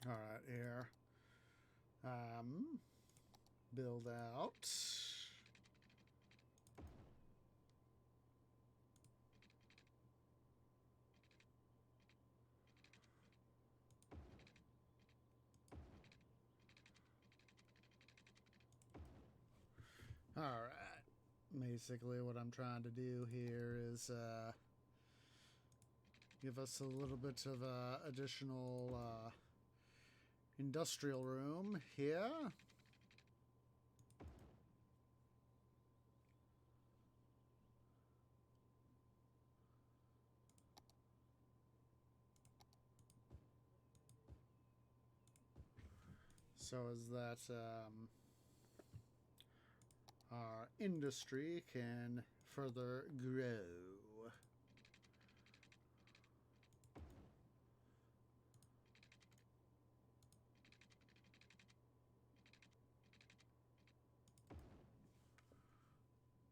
All right, here. Build out. All right. Basically, what I'm trying to do here is give us a little bit of additional industrial room here. So as that our industry can further grow.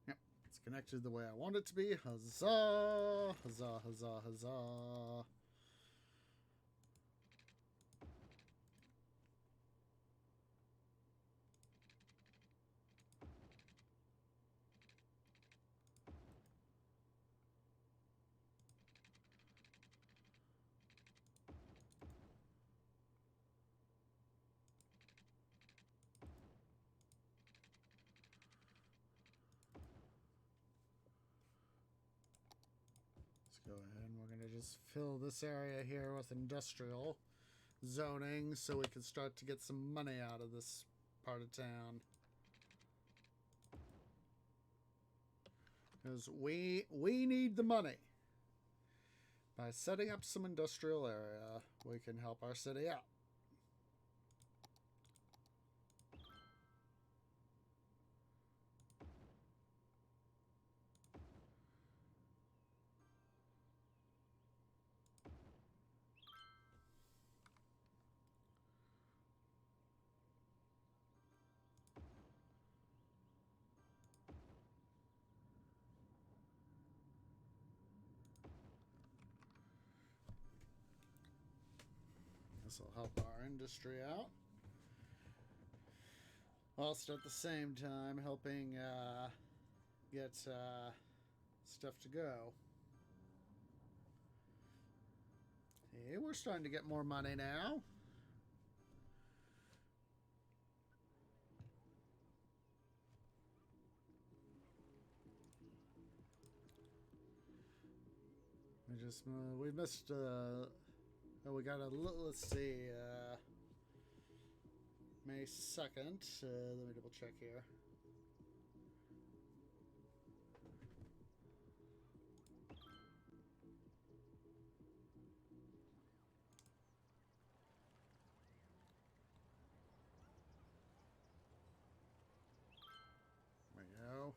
Yep, it's connected the way I want it to be. Huzzah! Huzzah, huzzah, huzzah. Go ahead and we're going to just fill this area here with industrial zoning so we can start to get some money out of this part of town. Because we need the money. By setting up some industrial area, we can help our city out. This will help our industry out. Whilst at the same time helping get stuff to go. Hey, we're starting to get more money now. We missed, oh, we got a little, let's see, May 2nd, let me double check here. There we go.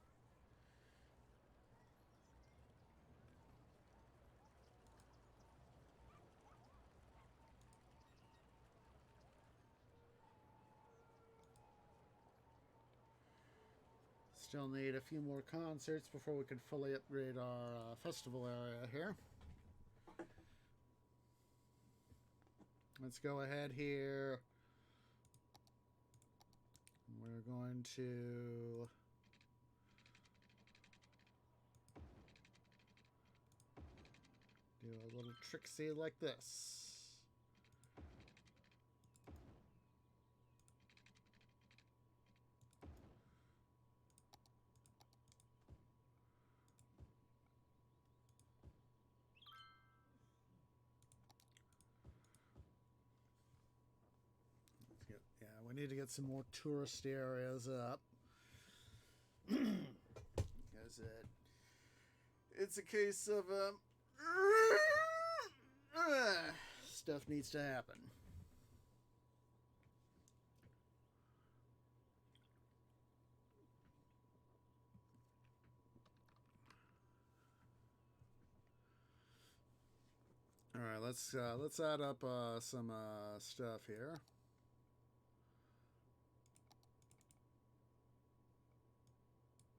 Still need a few more concerts before we can fully upgrade our festival area here. Let's go ahead here. We're going to do a little tricksy like this. Yeah, we need to get some more tourist areas up. Because it's a case of stuff needs to happen. All right, let's add up some stuff here.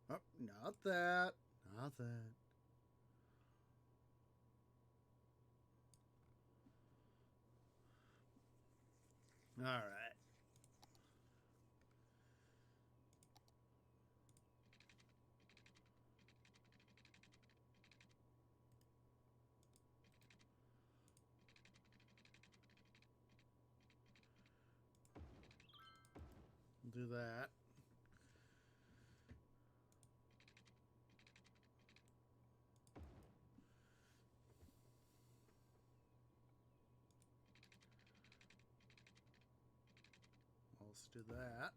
Oh, not that. Not that. All right. Do that. Let's do that.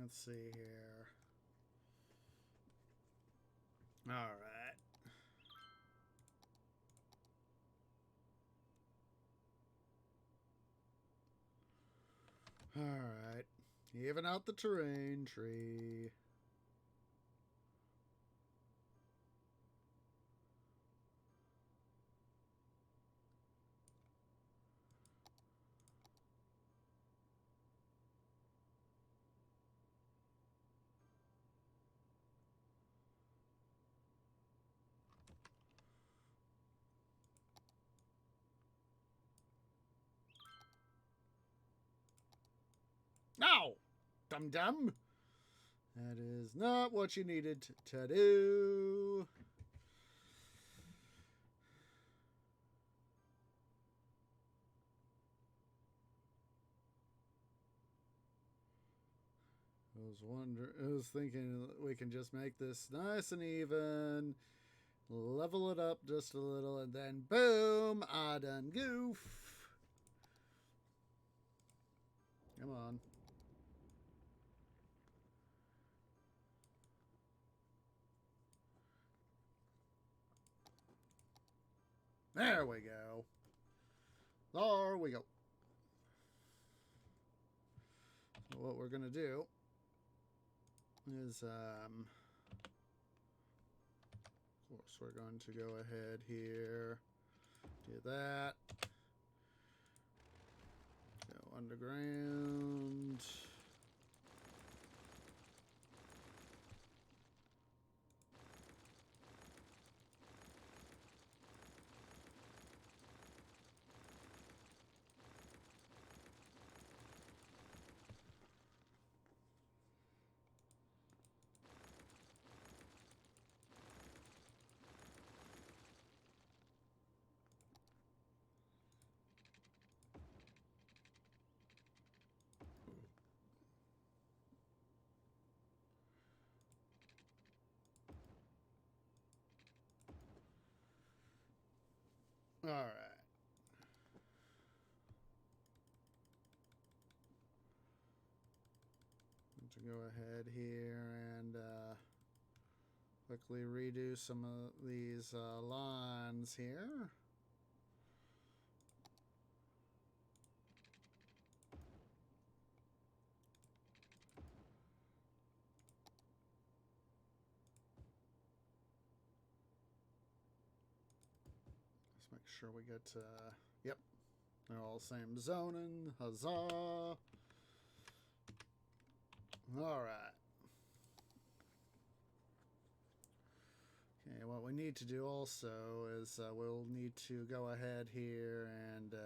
Let's see here. All right. All right. Even out the terrain tree. No! Dum-dum! That is not what you needed to do. I was thinking we can just make this nice and even, level it up just a little, and then boom, I done goof. Come on. There we go. There we go. So what we're going to do is, of course, we're going to go ahead here, do that, go underground. Alright. To go ahead here and quickly redo some of these lines here. Let's make sure we get, yep, they're all the same zoning. Huzzah! Alright. Okay, what we need to do also is we'll need to go ahead here and make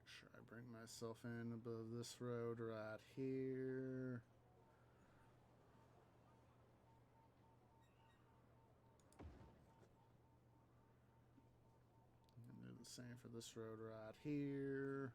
sure I bring myself in above this road right here. And do the same for this road right here.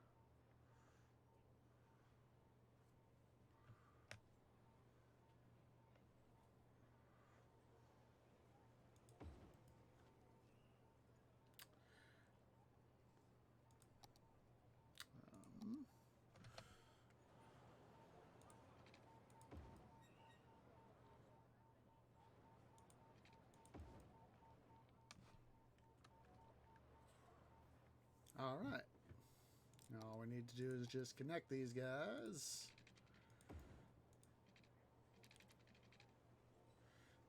Alright. Now all we need to do is just connect these guys.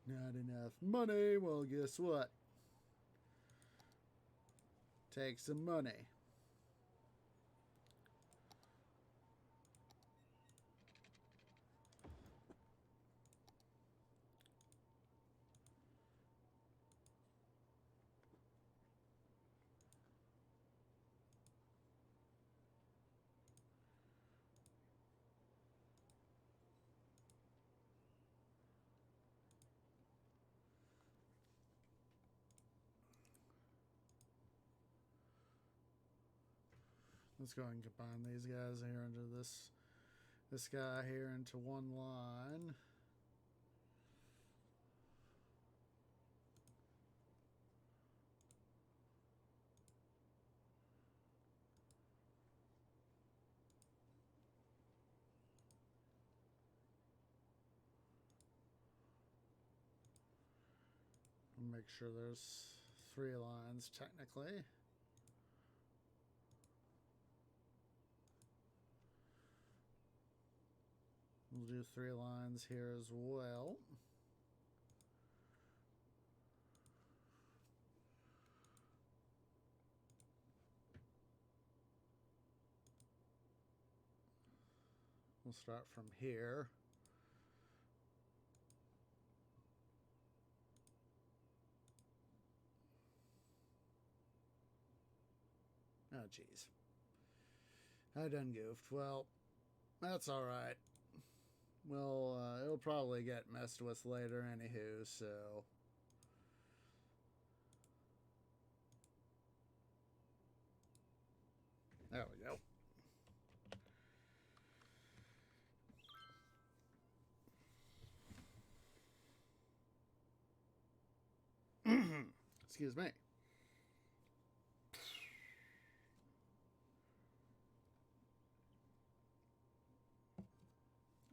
Not enough money. Well, guess what? Take some money. Let's go ahead and combine these guys here into this guy here into one line. Make sure there's 3 lines technically. We'll do 3 lines here as well. We'll start from here. Oh, jeez. I done goofed. Well, that's alright. Well, it'll probably get messed with later anywho, so... There we go. Excuse me.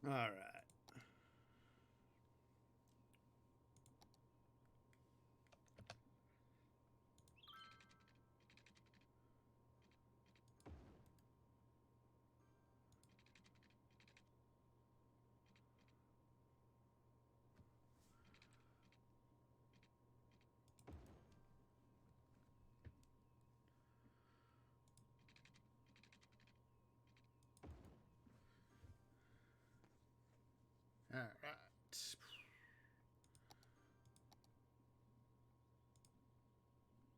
All right. All right.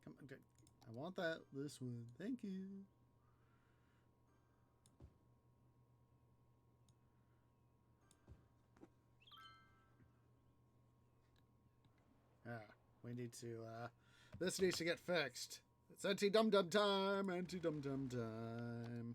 Come on, good. I want that. This one. Thank you. We need to, this needs to get fixed. It's anti-dum-dum time, anti-dum-dum time.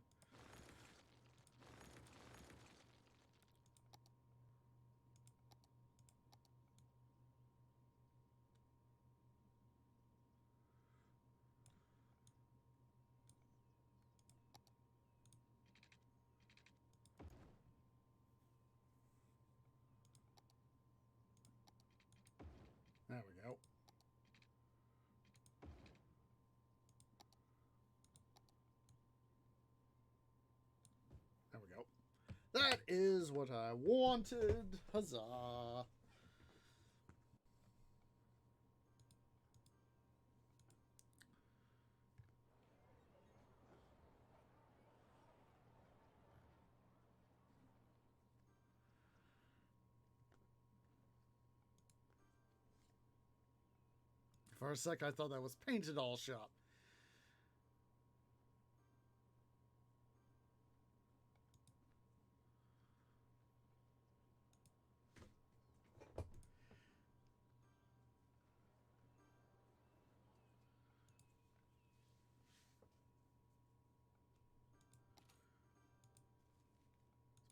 is what I wanted. Huzzah. For a sec, I thought that was Painted All Shop.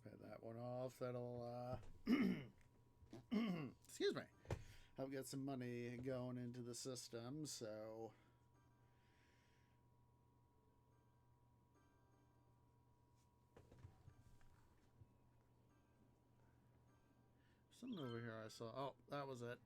Let's pay that one off. That'll, excuse me, help get some money going into the system, so... Something over here I saw. Oh, that was it.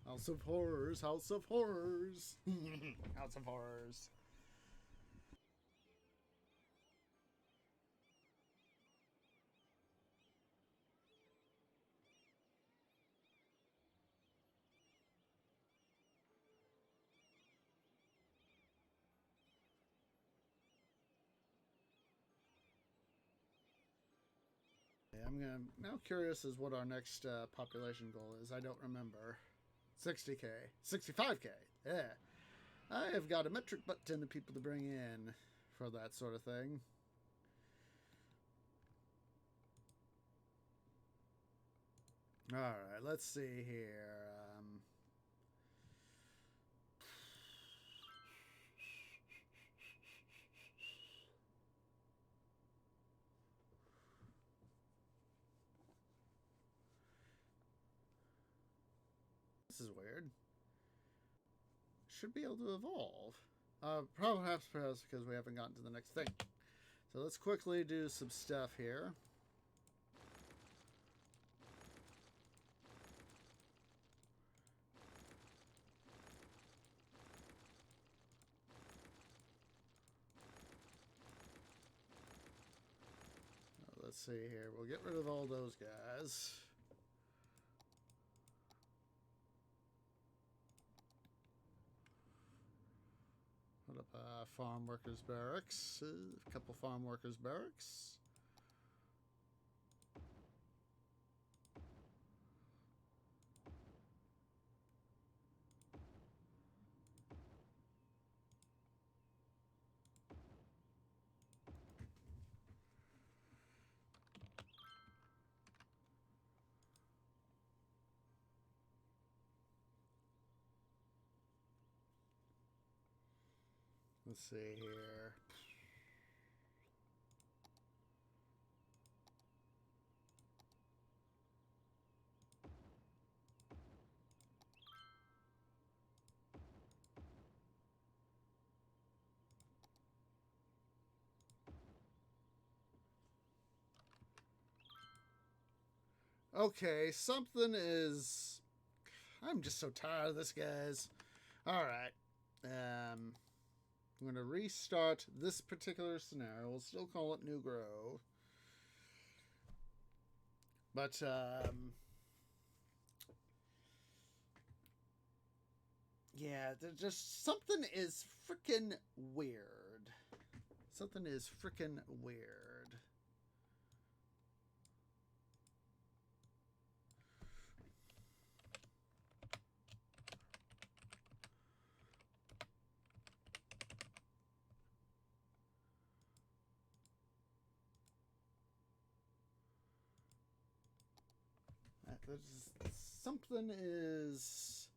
House of Horrors, House of Horrors. House of Horrors. I'm now curious as what our next population goal is. I don't remember. 60k, 65k. Yeah, I have got a metric butt ton of people to bring in for that sort of thing. All right, let's see here. This is weird. Should be able to evolve. Perhaps because we haven't gotten to the next thing. So let's quickly do some stuff here. Let's see here. We'll get rid of all those guys. Put up a farm workers barracks. A couple farm workers barracks. Let's see here. Okay, something is... I'm just so tired of this, guys. Alright. I'm going to restart this particular scenario. We'll still call it New Grove. But, yeah, just something is freaking weird. Something is freaking weird. Something is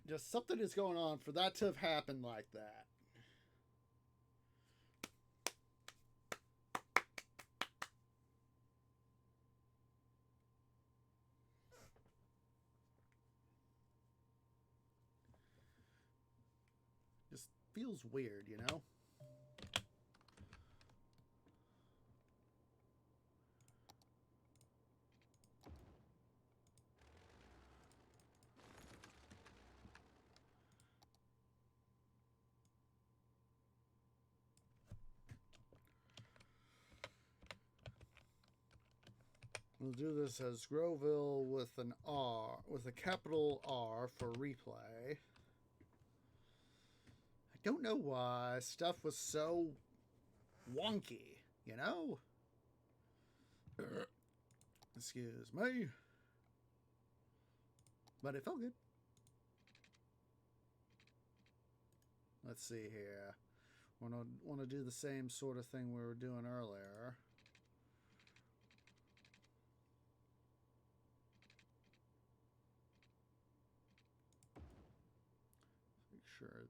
just something is going on for that to have happened like that. Just feels weird, you know? We'll do this as Groville with an R, with a capital R for replay. I don't know why stuff was so wonky, you know? Excuse me. But it felt good. Let's see here. Want to do the same sort of thing we were doing earlier. Make sure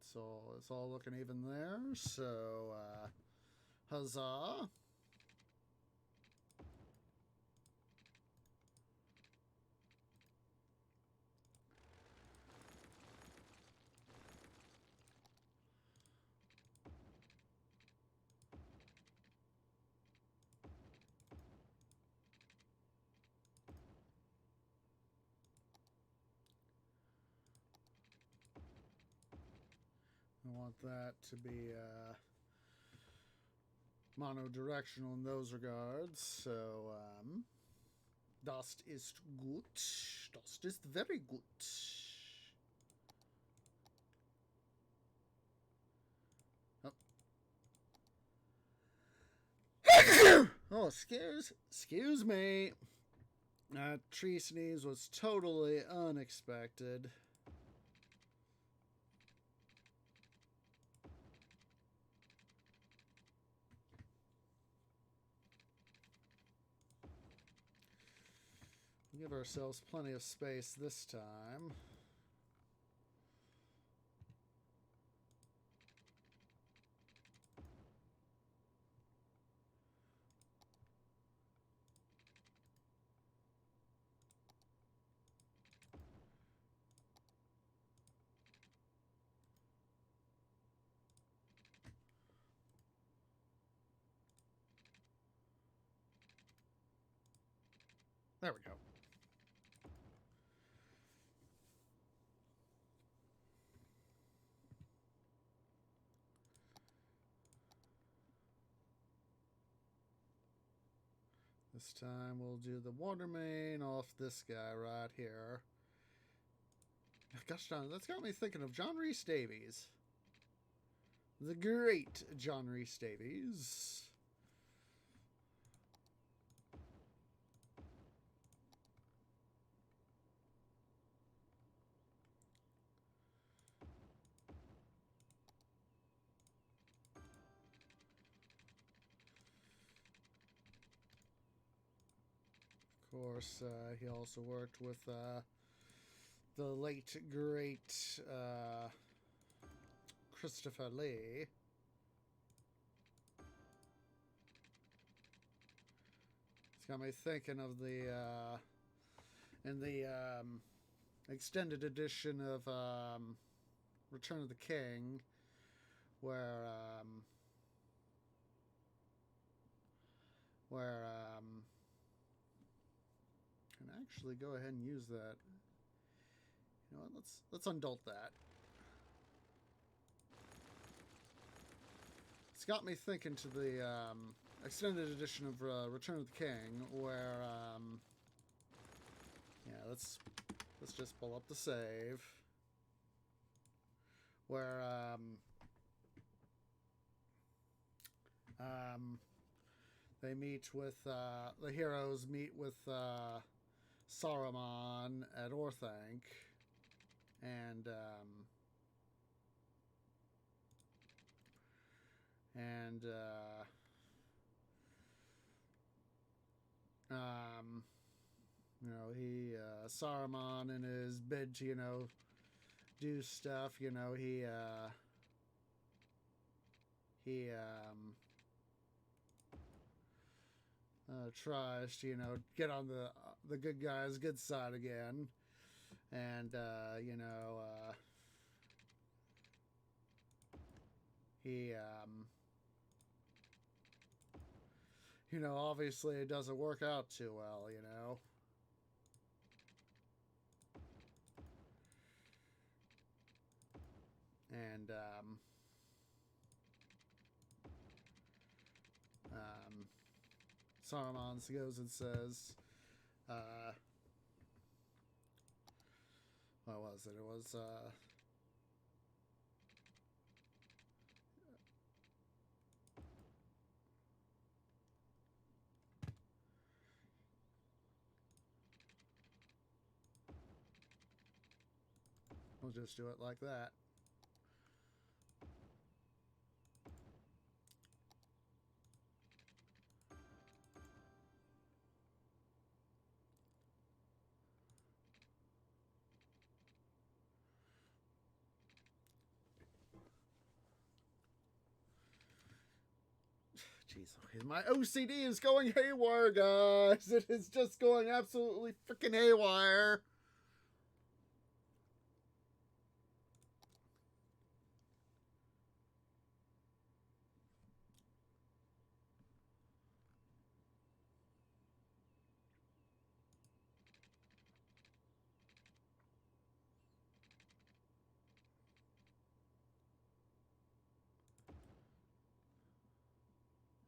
it's all looking even there. So huzzah. I want that to be monodirectional in those regards. So, das ist gut. Das ist very gut. Oh, oh excuse me. That tree sneeze was totally unexpected. Give ourselves plenty of space this time. There we go. This time we'll do the water main off this guy right here. Gosh darn, that's got me thinking of John Rhys Davies. The great John Rhys Davies. Of course, he also worked with the late, great Christopher Lee. It's got me thinking of the in the extended edition of Return of the King, where can actually go ahead and use that. You know what? Let's undult that. It's got me thinking to the extended edition of Return of the King, where yeah, let's just pull up the save, where they meet with the heroes meet with Saruman at Orthanc, and you know, he Saruman in his bid to, you know, do stuff, you know, he tries to, you know, get on the good guy's good side again, and you know, he, you know, obviously it doesn't work out too well, you know. And, Saruman goes and says, what was it? It was, we'll just do it like that. Jeez, my OCD is going haywire, guys. It is just going absolutely freaking haywire.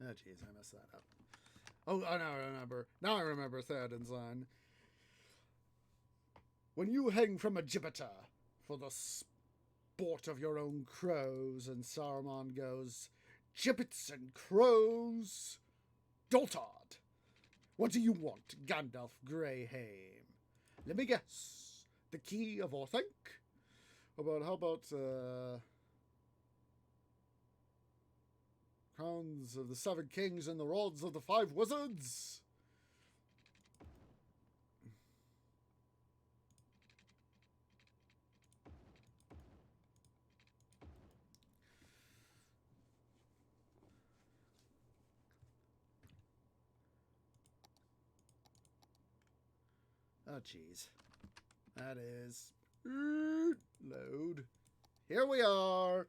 Oh, jeez, I messed that up. Oh, now I remember. Now I remember Theoden's line. When you hang from a gibbet for the sport of your own crows, and Saruman goes, gibbets and crows, Doltard. What do you want, Gandalf Greyhaim? Let me guess. The key of Orthanc? How about, crowns of the 7 kings and the rods of the 5 wizards? Oh, jeez. That is... load. Here we are.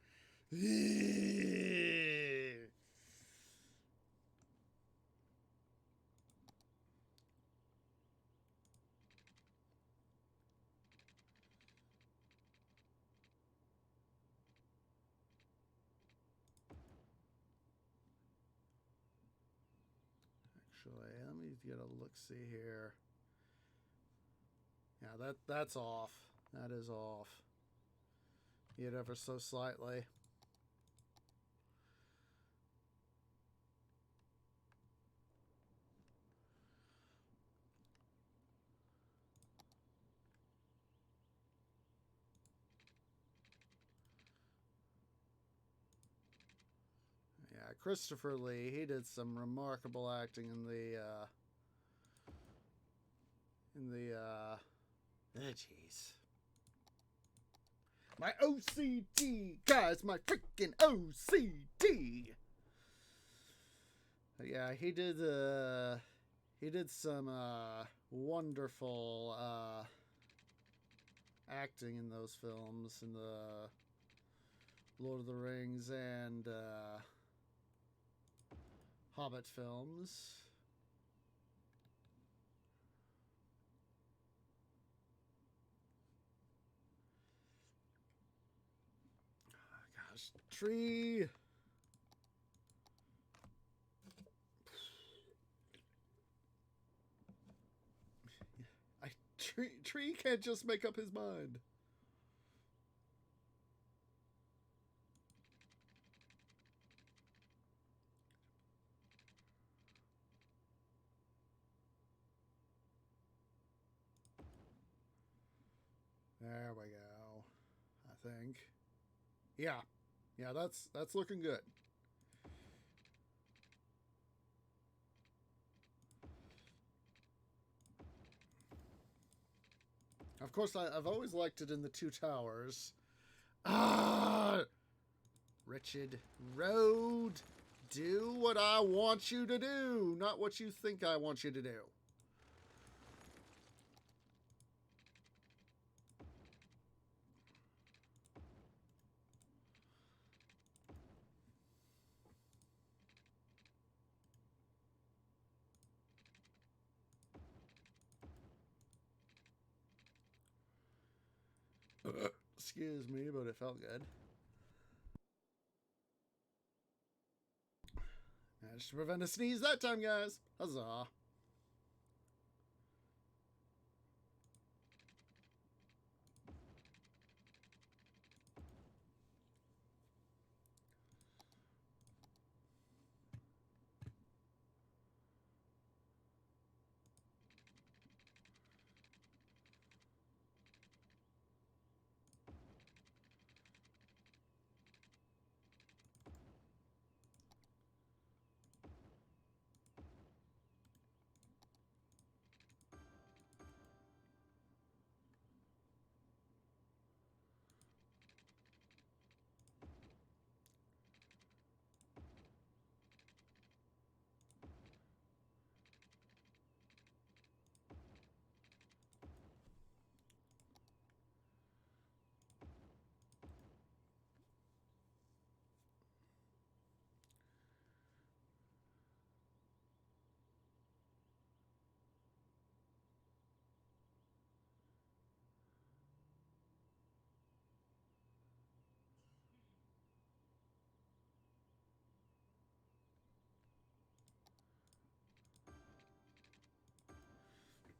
Actually, let me get a look-see here. Yeah, that's off. That is off. Yet ever so slightly. Yeah, Christopher Lee, he did some remarkable acting in the, oh, jeez. My OCD, guys, my freaking OCD. Yeah, he did some, wonderful, acting in those films, in the Lord of the Rings and, Hobbit films. Gosh, tree. Tree can't just make up his mind. There we go. I think. Yeah. Yeah, that's looking good. Of course, I've always liked it in the Two Towers. Ah! Wretched road. Do what I want you to do, not what you think I want you to do. Excuse me, but it felt good. Managed to prevent a sneeze that time, guys. Huzzah.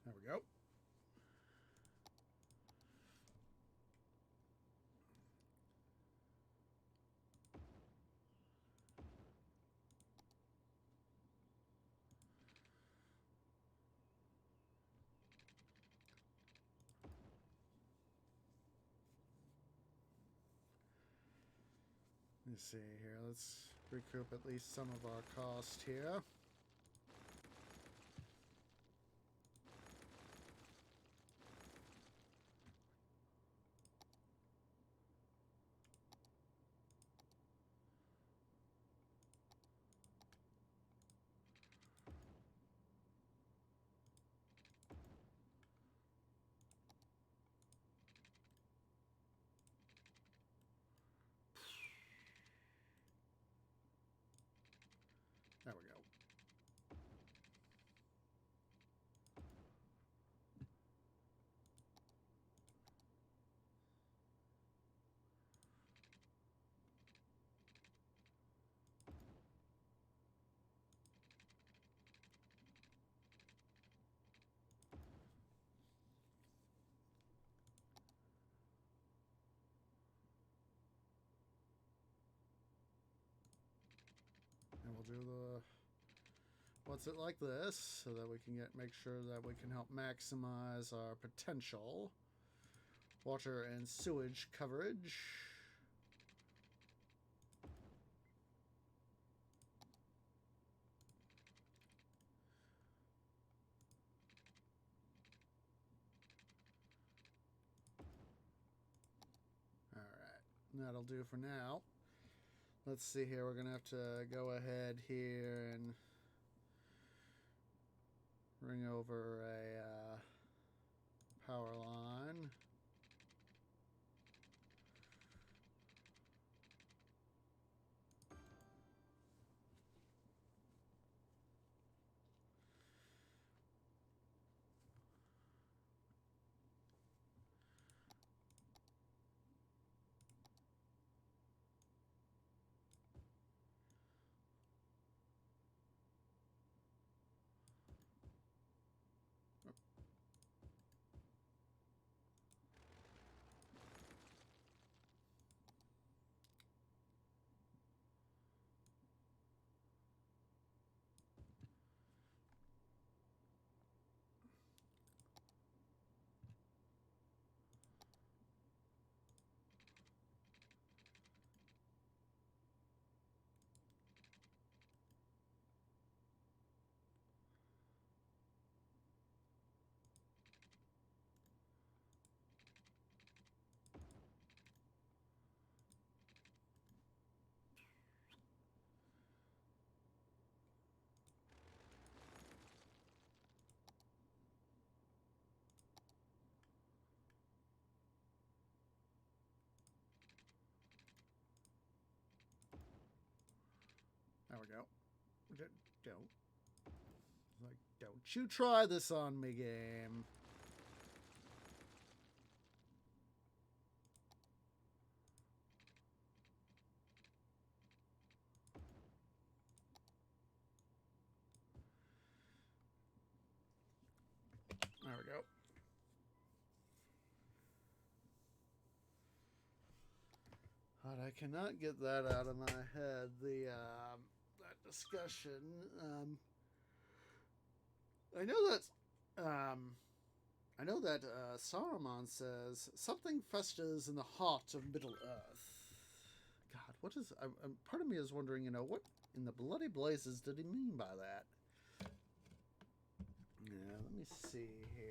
There we go. Let's see here. Let's recoup at least some of our cost here. There we go. And we'll do the what's it like this so that we can make sure that we can help maximize our potential water and sewage coverage. All right, that'll do for now. Let's see here. We're gonna have to go ahead here and bring over a power line. There we go. Don't. Like, don't you try this on me, game. God, I cannot get that out of my head. That discussion. I know that. I know that Saruman says something festers in the heart of Middle Earth. God, what is? Part of me is wondering, what in the bloody blazes did he mean by that? Yeah, let me see here.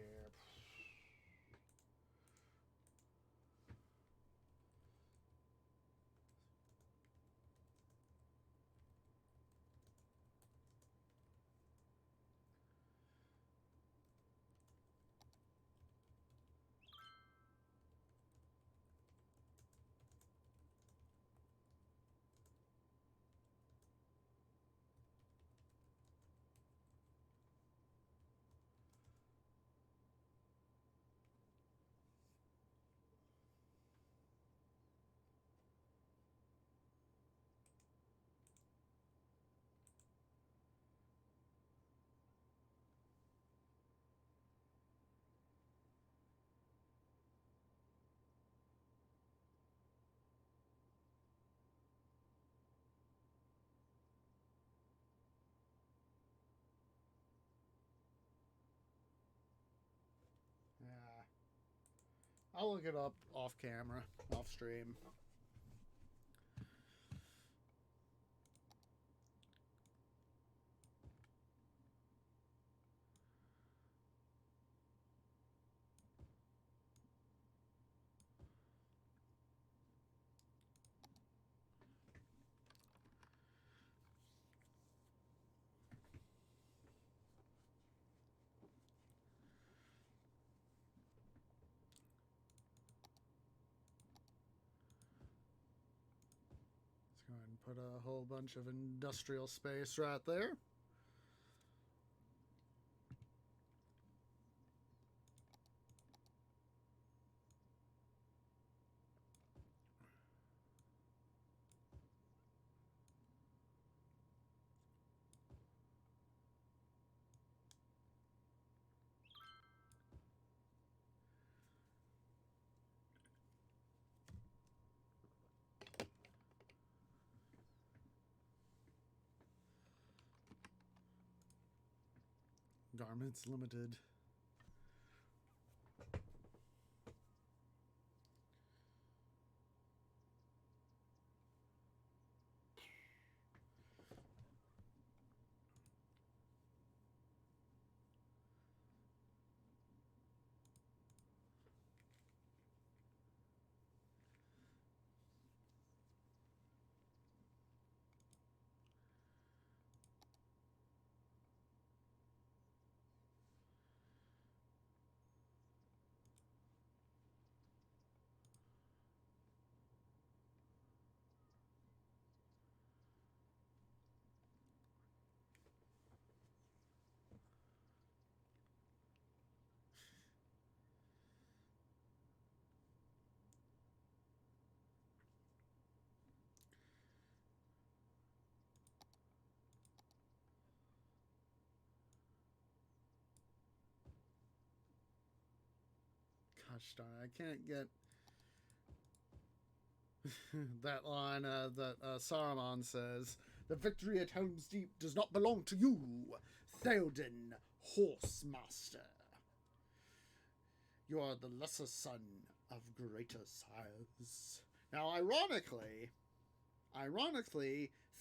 Yeah. I'll look it up off camera, off stream. Let's go ahead and put a whole bunch of industrial space right there. Garments Limited. Gosh darn it, I can't get that line that Saruman says, "The victory at Helm's Deep does not belong to you, Theoden, Horsemaster. You are the lesser son of greater sires." Now, ironically,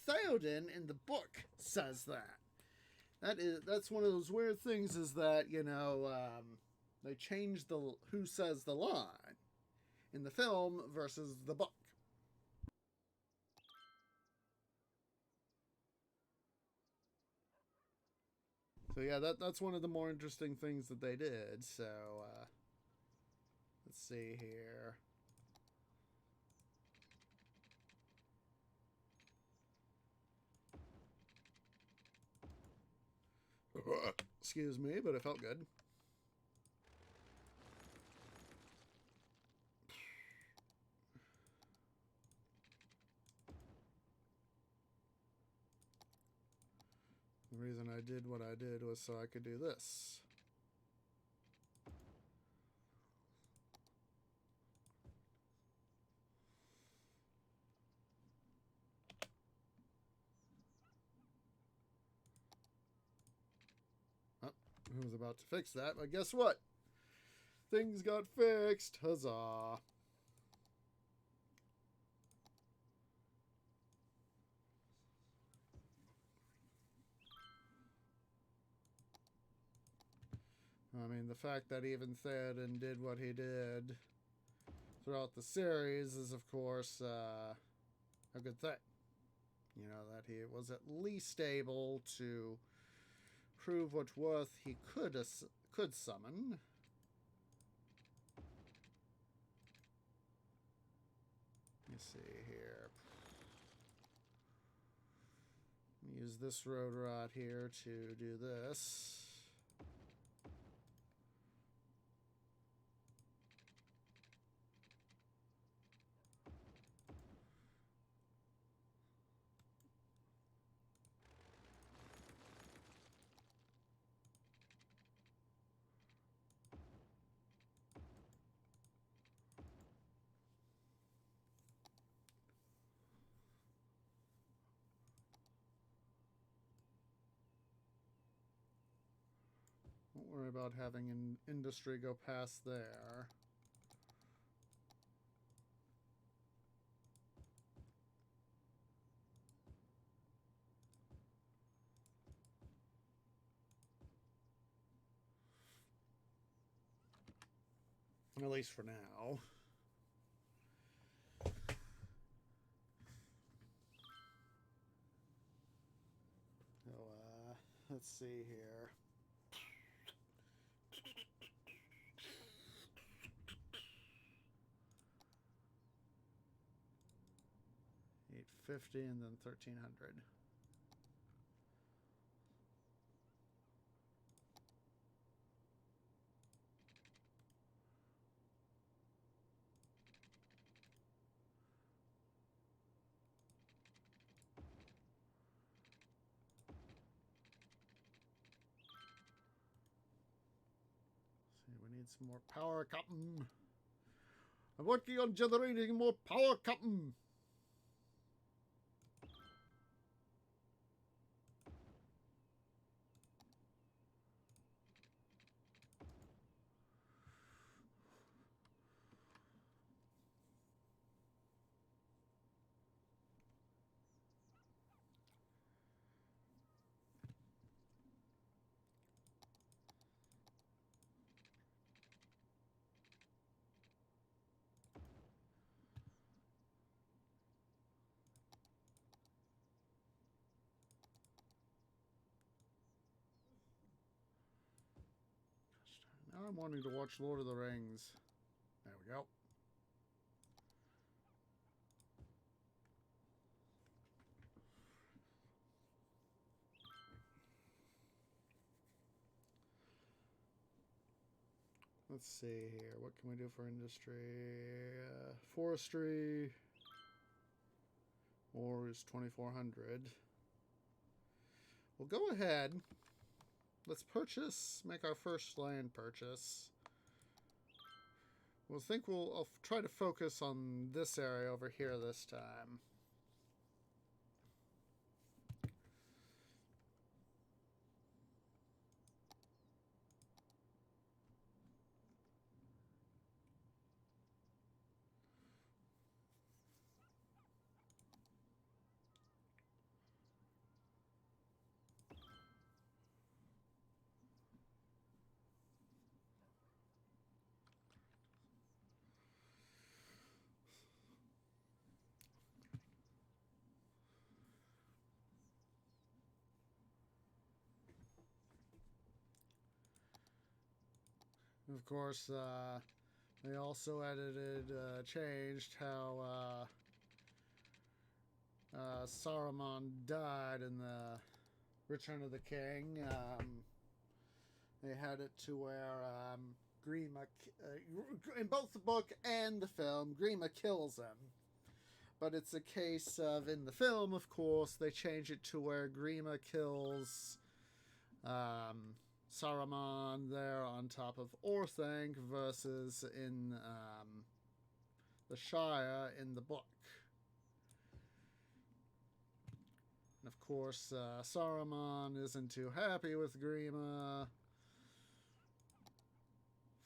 Theoden in the book says that. That's one of those weird things, is that, they changed the who says the line in the film versus the book. So yeah, that's one of the more interesting things that they did. So let's see here. Excuse me, but it felt good. The reason I did what I did was so I could do this. I was about to fix that, but guess what? Things got fixed. Huzzah. I mean, the fact that he even said and did what he did throughout the series is, of course, a good thing. You know, that he was at least able to prove what worth he could summon. Let me see here. Use this road rod here to do this. Don't worry about having an industry go past there. At least for now. So, let's see here. 850 and then 1300. We need some more power, Captain. I'm working on generating more power, Captain. Now I'm wanting to watch Lord of the Rings. There we go. Let's see here. What can we do for industry? Forestry. Or is 2400. We'll go ahead. Let's purchase, make our first land purchase. I'll try to focus on this area over here this time. Of course, they also changed how Saruman died in the Return of the King. They had it to where Grima, in both the book and the film, Grima kills him. But it's a case of, in the film, of course, they change it to where Grima kills Saruman there on top of Orthanc versus in the Shire in the book. And of course, Saruman isn't too happy with Grima,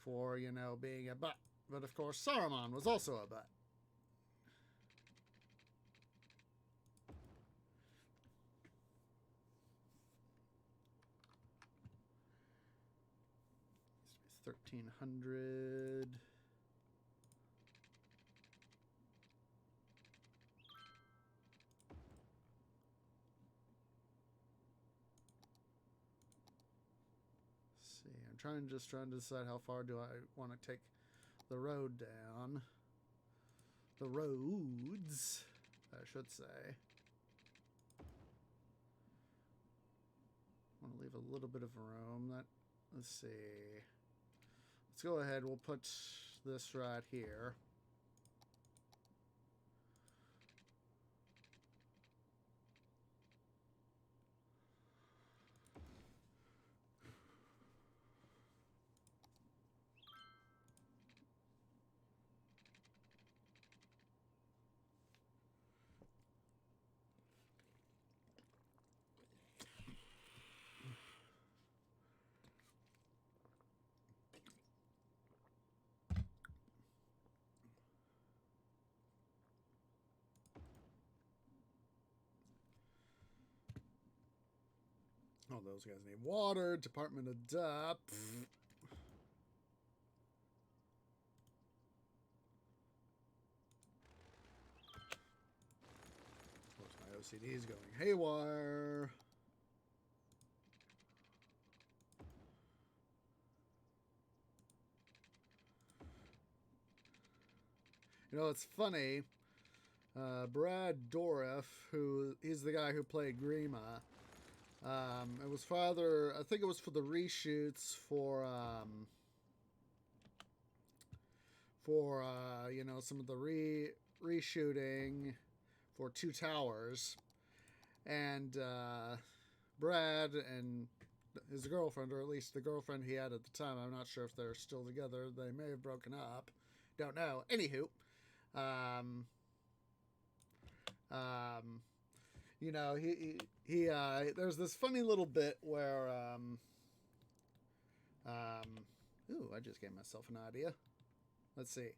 for, you know, being a butt. But of course, Saruman was also a butt. Used to be 1,300. I'm just trying to decide how far do I want to take the road down. The roads, I should say. I want to leave a little bit of room. Let's see. Let's go ahead. We'll put this right here. Oh, those guys need water. Department of Depth. Of course, my OCD is going haywire. You know, it's funny. Brad Dourif, he's the guy who played Grima. It was I think it was for the reshoots for you know, some of the reshooting for Two Towers, and Brad and his girlfriend, or at least the girlfriend he had at the time, I'm not sure if they're still together. They may have broken up. Don't know. Anywho, you know, he there's this funny little bit where ooh, I just gave myself an idea. Let's see.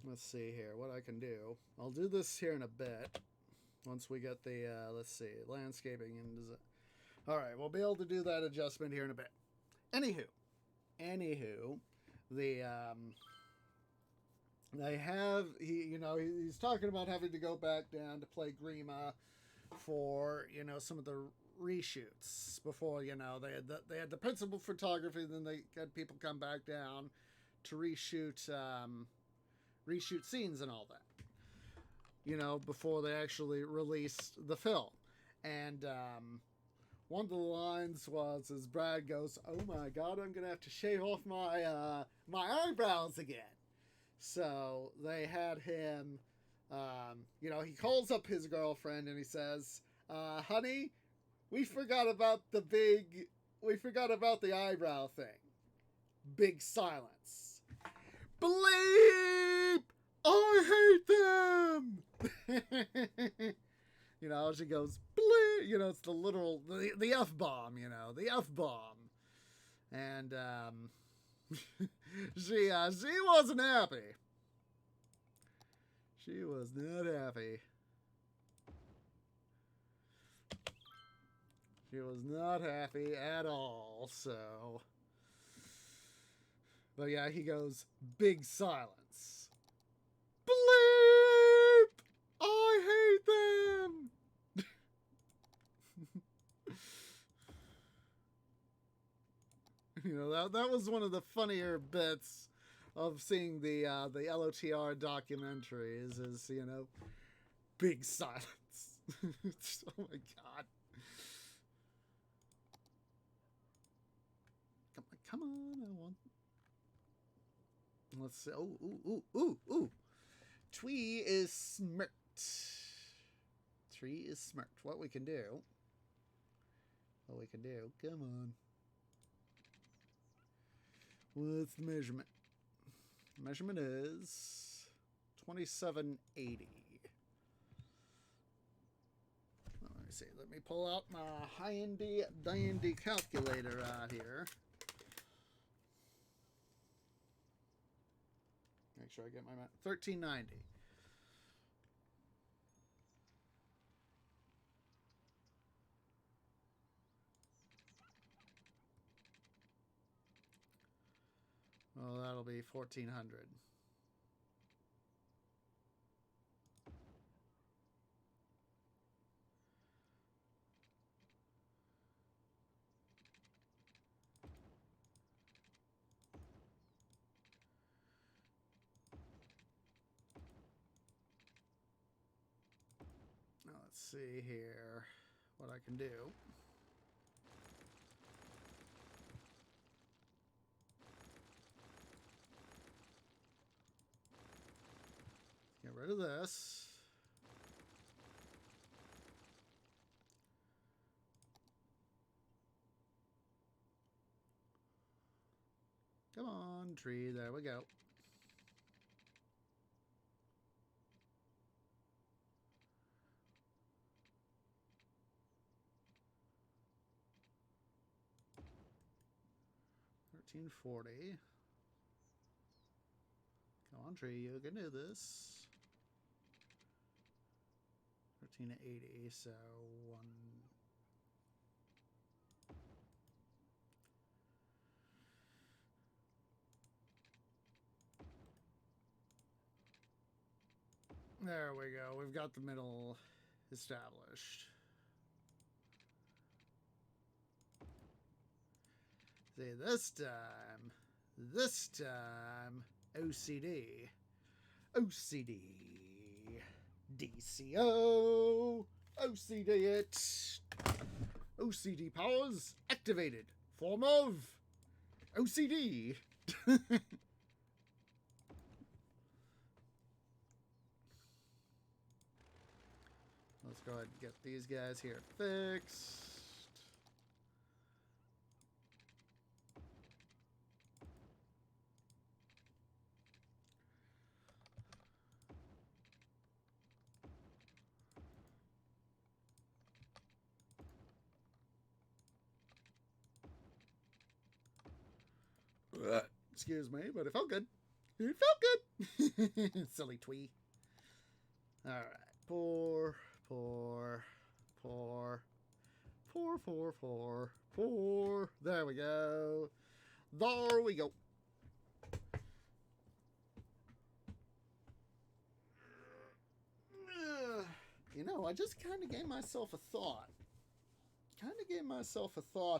Let's see here what I can do. I'll do this here in a bit once we get the let's see, landscaping and design. All right, we'll be able to do that adjustment here in a bit. Anywho, the they have you know, he's talking about having to go back down to play Grima for, you know, some of the reshoots before, you know, they had the principal photography, then they had people come back down to reshoot scenes and all that, you know, before they actually released the film. And one of the lines was, as Brad goes, "Oh my God, I'm gonna have to shave off my my eyebrows again." So they had him, you know, he calls up his girlfriend and he says, "Honey, we forgot about the eyebrow thing." Big silence. Bleep! I hate them! You know, she goes, bleep! You know, it's the literal, the F-bomb, you know, the F-bomb. And, she wasn't happy. She was not happy. She was not happy at all, so. But yeah, he goes, big silence. Bleep! I hate them! You know, that was one of the funnier bits of seeing the LOTR documentaries is, you know, big silence. Oh my God. Come on, I want. Let's see. Ooh. Twee is smirked. Tree is smirked. What we can do. Come on. What's the measurement? Measurement is 2780. see. Let me pull out my handy dandy calculator out here. Make sure I get my math. 1390. Well, that'll be 1400. Now let's see here what I can do. Get rid of this. Come on, tree. There we go. $13.40. Come on, tree. You can do this. $13.80. So one. There we go. We've got the middle established. See, this time, OCD. OCD. DCO. OCD it. OCD powers activated. Form of OCD. Let's go ahead and get these guys here fixed. Excuse me, but it felt good. It felt good. Silly twee. All right. Pour. There we go. There we go. You know, I just kind of gave myself a thought.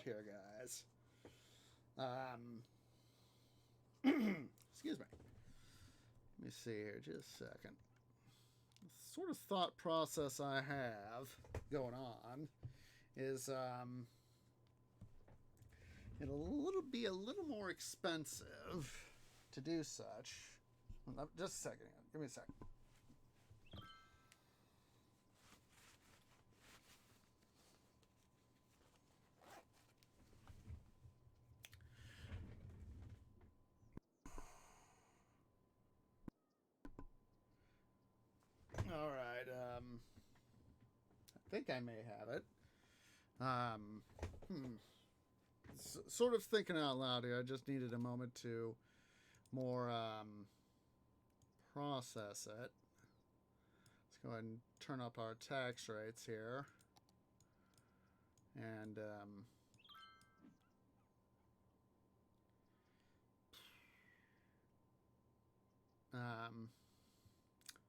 Here, guys. Excuse me. Let me see here, just a second. The sort of thought process I have going on is it'll be a little more expensive to do such. Just a second. Give me a second. All right. I think I may have it. Sort of thinking out loud here. I just needed a moment to more process it. Let's go ahead and turn up our tax rates here. And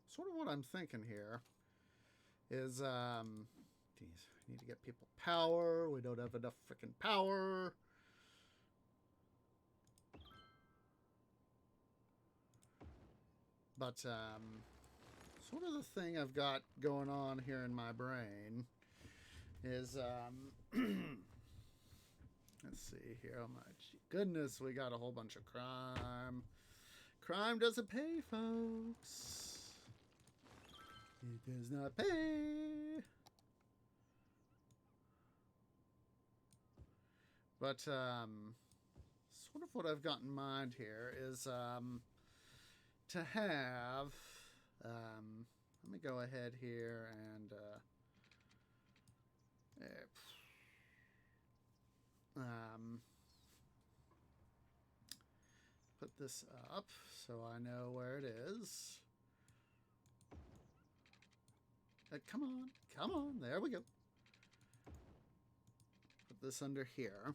sort of what I'm thinking here is, geez, we need to get people power. We don't have enough freaking power. But sort of the thing I've got going on here in my brain is, let's see here. Oh my goodness, we got a whole bunch of crime. Crime doesn't pay, folks. It does not pay. But sort of what I've got in mind here is to have, let me go ahead here and There. Put this up so I know where it is. Come on, come on. There we go. Put this under here.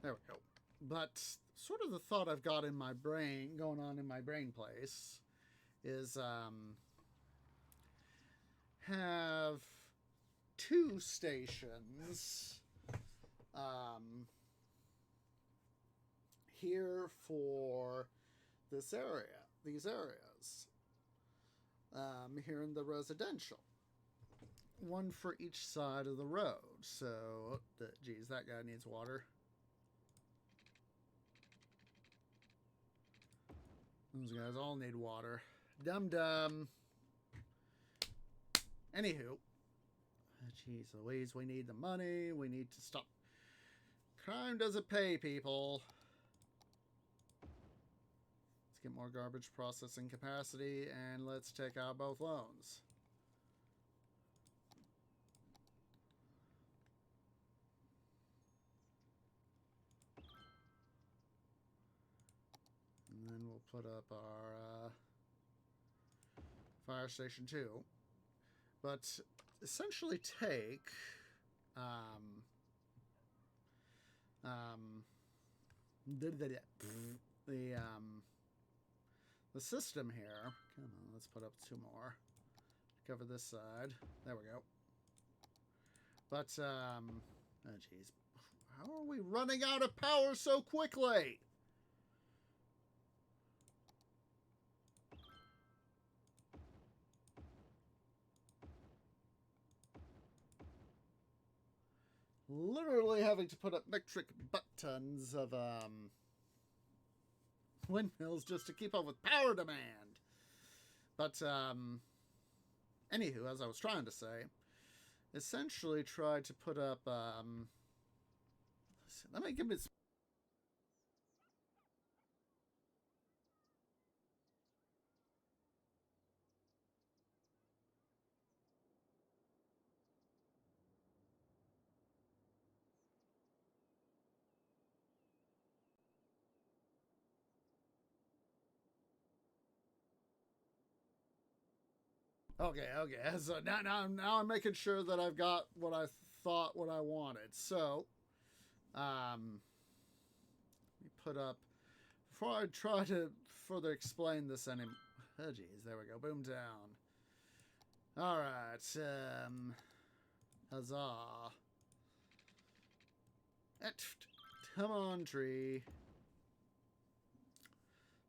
There we go. But sort of the thought I've got in my brain, going on in my brain place, is have 2 stations here for this area, these areas, here in the residential. 1 for each side of the road. So, geez, that guy needs water. Those guys all need water. Dum-dum. Anywho. Jeez Louise, we need the money. We need to stop. Crime doesn't pay, people. Let's get more garbage processing capacity, and let's take out both loans. And then we'll put up our fire station 2. But essentially take the system here. Come on, let's put up 2 more. Cover this side. There we go. But oh geez, how are we running out of power so quickly? Literally having to put up metric butt tons of windmills just to keep up with power demand. But anywho, as I was trying to say, essentially tried to put up let me give it. Okay. So now I'm making sure that I've got what I thought, what I wanted. So, let me put up, before I try to further explain this anymore. Oh, geez, there we go. Boom down. All right. Huzzah. Come on, tree.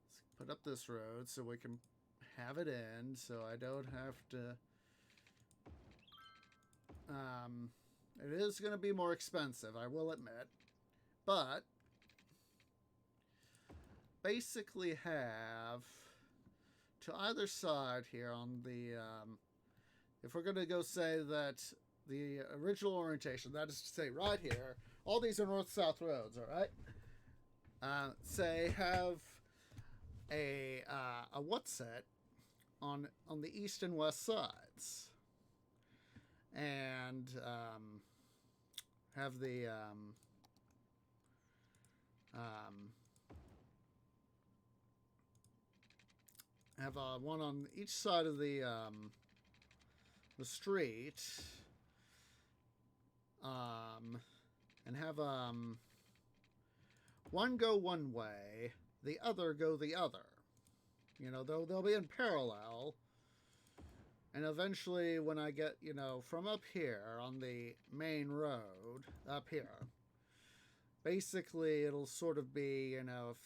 Let's put up this road so we can have it in, so I don't have to. It is going to be more expensive, I will admit, but basically have to either side here on the if we're going to go say that the original orientation, that is to say right here, all these are north-south roads, all right? Say have a what set on the east and west sides, and have the have one on each side of the street, and have one go one way, the other go the other. You know, they'll be in parallel. And eventually, when I get, you know, from up here on the main road, up here, basically it'll sort of be, you know,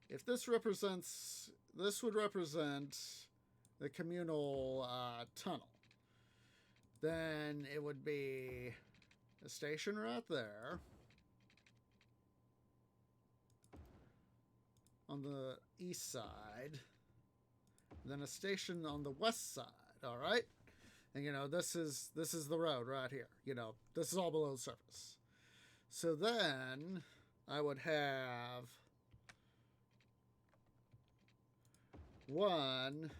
if this represents, this would represent the communal tunnel, then it would be a station right there on the east side, then a station on the west side. All right, and you know, this is the road right here. You know, this is all below the surface. So then I would have one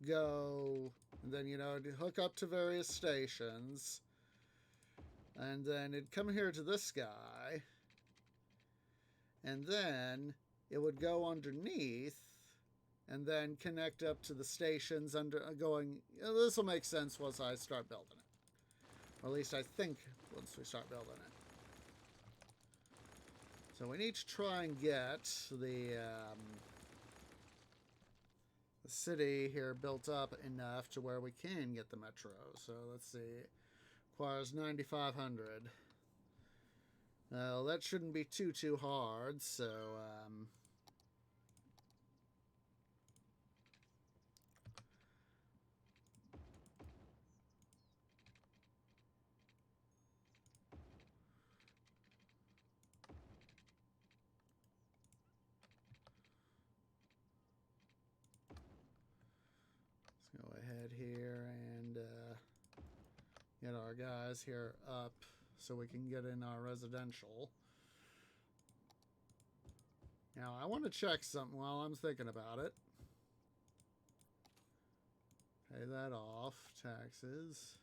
go And then, it'd hook up to various stations. And then it'd come here to this guy. And then it would go underneath and then connect up to the stations going. This will make sense once I start building it. Or at least I think once we start building it. So we need to try and get the city here built up enough to where we can get the metro. So let's see. Requires 9,500. Well, that shouldn't be too hard. So let's go ahead here and get our guys here up so we can get in our residential. Now, I want to check something while I'm thinking about it. Pay that off. Taxes.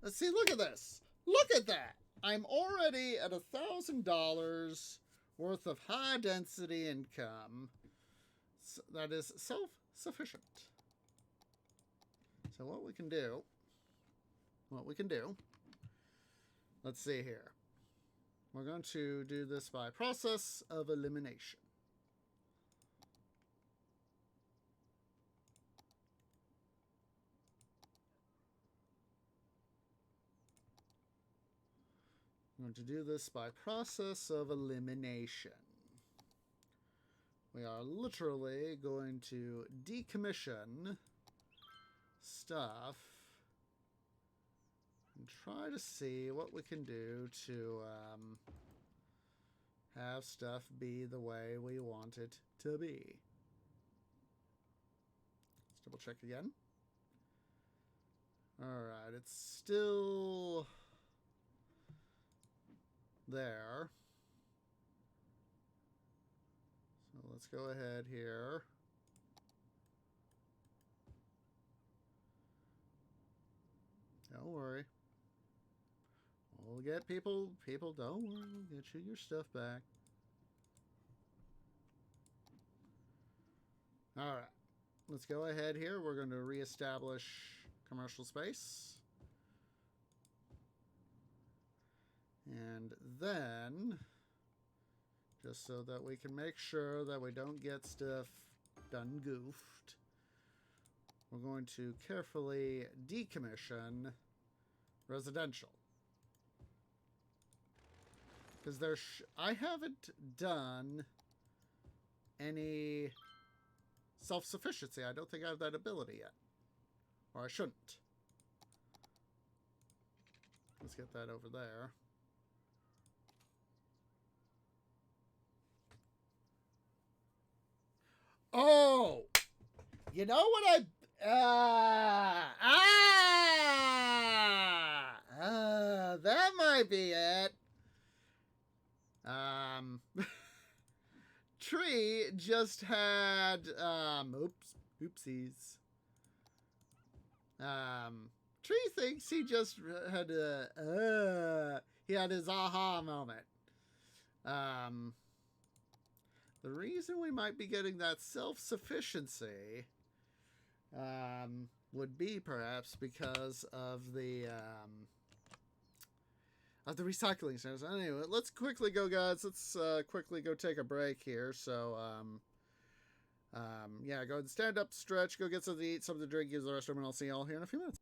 Let's see. Look at this. Look at that. I'm already at $1,000 worth of high density income. So that is self-sufficient. So what we can do, let's see here. We're going to do this by process of elimination. I'm going to do this by process of elimination. We are literally going to decommission stuff and try to see what we can do to have stuff be the way we want it to be. Let's double check again. Alright, it's still there. So let's go ahead here. Don't worry. We'll get people, don't worry, we'll get you your stuff back. Alright. Let's go ahead here. We're going to reestablish commercial space. And then, just so that we can make sure that we don't get stuff done goofed, we're going to carefully decommission residential. Because I haven't done any self-sufficiency. I don't think I have that ability yet. Or I shouldn't. Let's get that over there. Oh! You know what that might be it. Tree just had, oopsies. Tree thinks he just had he had his aha moment. The reason we might be getting that self-sufficiency would be perhaps because of the recycling centers. Anyway, let's quickly go, guys. Let's quickly go take a break here. So, yeah, go ahead and stand up, stretch, go get something to eat, something to drink, use the restroom, and I'll see you all here in a few minutes.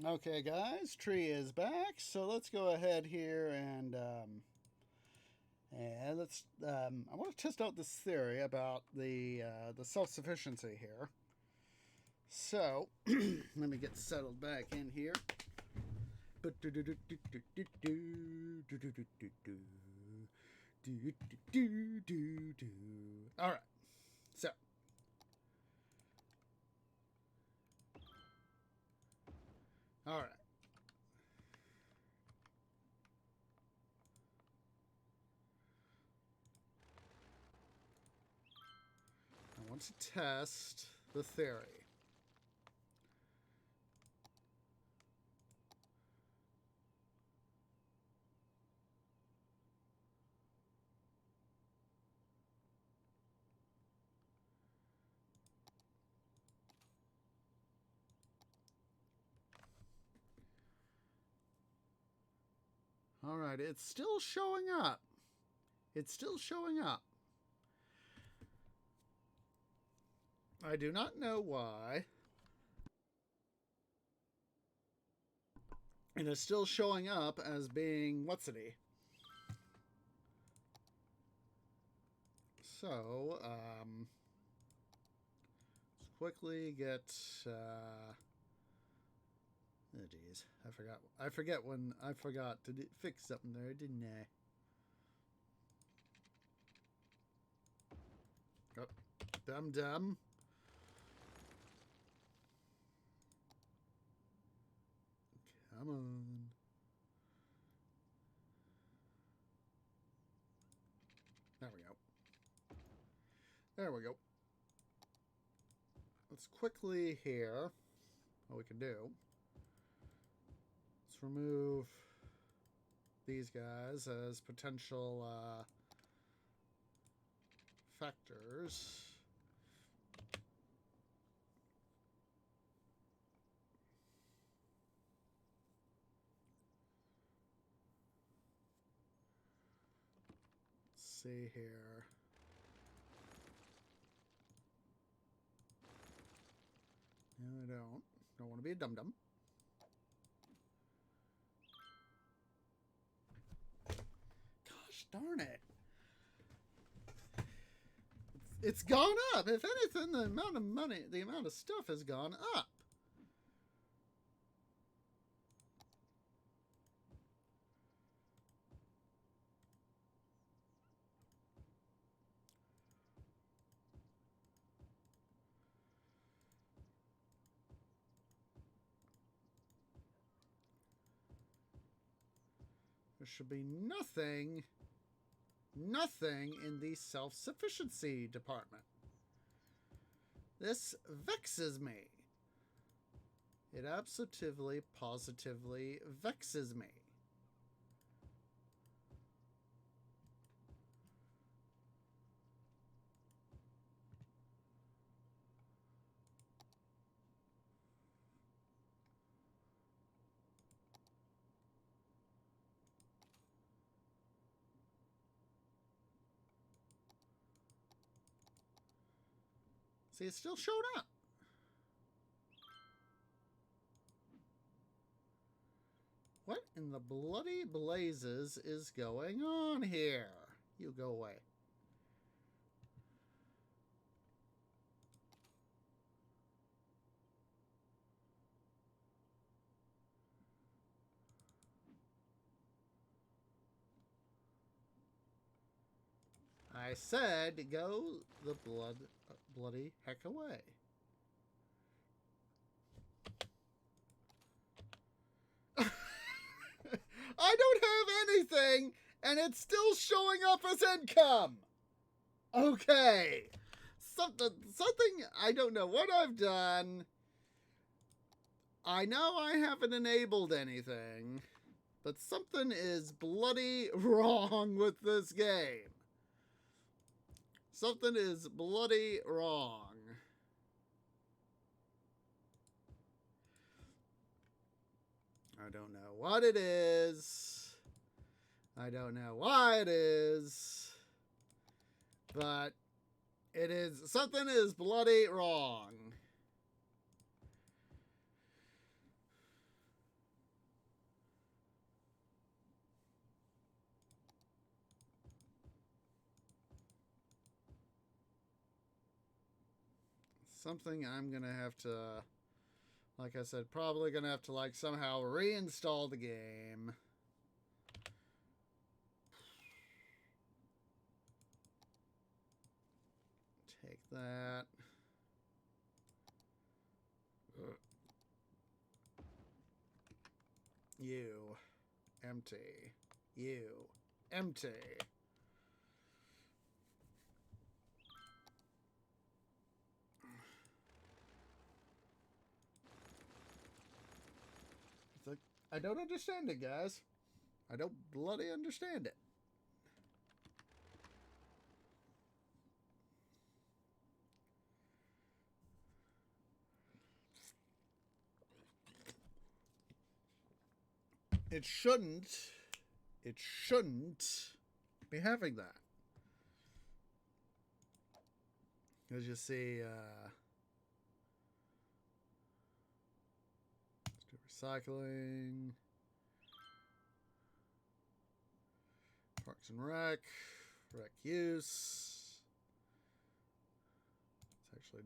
Okay, guys, tree is back. So let's go ahead here and let's. I want to test out this theory about the self-sufficiency here. So let me get settled back in here. All right. So. All right. I want to test the theory. All right, it's still showing up. It's still showing up. I do not know why. And it's still showing up as being what's-it-y. So, let's quickly get, oh geez, I forgot to fix something there, didn't I? Oh, dumb. Come on. There we go. There we go. Let's quickly here, what we can do. Let's remove these guys as potential factors. Let's see here. No, I don't. Don't want to be a dum-dum. Gosh darn it. It's gone up. If anything, the amount of money, the amount of stuff has gone up. There should be nothing in the self-sufficiency department. This vexes me. It absolutely, positively vexes me. See, it still showed up. What in the bloody blazes is going on here? You go away. I said go the bloody heck away. I don't have anything, and it's still showing up as income. Okay. Something, I don't know what I've done. I know I haven't enabled anything, but something is bloody wrong with this game. Something is bloody wrong. I don't know what it is. I don't know why it is. But it is, something is bloody wrong. something I'm gonna have to, like I said, probably gonna have to like somehow reinstall the game. Take that. You. Empty. You. Empty. It's like, I don't understand it, guys. I don't bloody understand it. It shouldn't be having that. As you see, let's do recycling, Parks and Rec use. Let's actually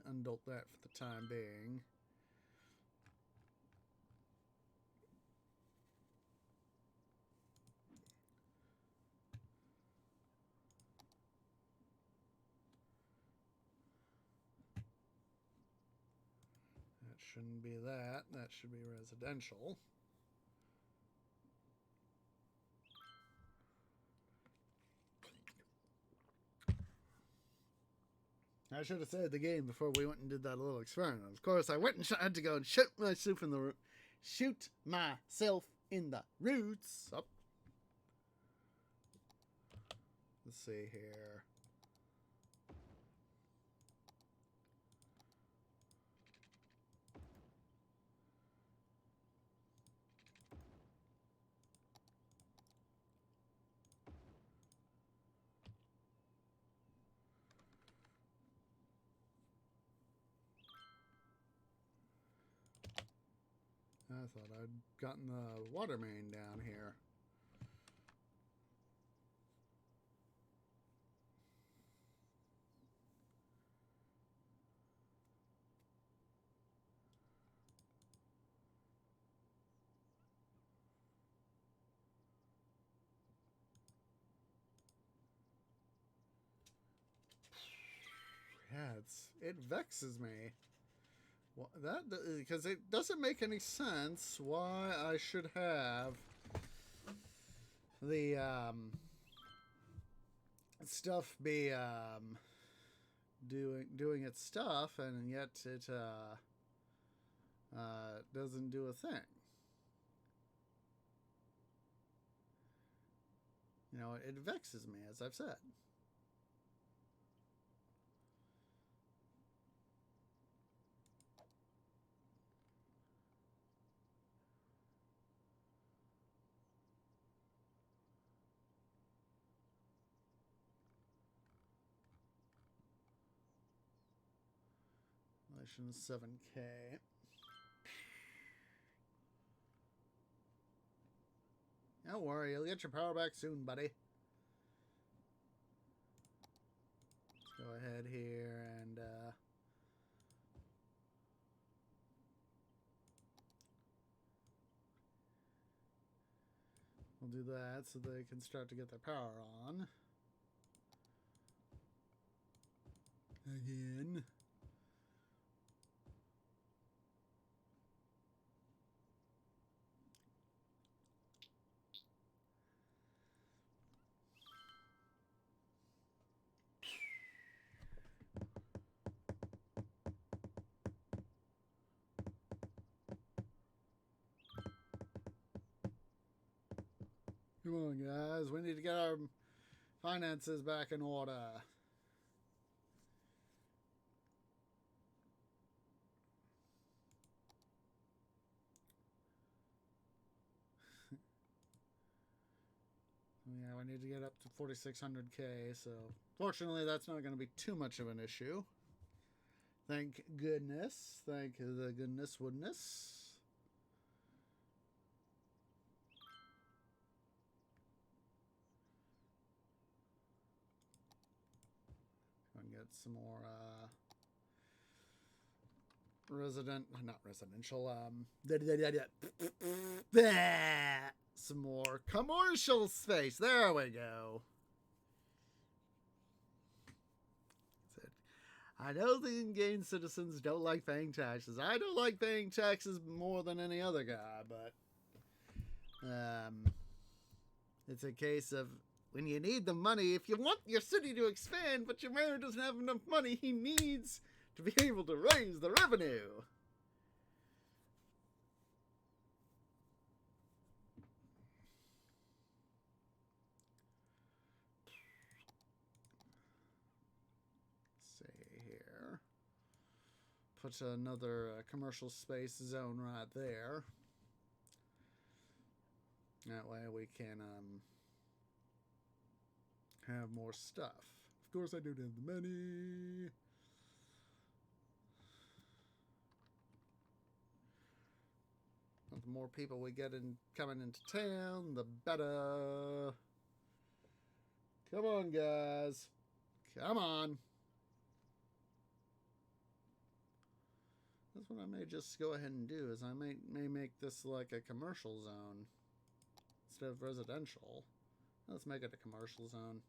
undult that for the time being. That shouldn't be that. That should be residential. I should have saved the game before we went and did that little experiment. Of course, I went and had to go and shoot myself in the roots. Oh. Let's see here. I thought I'd gotten the water main down here. Yeah, it vexes me. Well, because it doesn't make any sense why I should have the stuff be doing its stuff, and yet it doesn't do a thing. You know, it vexes me, as I've said. Relation 7K. Don't worry, you'll get your power back soon, buddy. Let's go ahead here and we'll do that so they can start to get their power on. Again. Come on, guys. We need to get our finances back in order. Yeah, we need to get up to 4,600K, so fortunately that's not going to be too much of an issue. Thank goodness. Thank the goodness woodness. Go and get some more not residential, some more commercial space. There we go. I know the in-game citizens don't like paying taxes. I don't like paying taxes more than any other guy, but it's a case of when you need the money, if you want your city to expand, but your mayor doesn't have enough money, he needs to be able to raise the revenue. Put another commercial space zone right there. That way we can have more stuff. Of course I don't have the money. The more people we get in coming into town, the better. Come on, guys. Come on. That's what I may just go ahead and do, is I may make this like a commercial zone instead of residential. Let's make it a commercial zone.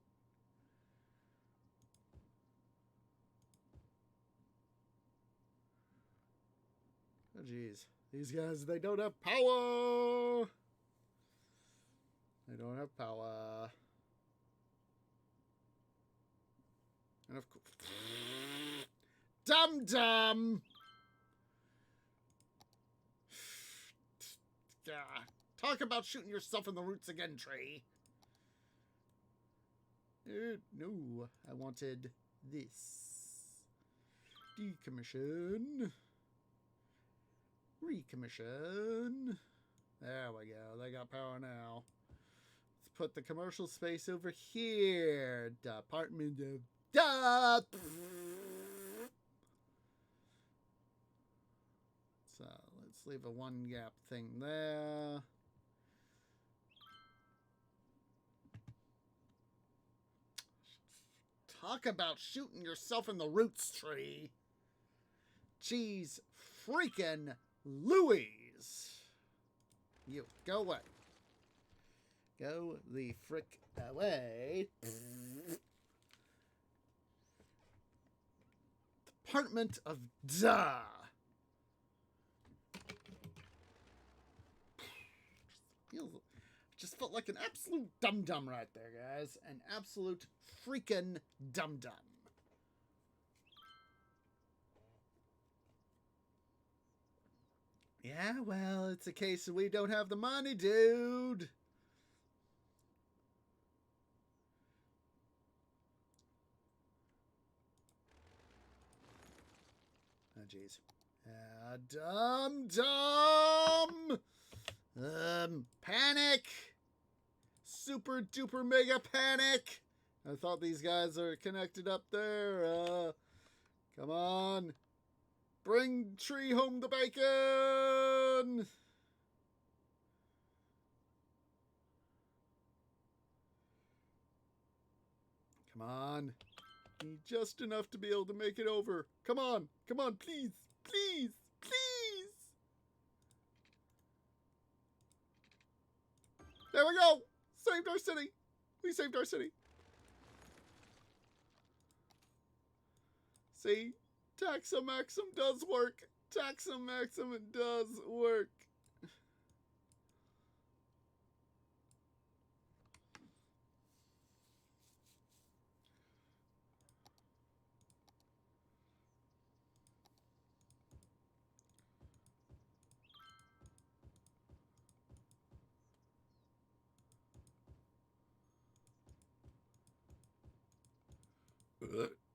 Oh geez, these guys, they don't have power! They don't have power. And of course... Dum-dum! Talk about shooting yourself in the roots again, Trey. No, I wanted this. Decommission. Recommission. There we go. They got power now. Let's put the commercial space over here. Department of... So let's leave a one gap thing there. Talk about shooting yourself in the roots, Tree. Jeez freaking Louise. You go away. Go the frick away. Department of Duh. Just felt like an absolute dum-dum right there, guys. An absolute freaking dum-dum. Yeah, well, it's a case of we don't have the money, dude. Oh, jeez. Dum-dum! Panic! Super duper mega panic! I thought these guys are connected up there. Come on. Bring Tree home the bacon! Come on. Need just enough to be able to make it over. Come on. Come on, please. Please. Please. There we go. Saved our city. We saved our city. See? Taxamaxim does work. Taxamaxim does work.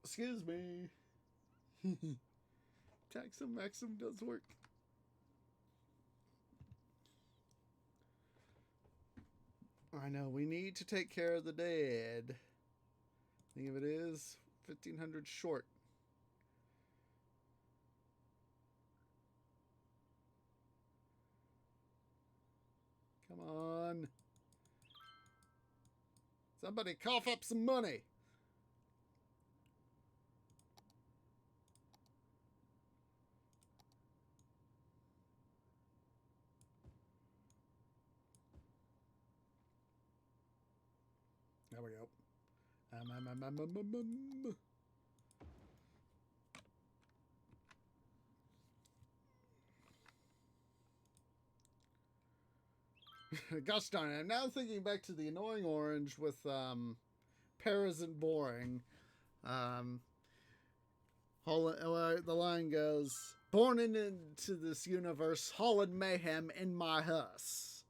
Excuse me. Taxamaxim does work. I know, we need to take care of the dead. I think if it is 1,500 short. Come on. Somebody cough up some money. Gosh darn it, I'm now thinking back to the annoying orange with Pear isn't boring. The line goes, born into this universe, Holland mayhem in my huss.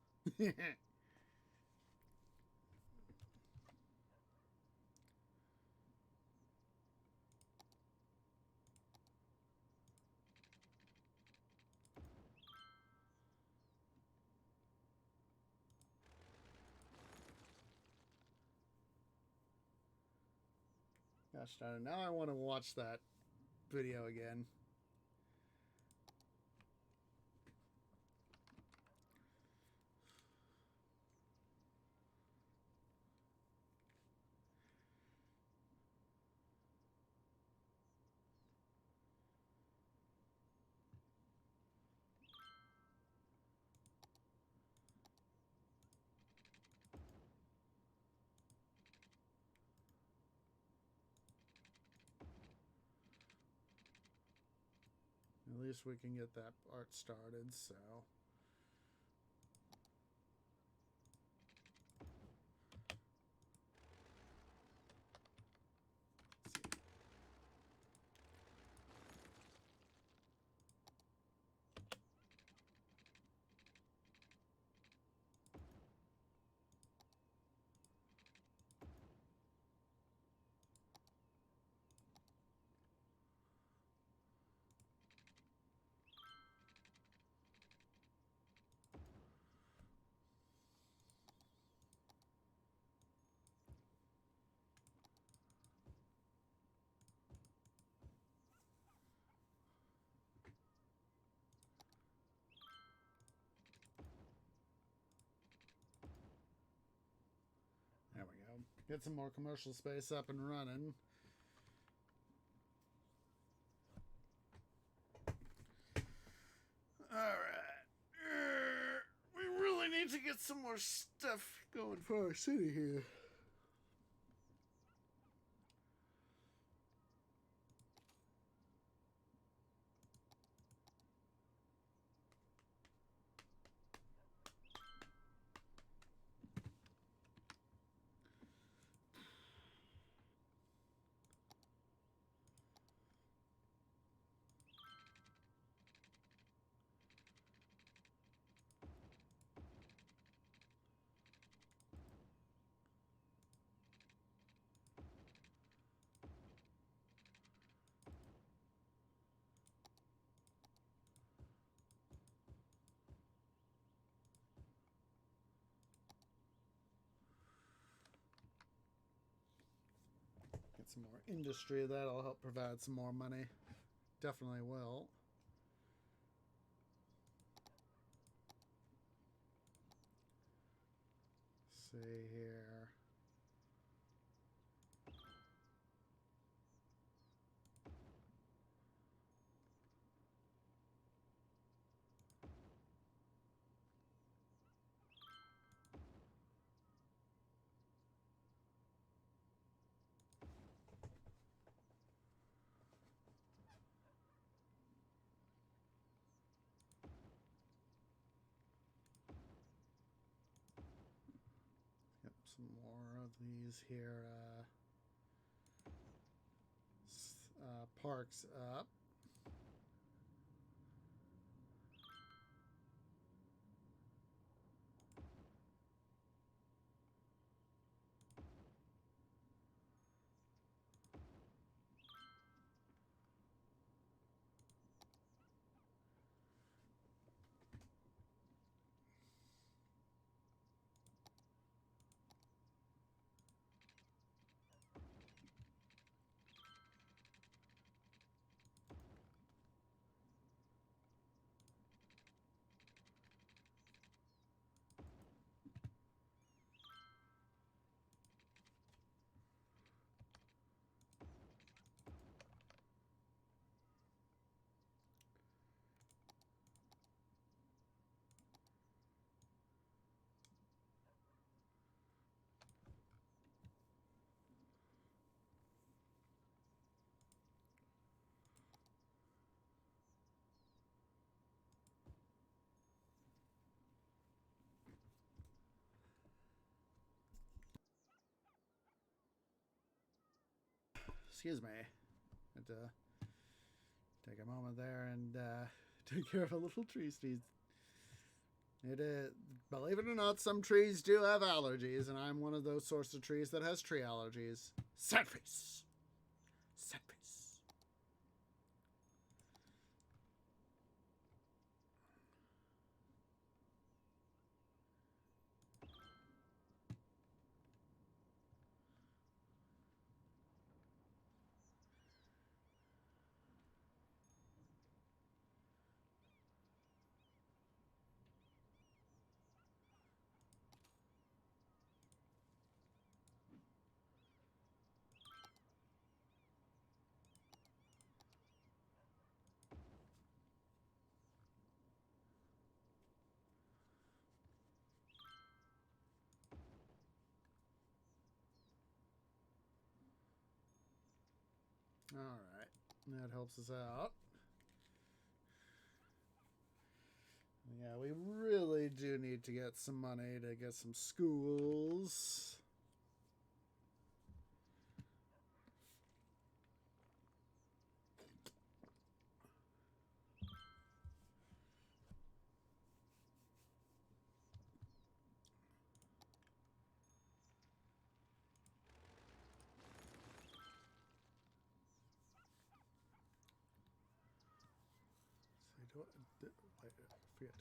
Gosh darn it, now I want to watch that video again. At least we can get that art started, so. There we go. Get some more commercial space up and running. Alright. We really need to get some more stuff going for our city here. Get some more industry. That'll help provide some more money. Definitely will. See here. Yep, some more of these here. Parks up. Excuse me. Had to take a moment there and take care of a little tree sneeze. It is, believe it or not, some trees do have allergies, and I'm one of those sorts of trees that has tree allergies. Sad face. Sad face. Alright, that helps us out. Yeah, we really do need to get some money to get some schools.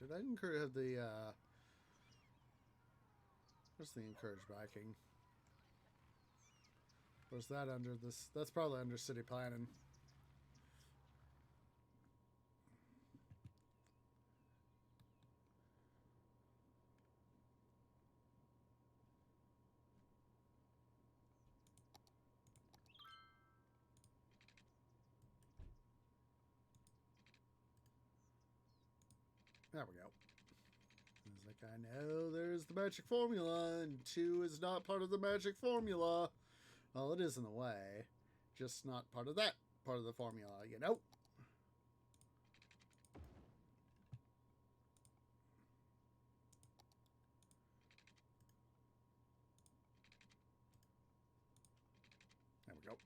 Did I encourage the, what's the encourage biking? Or is that under this? That's probably under city planning. There we go. It's like, I know there's the magic formula, and 2 is not part of the magic formula. Well, it is in a way. Just not part of that part of the formula, you know? There we go.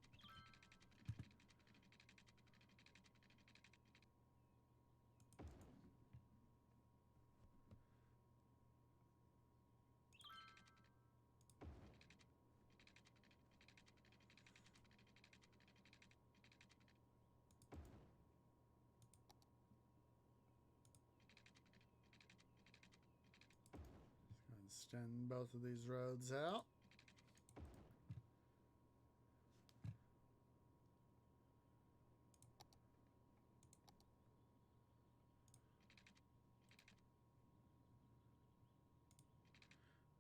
Extend both of these roads out.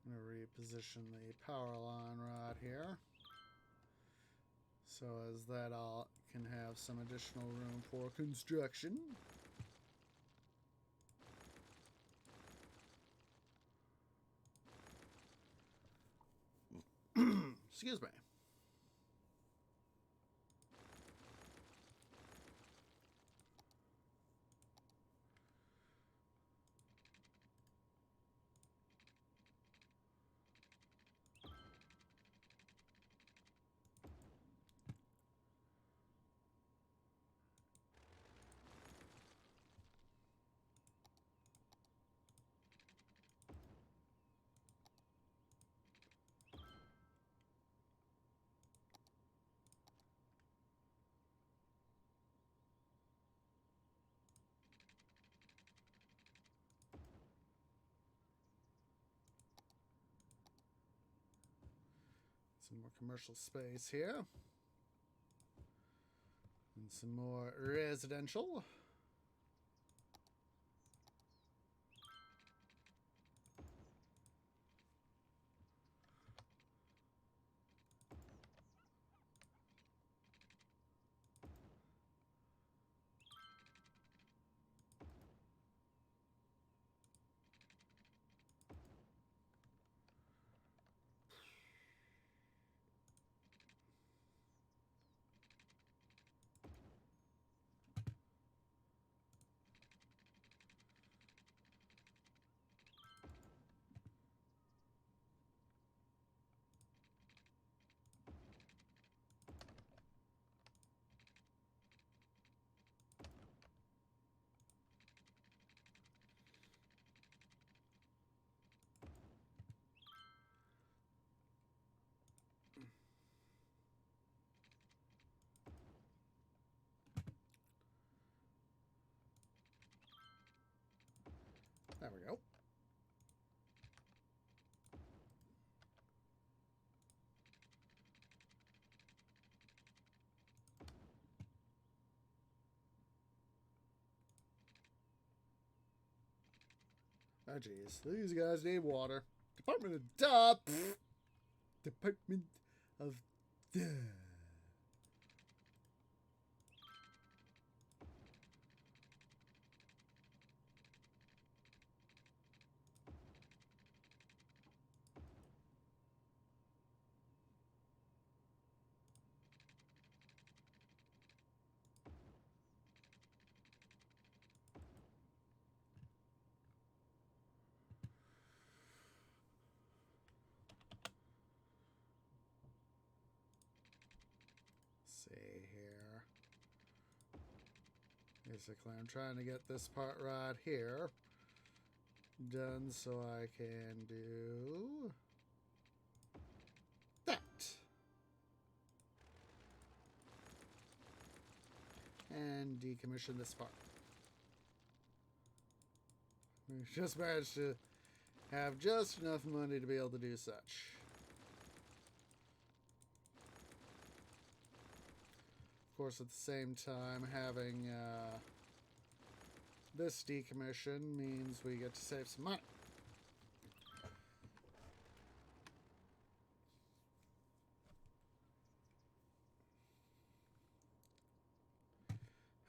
I'm going to reposition the power line right here, so as that all can have some additional room for construction. Excuse me. Some more commercial space here. And some more residential. Oh, jeez. These guys need water. Department of Duh. Department of Duh. See here. Basically, I'm trying to get this part right here done so I can do that. And decommission this part. We just managed to have just enough money to be able to do such. Of course, at the same time, having this decommission means we get to save some money.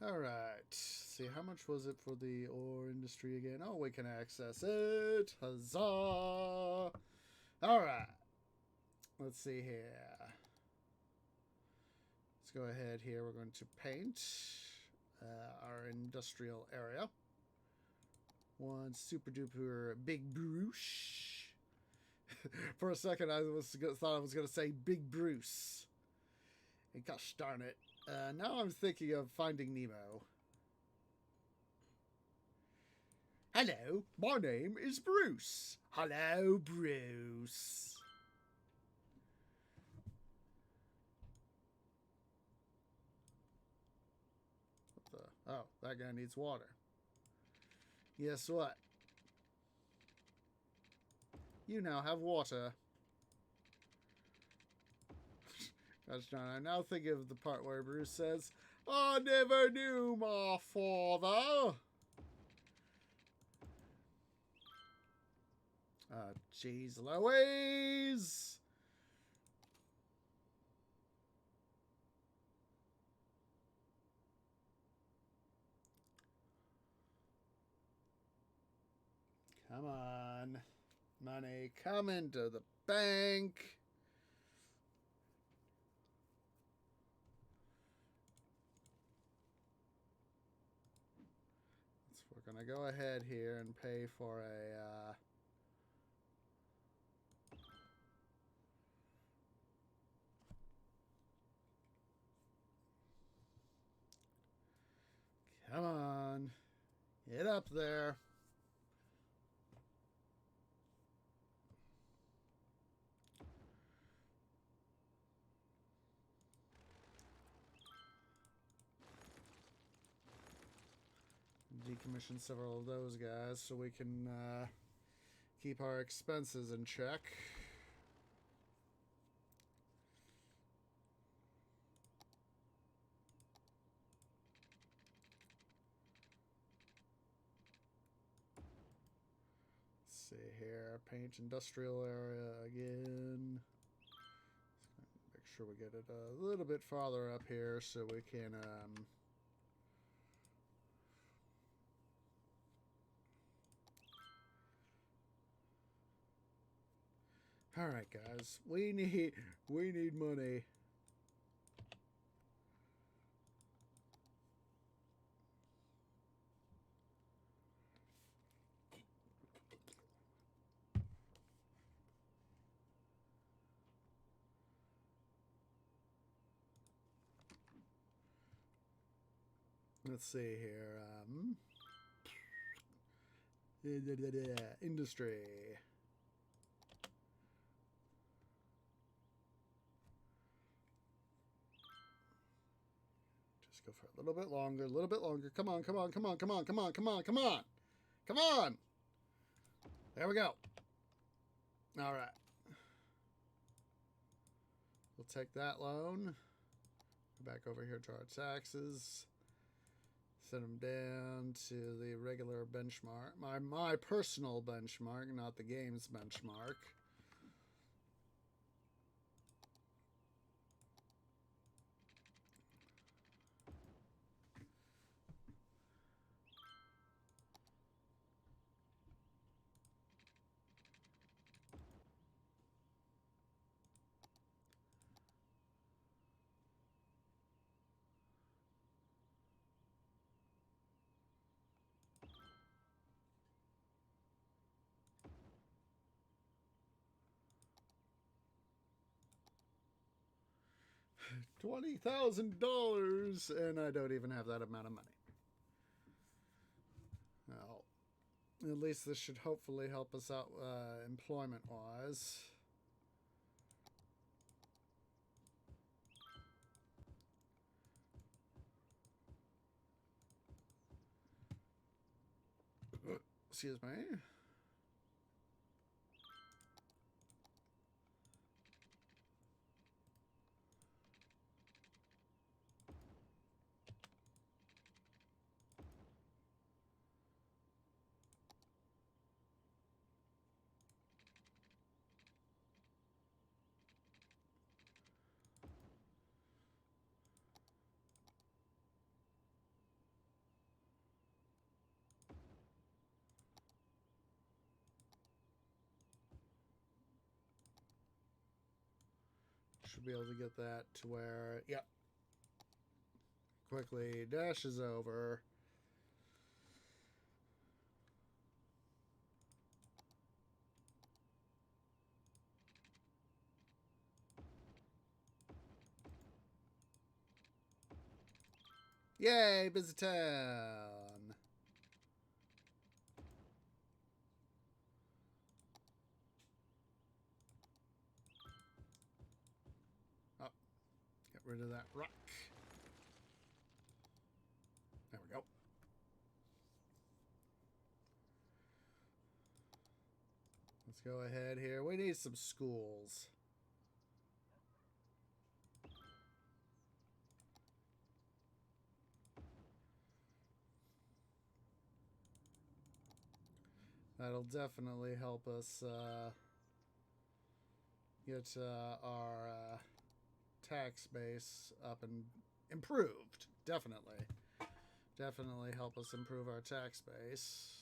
Alright, see, how much was it for the ore industry again? Oh, we can access it. Huzzah! Alright, let's see here. Let's go ahead here. We're going to paint our industrial area. One super duper big Bruce. For a second, I thought I was going to say Big Bruce. And gosh darn it. Now I'm thinking of Finding Nemo. Hello, my name is Bruce. Hello, Bruce. What the? Oh, that guy needs water. Guess what? You now have water. Gosh darn, I now think of the part where Bruce says, I never knew my father. Jeez Louise. Come on. Money coming to the bank. So we're going to go ahead here and pay for a... Come on. Get up there. Decommission several of those guys so we can keep our expenses in check. Let's see here, paint industrial area again. Make sure we get it a little bit farther up here so we can all right, guys, we need money. Let's see here. Industry. Just go for a little bit longer, a little bit longer. Come on, come on, come on, come on, come on, come on, come on. Come on. There we go. All right. We'll take that loan. Go back over here to our taxes. Set them down to the regular benchmark. My personal benchmark, not the game's benchmark. $20,000, and I don't even have that amount of money. Well, at least this should hopefully help us out employment-wise. Excuse me. Should be able to get that to where, yep. Quickly dashes over. Yay, busy town. Oh, get rid of that rock. There we go. Let's go ahead here. We need some schools. That'll definitely help us get our tax base up and improved. Definitely. Definitely help us improve our tax base.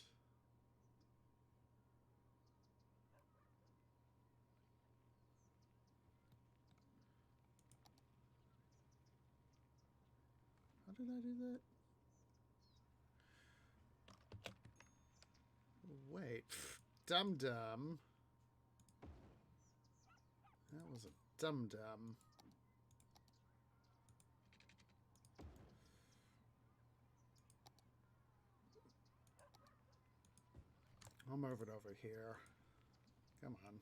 How did I do that? Wait. Dum-dum. That was a dum-dum. I'll move it over here. Come on.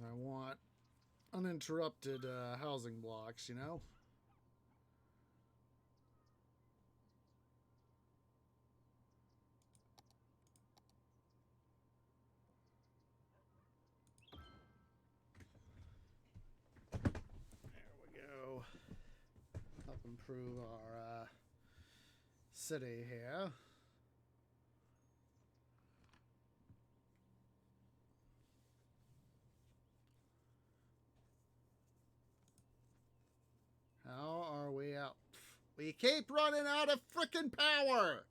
I want uninterrupted housing blocks, you know? There we go. Help improve our city here. How are we out? We keep running out of frickin' power!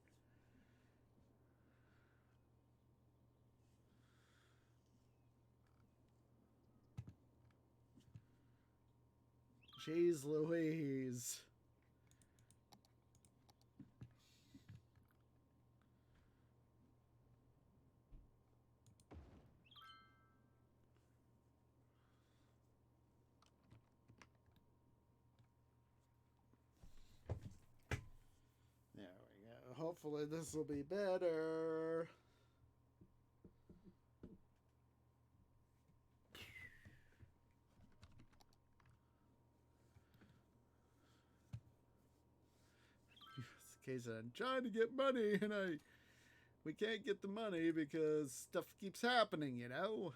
Jeez Louise. There we go. Hopefully this will be better. Case I'm trying to get money and we can't get the money because stuff keeps happening, you know.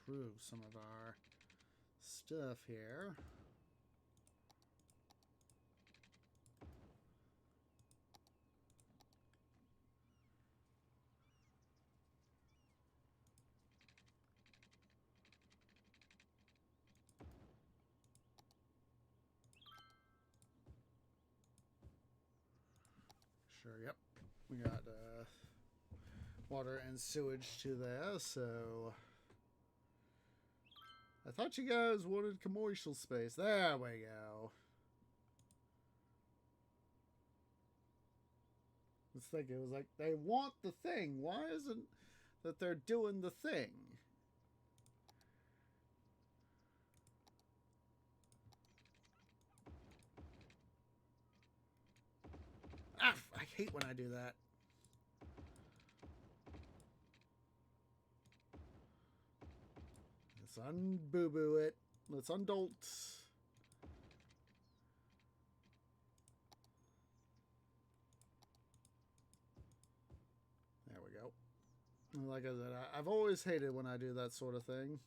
improve some of our stuff here. Sure, yep. We got water and sewage to there, so... I thought you guys wanted commercial space. There we go. I was thinking, it was like, they want the thing. Why isn't that they're doing the thing? Ah, I hate when I do that. Let's un-boo-boo it. Let's undolt. There we go. Like I said, I've always hated when I do that sort of thing.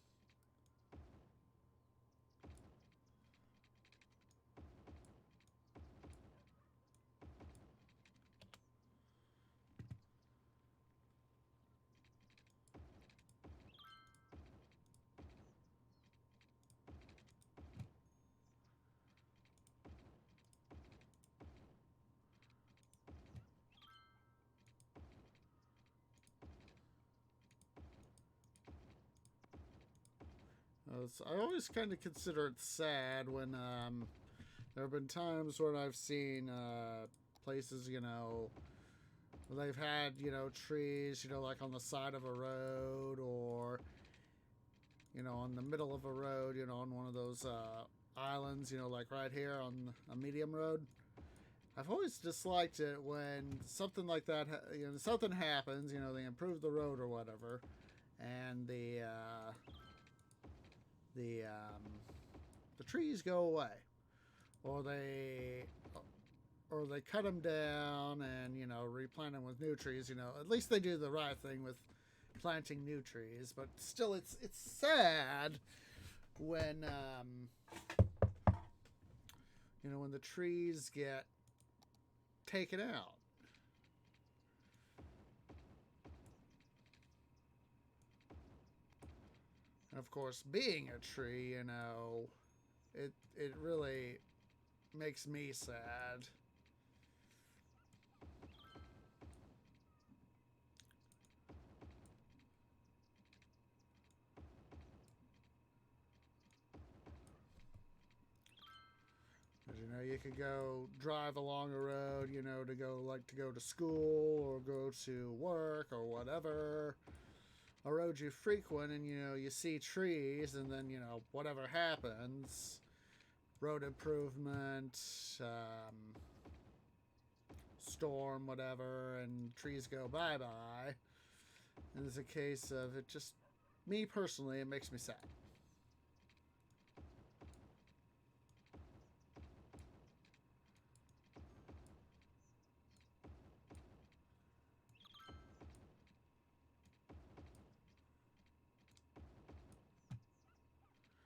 I always kind of consider it sad when there have been times when I've seen places, you know, where they've had, you know, trees, you know, like on the side of a road or, you know, on the middle of a road, you know, on one of those islands, you know, like right here on a medium road. I've always disliked it when something like that, you know, something happens, you know, they improve the road or whatever, and the trees go away, or they cut them down and, you know, replant them with new trees. You know, at least they do the right thing with planting new trees, but still it's sad when you know, when the trees get taken out. And of course, being a tree, you know, it really makes me sad. Because, you know, you could go drive along a road, you know, to go to school or go to work or whatever. A road you frequent, and, you know, you see trees, and then, you know, whatever happens, road improvement, storm, whatever, and trees go bye-bye. And it's a case of it just, me personally, it makes me sad.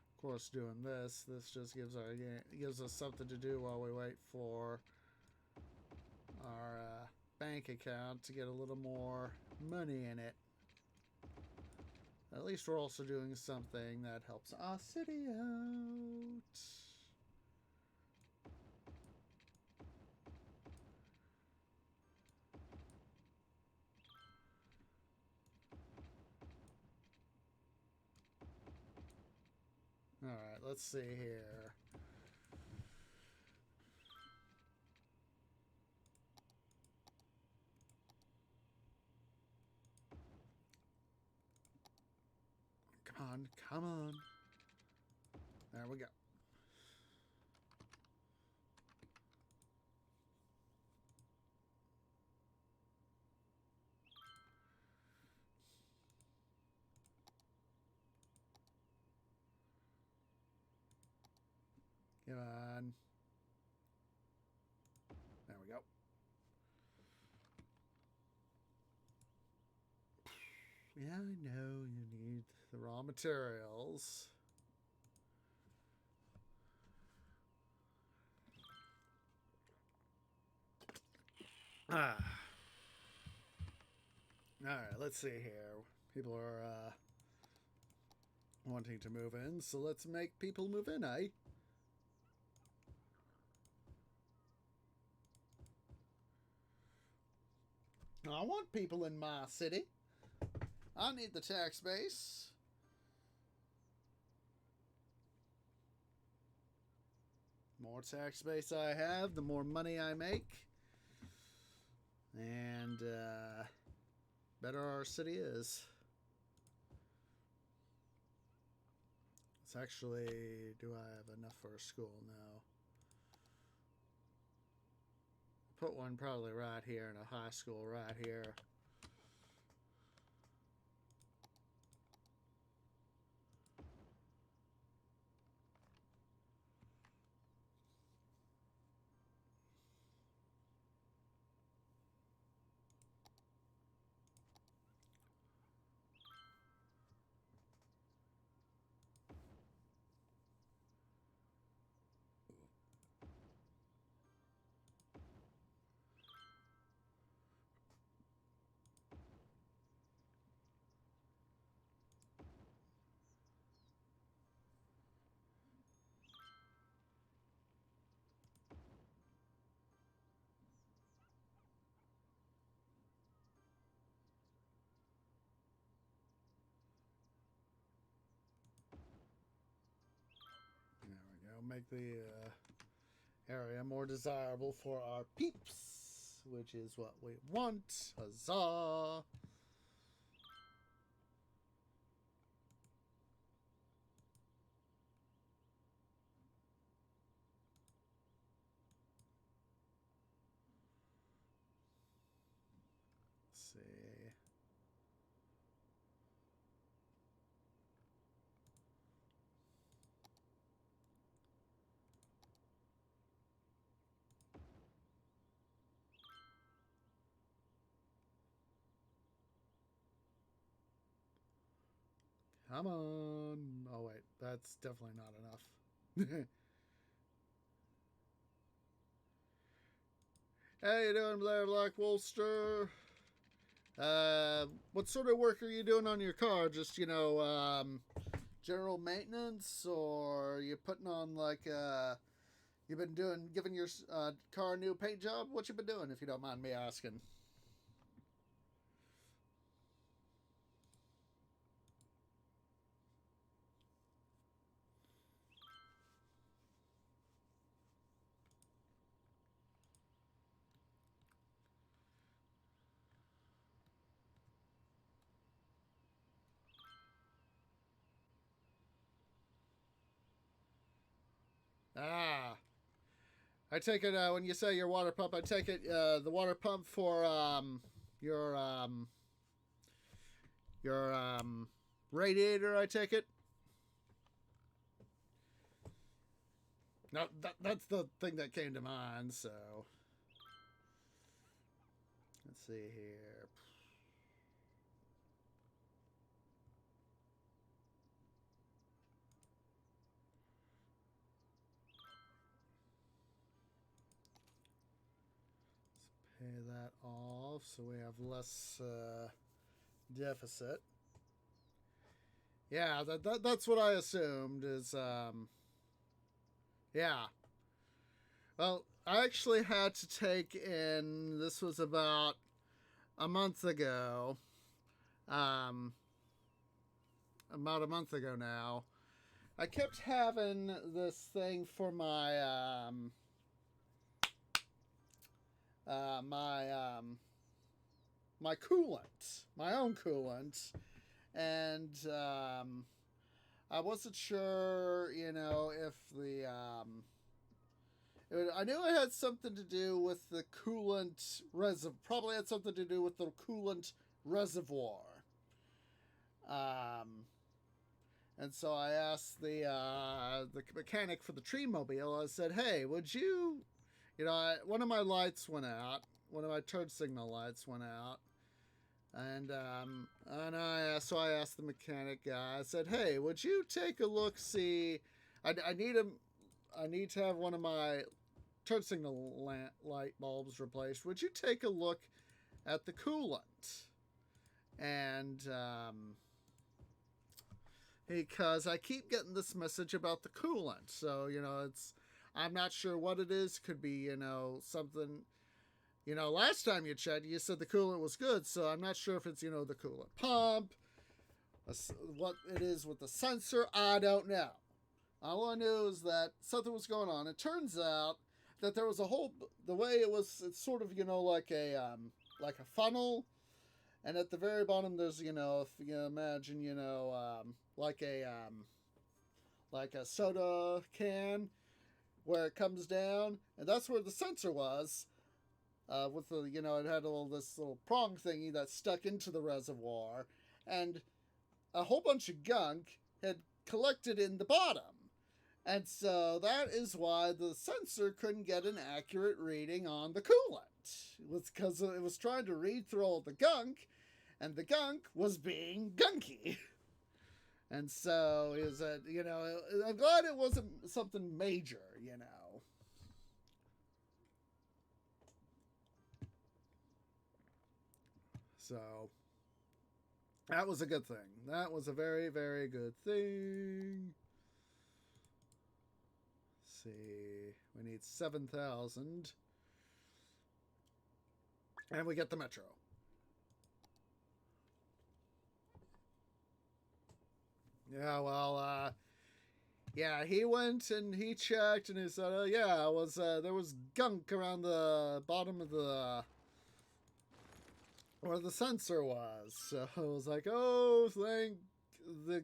Of course, doing this just gives us something to do while we wait for our bank account to get a little more money in it. At least we're also doing something that helps our city out. Alright, let's see here. Come on, come on. There we go. Come on. There we go. Yeah, I know you need the raw materials. All right, let's see here. People are wanting to move in, so let's make people move in, eh? I want people in my city. I need the tax base. More tax base I have, the more money I make. And better our city is. It's actually, do I have enough for a school? No. Put one probably right here and a high school right here. There we go. Make the area more desirable for our peeps, which is what we want. Huzzah! Let's see. Come on. Oh, wait. That's definitely not enough. How you doing, Blair Black Wolster? What sort of work are you doing on your car? Just, general maintenance? Or you putting on, you've been giving your car a new paint job? What you been doing, if you don't mind me asking? Ah, I take it when you say your water pump, I take it the water pump for your radiator. I take it. No, that's the thing that came to mind. So let's see here. Pay that off so we have less deficit. Yeah, that's what I assumed is yeah. Well, I actually had to take in, this was about a month ago. About a month ago now. I kept having this thing for my my coolant, my own coolant, and I wasn't sure, if the I knew it had something to do with the coolant reservoir. Probably had something to do with the coolant reservoir. And so I asked the mechanic for the tree mobile. I said, "Hey, would you, one of my lights went out. One of my turn signal lights went out. And I asked the mechanic guy. I said, "Hey, would you take a look? See, I need to have one of my turn signal light bulbs replaced. Would you take a look at the coolant?" And because I keep getting this message about the coolant, so I'm not sure what it is. Could be something. Last time you checked, you said the coolant was good, so I'm not sure if it's the coolant pump, what it is with the sensor. I don't know. All I knew is that something was going on. It turns out that there was the way it was. It's sort of like a funnel, and at the very bottom there's if you imagine like a soda can where it comes down, and that's where the sensor was. With the it had this little prong thingy that stuck into the reservoir, and a whole bunch of gunk had collected in the bottom. And so that is why the sensor couldn't get an accurate reading on the coolant. It was because it was trying to read through all the gunk, and the gunk was being gunky. And so is that I'm glad it wasn't something major. So that was a good thing. That was a very, very good thing. Let's see. We need 7,000. And we get the metro. Yeah, well, yeah, he went and he checked and he said, yeah, it was there was gunk around the bottom of the where the sensor was. So I was like, oh, thank the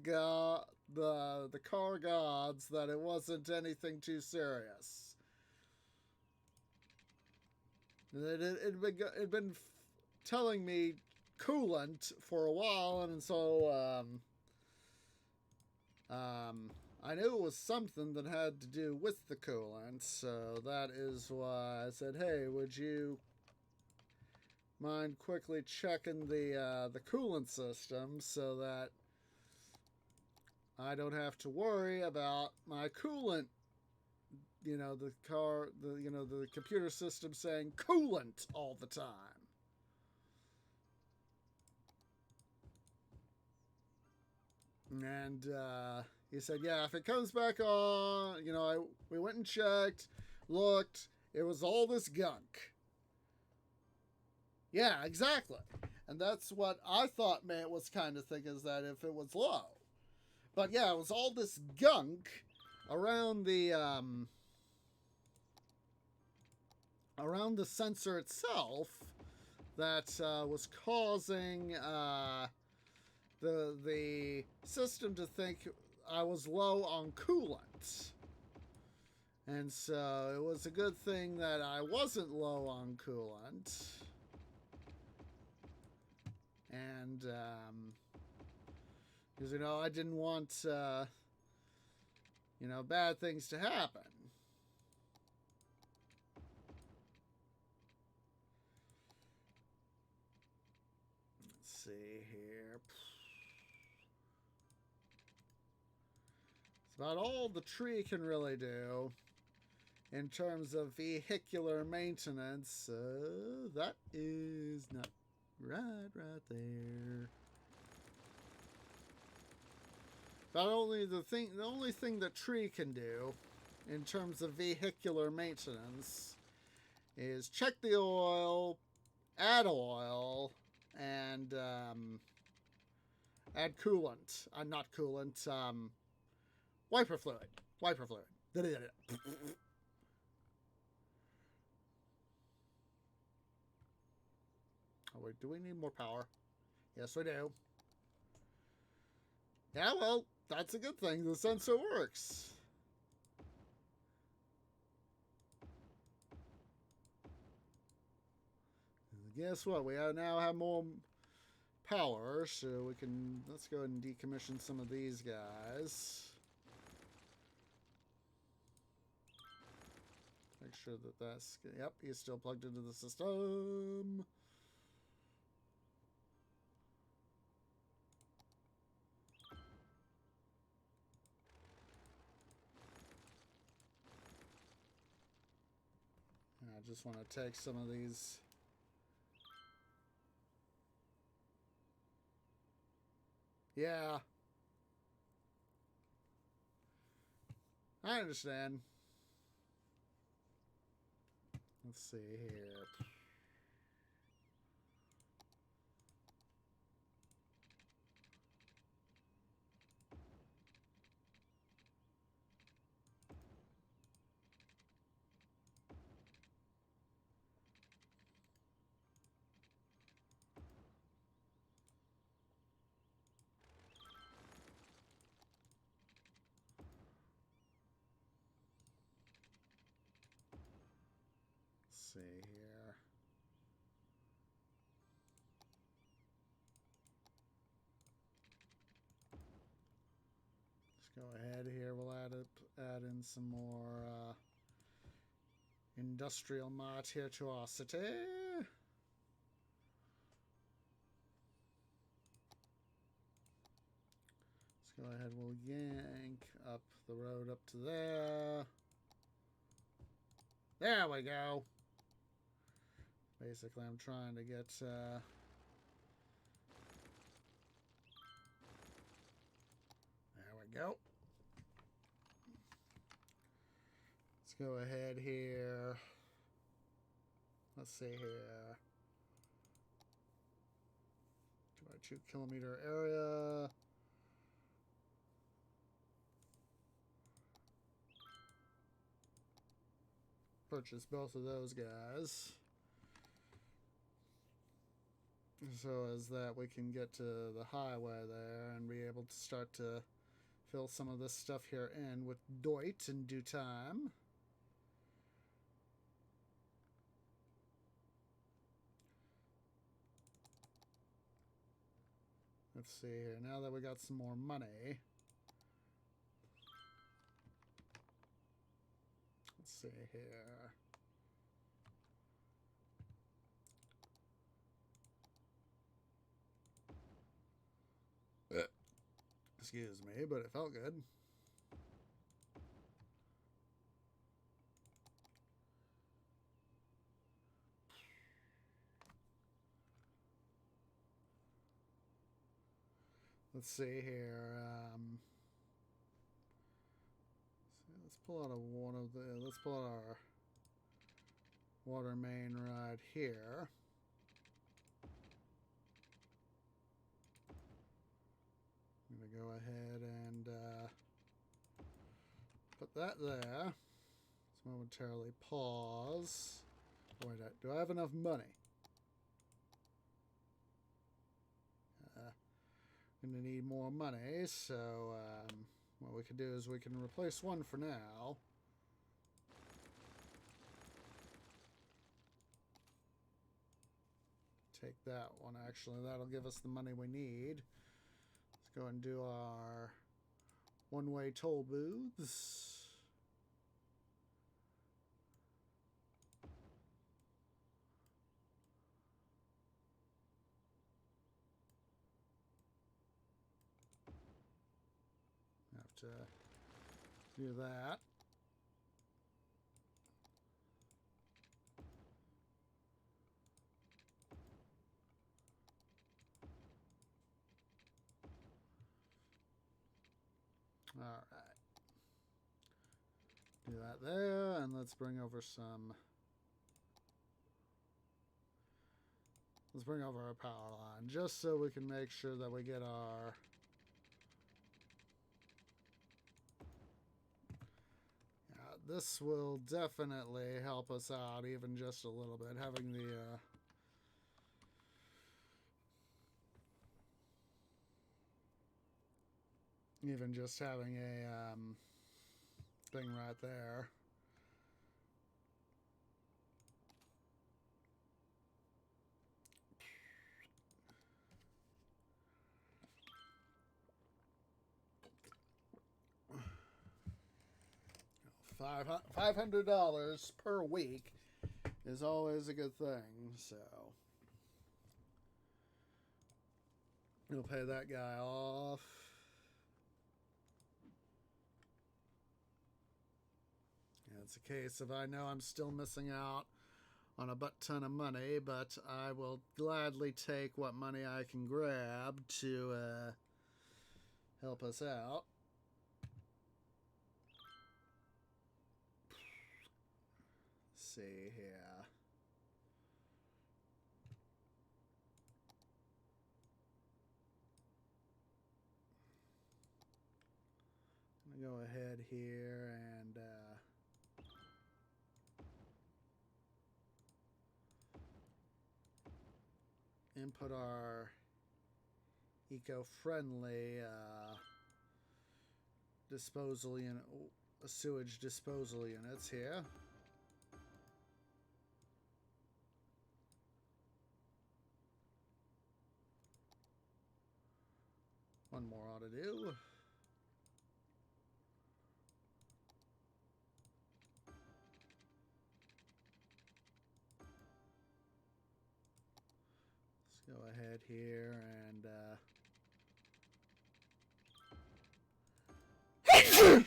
car gods that it wasn't anything too serious. It'd been telling me coolant for a while, and so I knew it was something that had to do with the coolant. So that is why I said, hey, would you mind quickly checking the coolant system so that I don't have to worry about my coolant, the computer system saying coolant all the time. And he said, yeah, if it comes back on, we went and checked, looked, it was all this gunk. Yeah, exactly. And that's what I thought man was kind of thinking, is that if it was low. But yeah, it was all this gunk around the sensor itself that was causing the system to think I was low on coolant. And so it was a good thing that I wasn't low on coolant. And, because, I didn't want, bad things to happen. Let's see here. It's about all the tree can really do in terms of vehicular maintenance. That is not right there. But the only thing that tree can do in terms of vehicular maintenance is check the oil, add oil, and add coolant. Not coolant, wiper fluid. Wiper fluid. Oh, wait, do we need more power? Yes, we do. Yeah, well, that's a good thing. The sensor works. Guess what? We now have more power, so we can... Let's go ahead and decommission some of these guys. Make sure that that's... Yep, he's still plugged into the system. I just want to take some of these. Yeah. I understand. Let's see here. See here. Let's go ahead here. We'll add in some more industrial mart here to our city. Let's go ahead. We'll yank up the road up to there. There we go. Basically, I'm trying to get there we go. Let's go ahead here. Let's see here. 2 by 2 kilometer area. Purchase both of those guys. So as that we can get to the highway there and be able to start to fill some of this stuff here in with Deut in due time. Let's see here. Now that we got some more money. Let's see here. Excuse me, but it felt good. Let's see here. Let's pull out let's pull out our water main right here. I'm going to go ahead and put that there. Let's momentarily pause. Oh, wait, do I have enough money? I'm going to need more money, so what we can do is we can replace one for now. Take that one, actually. That'll give us the money we need. Let's go and do our one-way toll booths. Have to do that. All right. Do that there, and let's bring over some. Let's bring over our power line, just so we can make sure that we get our. Yeah, this will definitely help us out, even just a little bit, having the. Even just having a thing right there. $500 per week is always a good thing, so we'll pay that guy off. Yeah, it's a case of I know I'm still missing out on a butt ton of money, but I will gladly take what money I can grab to help us out. Let's see here. I'm going to go ahead here and input our eco-friendly disposal unit, sewage disposal units here. One more ought to do. Let's go ahead here and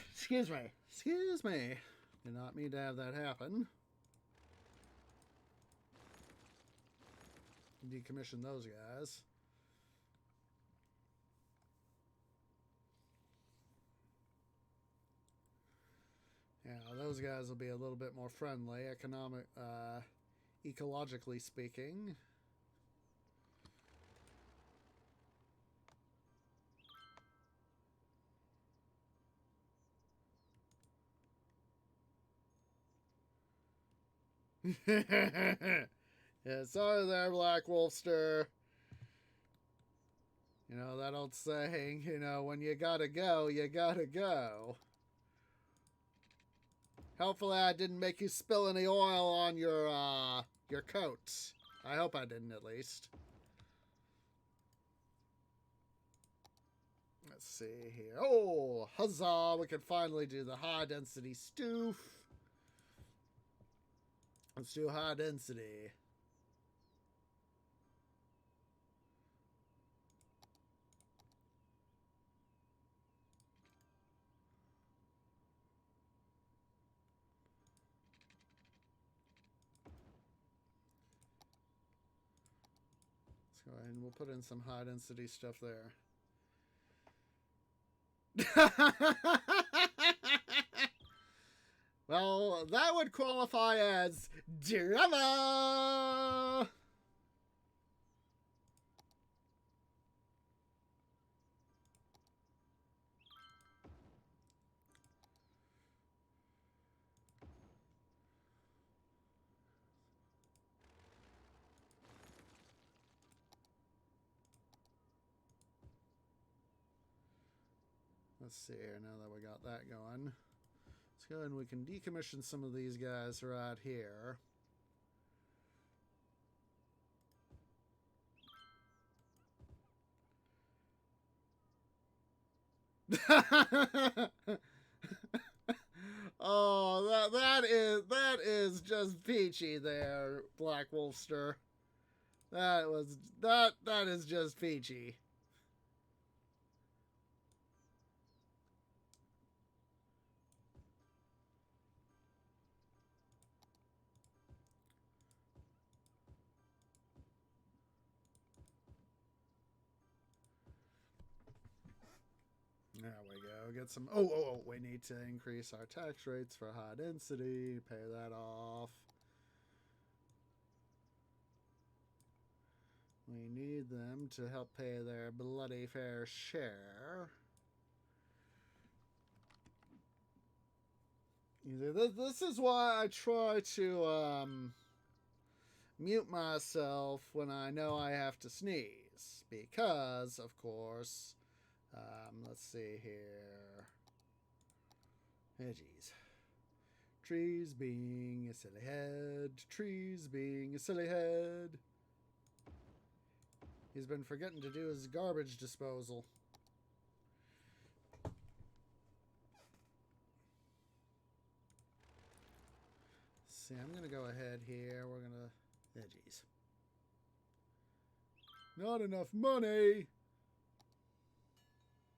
excuse me. Excuse me. Did not mean to have that happen. Decommission those guys. Yeah, those guys will be a little bit more friendly, ecologically speaking. Yeah, sorry there, Black Wolfster. You know, that old saying, you know, when you gotta go, you gotta go. Hopefully I didn't make you spill any oil on your coat. I hope I didn't, at least. Let's see here. Oh, huzzah! We can finally do the high density stoof. Let's do high density. Let's go ahead and we'll put in some high density stuff there. Well, that would qualify as drama. Let's see here, now that we got that going. Let's go ahead and we can decommission some of these guys right here. Oh, that is just peachy there, Black Wolfster. That is just peachy. There we go. Get some. Oh, we need to increase our tax rates for high density. Pay that off. We need them to help pay their bloody fair share. This is why I try to mute myself when I know I have to sneeze. Because, of course, let's see here. Oh, geez. Trees being a silly head. Trees being a silly head. He's been forgetting to do his garbage disposal. See, I'm going to go ahead here. We're going to... Oh, geez. Not enough money!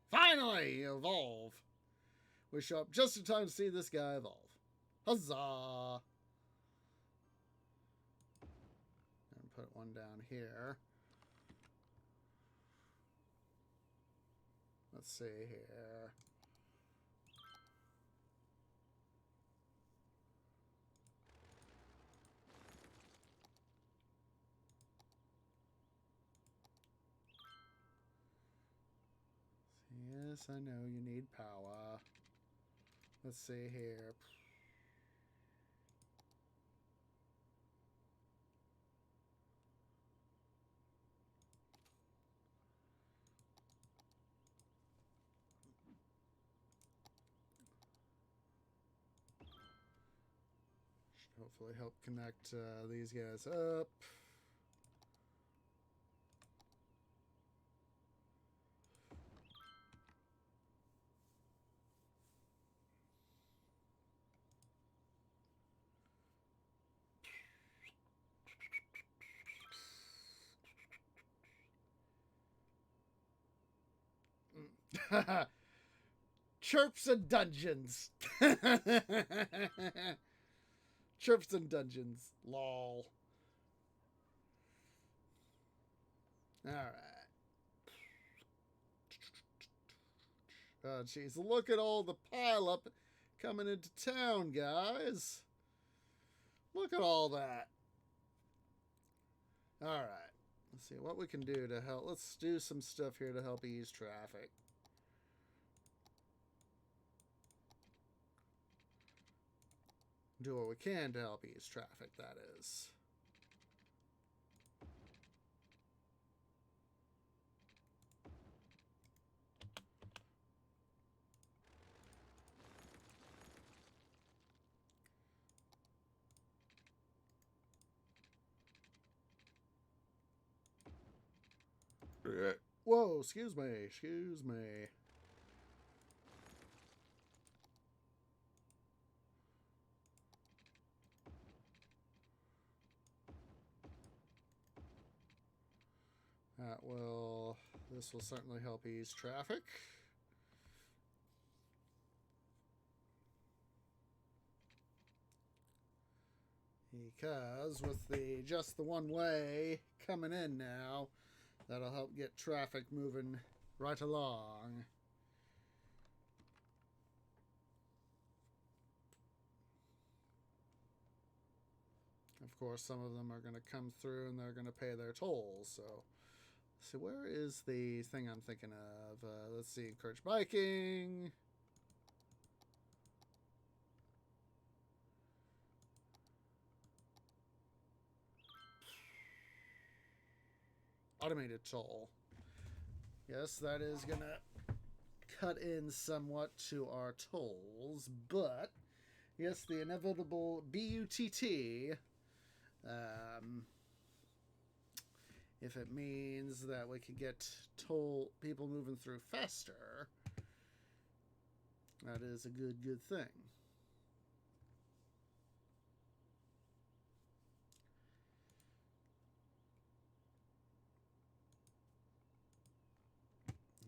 Finally! Evolve! We show up just in time to see this guy evolve. Huzzah! one down here. Let's see here. Yes, I know you need power. Let's see here. Should hopefully help connect these guys up. Chirps and dungeons. Chirps and dungeons. Lol. Alright. Oh, jeez. Look at all the pileup coming into town, guys. Look at all that. Alright. Let's see what we can do to help. Let's do some stuff here to help ease traffic. Do what we can to help ease traffic, that is. Whoa, excuse me, excuse me. This will certainly help ease traffic. Because with just the one way coming in now, that'll help get traffic moving right along. Of course, some of them are going to come through and they're going to pay their tolls. So where is the thing I'm thinking of? Let's see, encourage biking. Automated toll. Yes, that is going to cut in somewhat to our tolls, but yes, the inevitable BUTT, if it means that we could get people moving through faster, that is a good thing.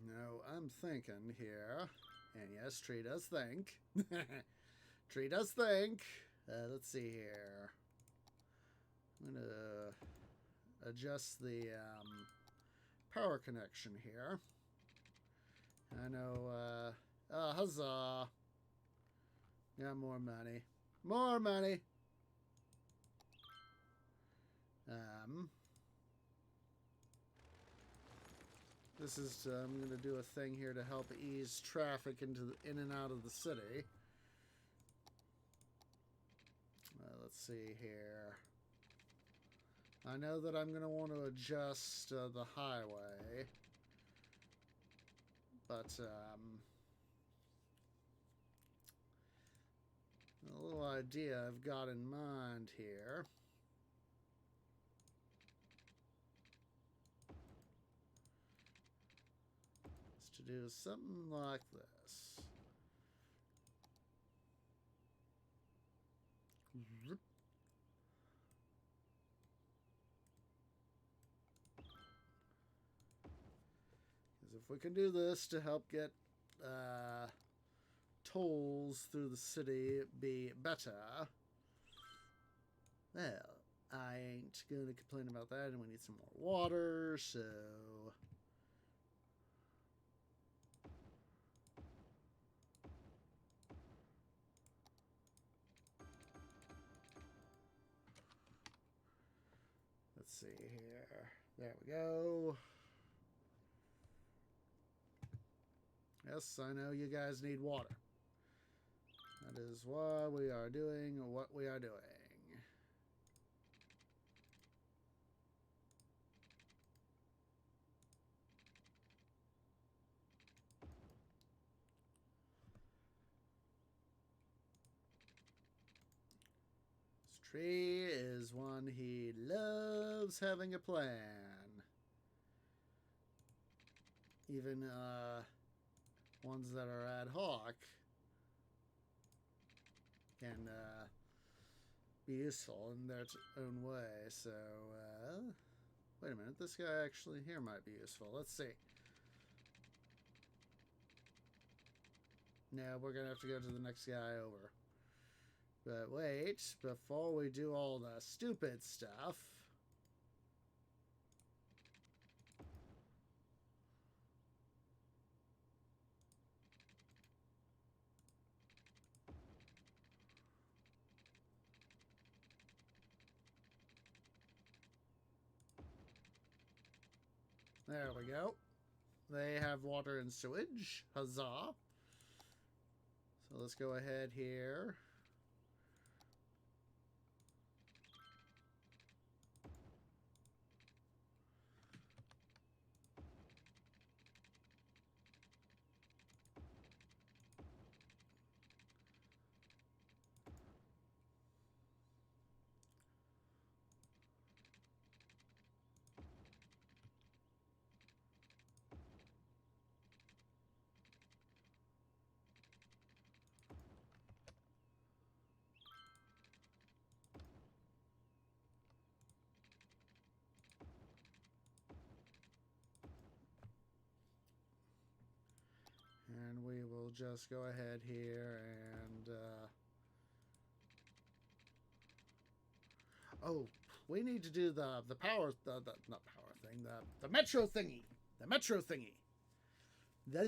Now, I'm thinking here, and yes, Tree does think. Tree does think. Let's see here. I'm going to adjust the power connection here. I know, huzzah. Got more money. More money. This is, I'm going to do a thing here to help ease traffic in and out of the city. Let's see here. I know that I'm going to want to adjust the highway. But, a little idea I've got in mind here. To do something like this. Because if we can do this to help get tolls through the city be better, well, I ain't going to complain about that, and we need some more water, so... Let's see here. There we go. Yes, I know you guys need water. That is why we are doing what we are doing. This tree is one he loves having a plan. Even ones that are ad hoc can be useful in their own way. So, wait a minute. This guy actually here might be useful. Let's see. No, we're going to have to go to the next guy over. But wait, before we do all the stupid stuff... There we go. They have water and sewage. Huzzah. So let's go ahead here. And we will just go ahead here and... Oh, we need to do the power... not power thing, the metro thingy. The metro thingy. Da.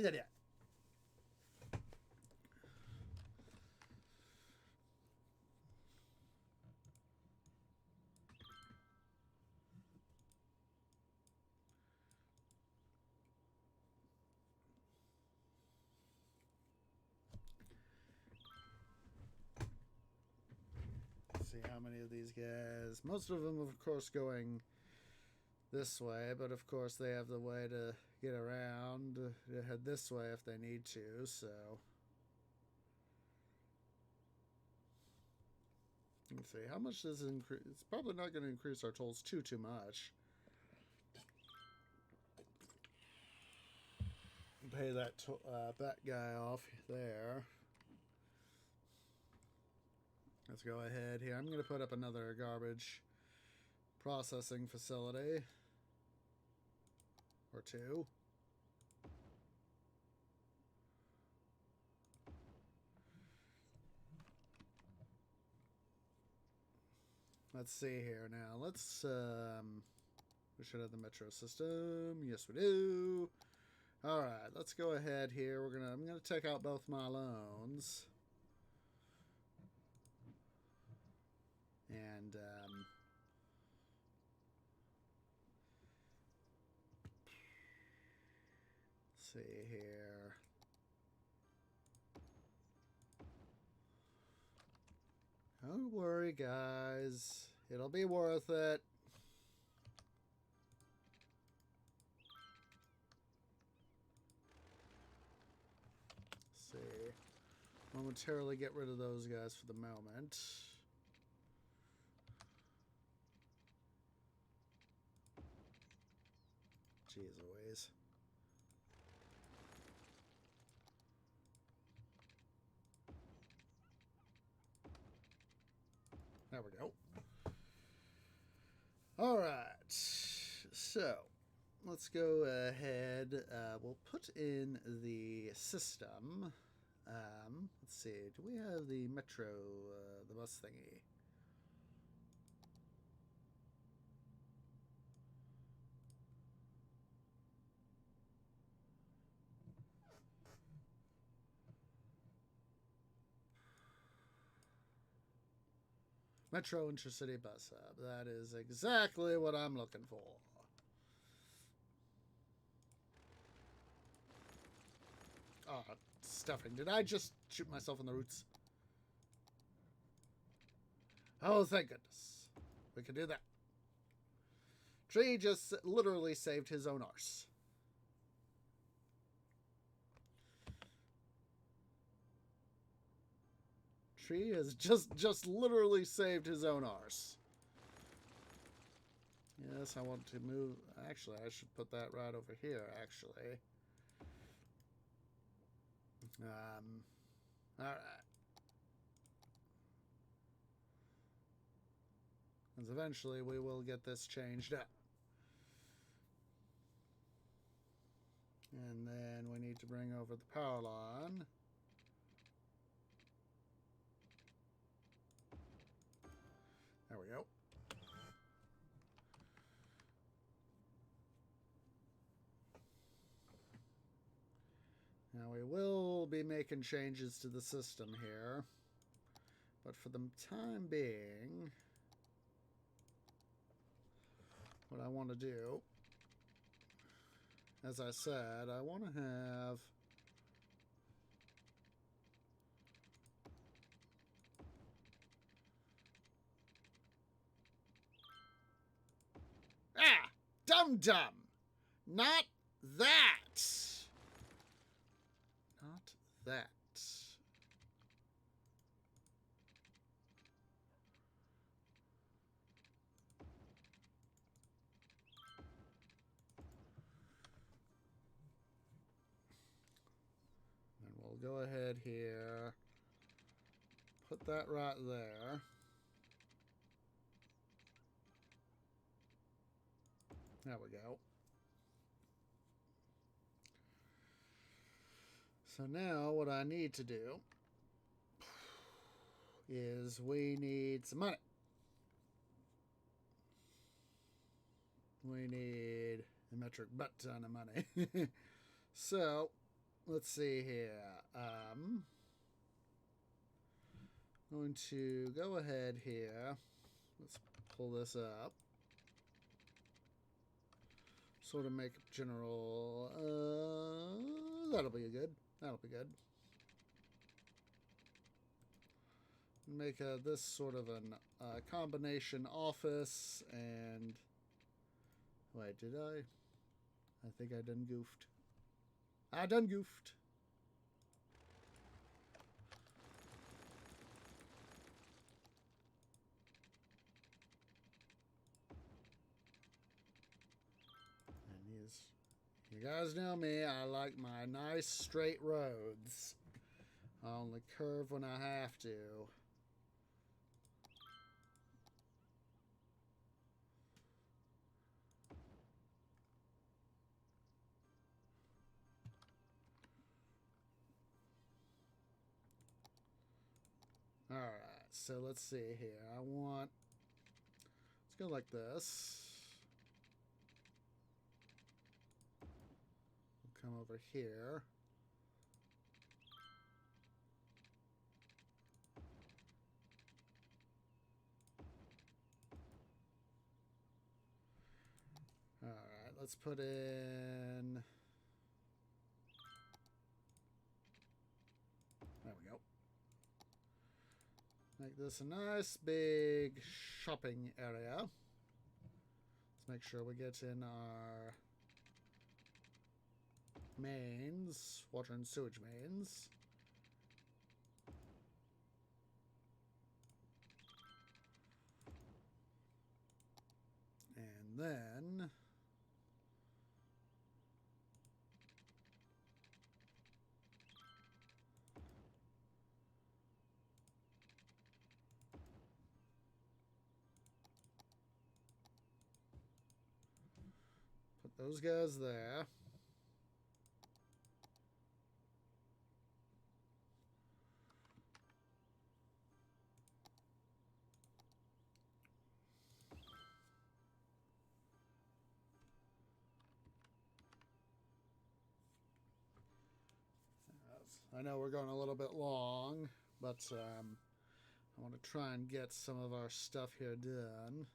See how many of these guys. Most of them, of course, going this way, but of course they have the way to get around. They head this way if they need to, so. Let's see, how much does it increase? It's probably not going to increase our tolls too much. Pay that guy off there. Let's go ahead here. I'm going to put up another garbage processing facility. Or two. Let's see here now. Let's, we should have the metro system. Yes, we do. Alright, let's go ahead here. I'm gonna take out both my loans. And, let's see here. Don't worry, guys. It'll be worth it. Let's see. Momentarily get rid of those guys for the moment. Jeez Louise. There we go. All right. So let's go ahead. We'll put in the system. Let's see. Do we have the metro, the bus thingy? Metro Intercity Bus Hub. That is exactly what I'm looking for. Oh, stuffing. Did I just shoot myself in the roots? Oh, thank goodness. We can do that. Tree just literally saved his own arse. Tree has just literally saved his own arse. Yes, I want to move. Actually, I should put that right over here, actually. Alright. Because eventually we will get this changed up. And then we need to bring over the power line. There we go. Now we will be making changes to the system here. But for the time being, what I want to do, as I said, I want to have dum-dum! Not that! Not that. And we'll go ahead here. Put that right there. There we go. So now what I need to do is we need some money. We need a metric butt ton of money. So let's see here. I'm going to go ahead here. Let's pull this up. Sort of make a general. That'll be good. That'll be good. Make this sort of a combination office and. Wait, did I? I think I done goofed. I done goofed. You guys know me, I like my nice straight roads. I only curve when I have to. Alright, so let's see here. Let's go like this. Come over here. All right, let's put in. There we go. Make this a nice big shopping area. Let's make sure we get in our mains, water and sewage mains. And then put those guys there. I know we're going a little bit long, but I want to try and get some of our stuff here done.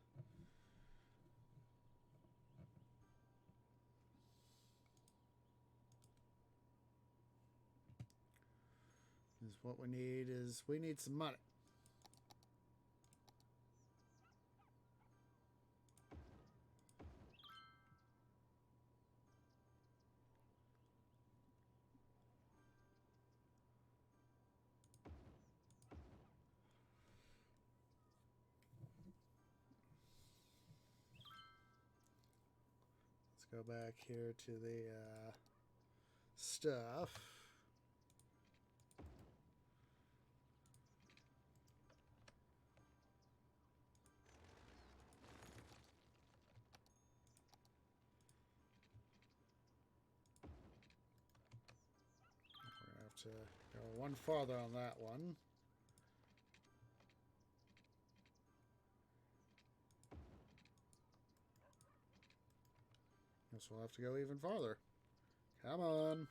What we need is we need some money. Let's go back here to the stuff. To go one farther on that one. Guess we'll have to go even farther. Come on.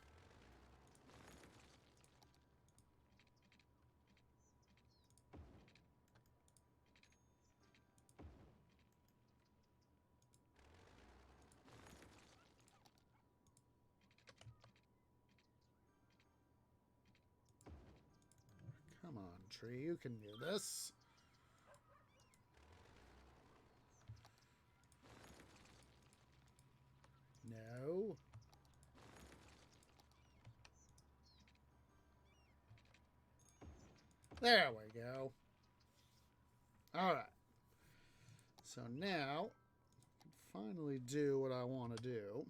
Come on, tree, you can do this. No. There we go. Alright. So now, I can finally do what I want to do.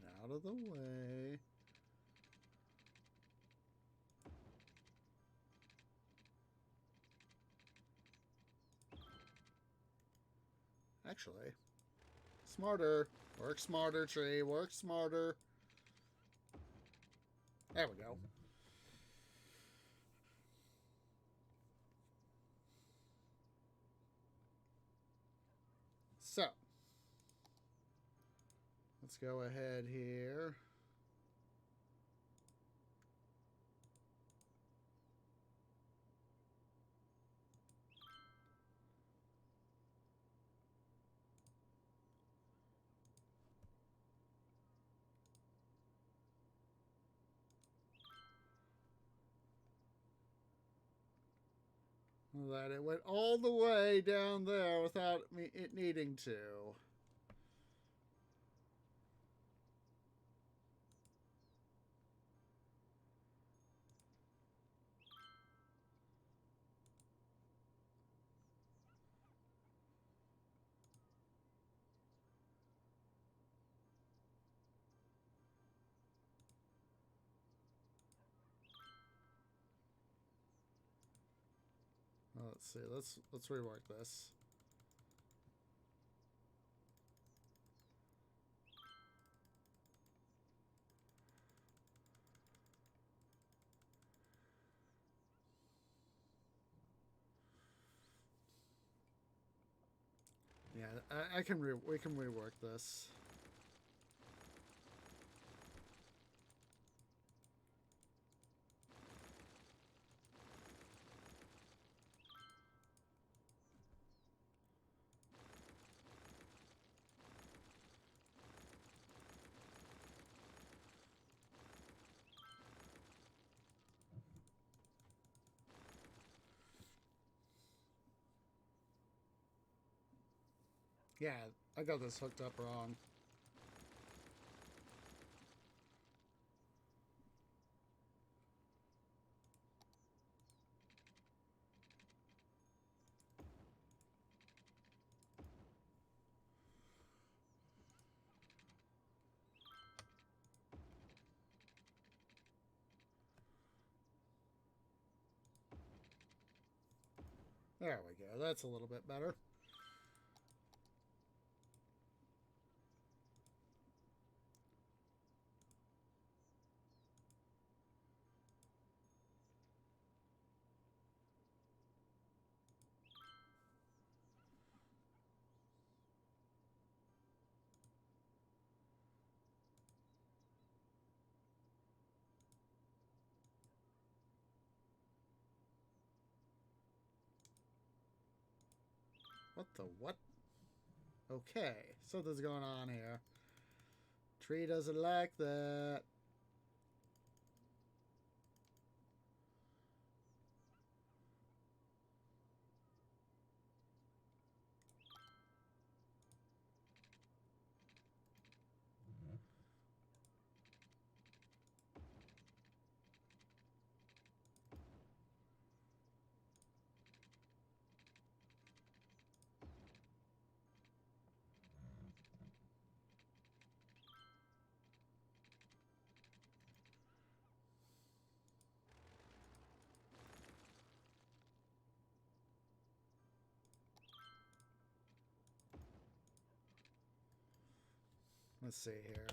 Get out of the way. Actually, smarter. Work smarter, tree. Work smarter. There we go. So, let's go ahead here. That it went all the way down there without it needing to. Well, let's see. Let's rework this. Yeah, we can rework this. Yeah, I got this hooked up wrong. There we go. That's a little bit better. What the what? Okay, something's going on here. Tree doesn't like that. Let's see here.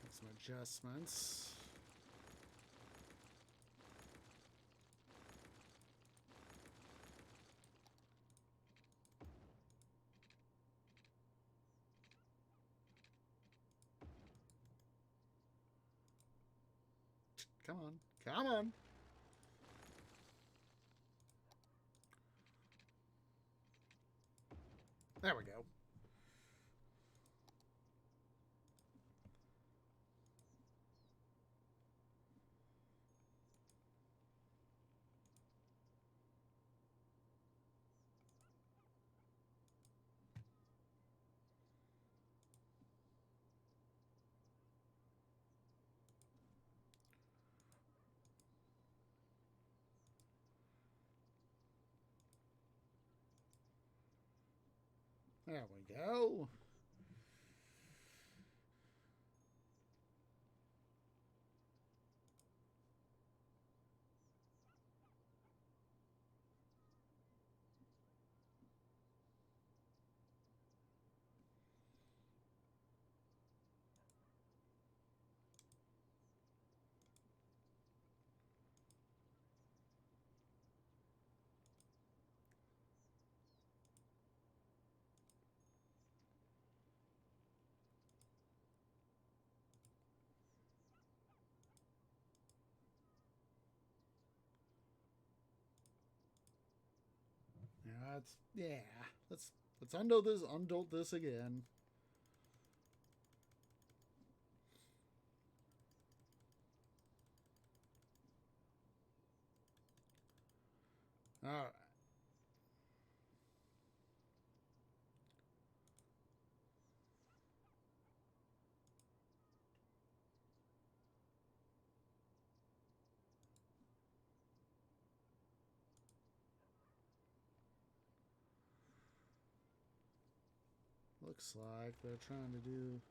Make some adjustments. Come on. Come on. There we go. There we go. Yeah. Let's undo this again. All right. Looks like they're trying to do.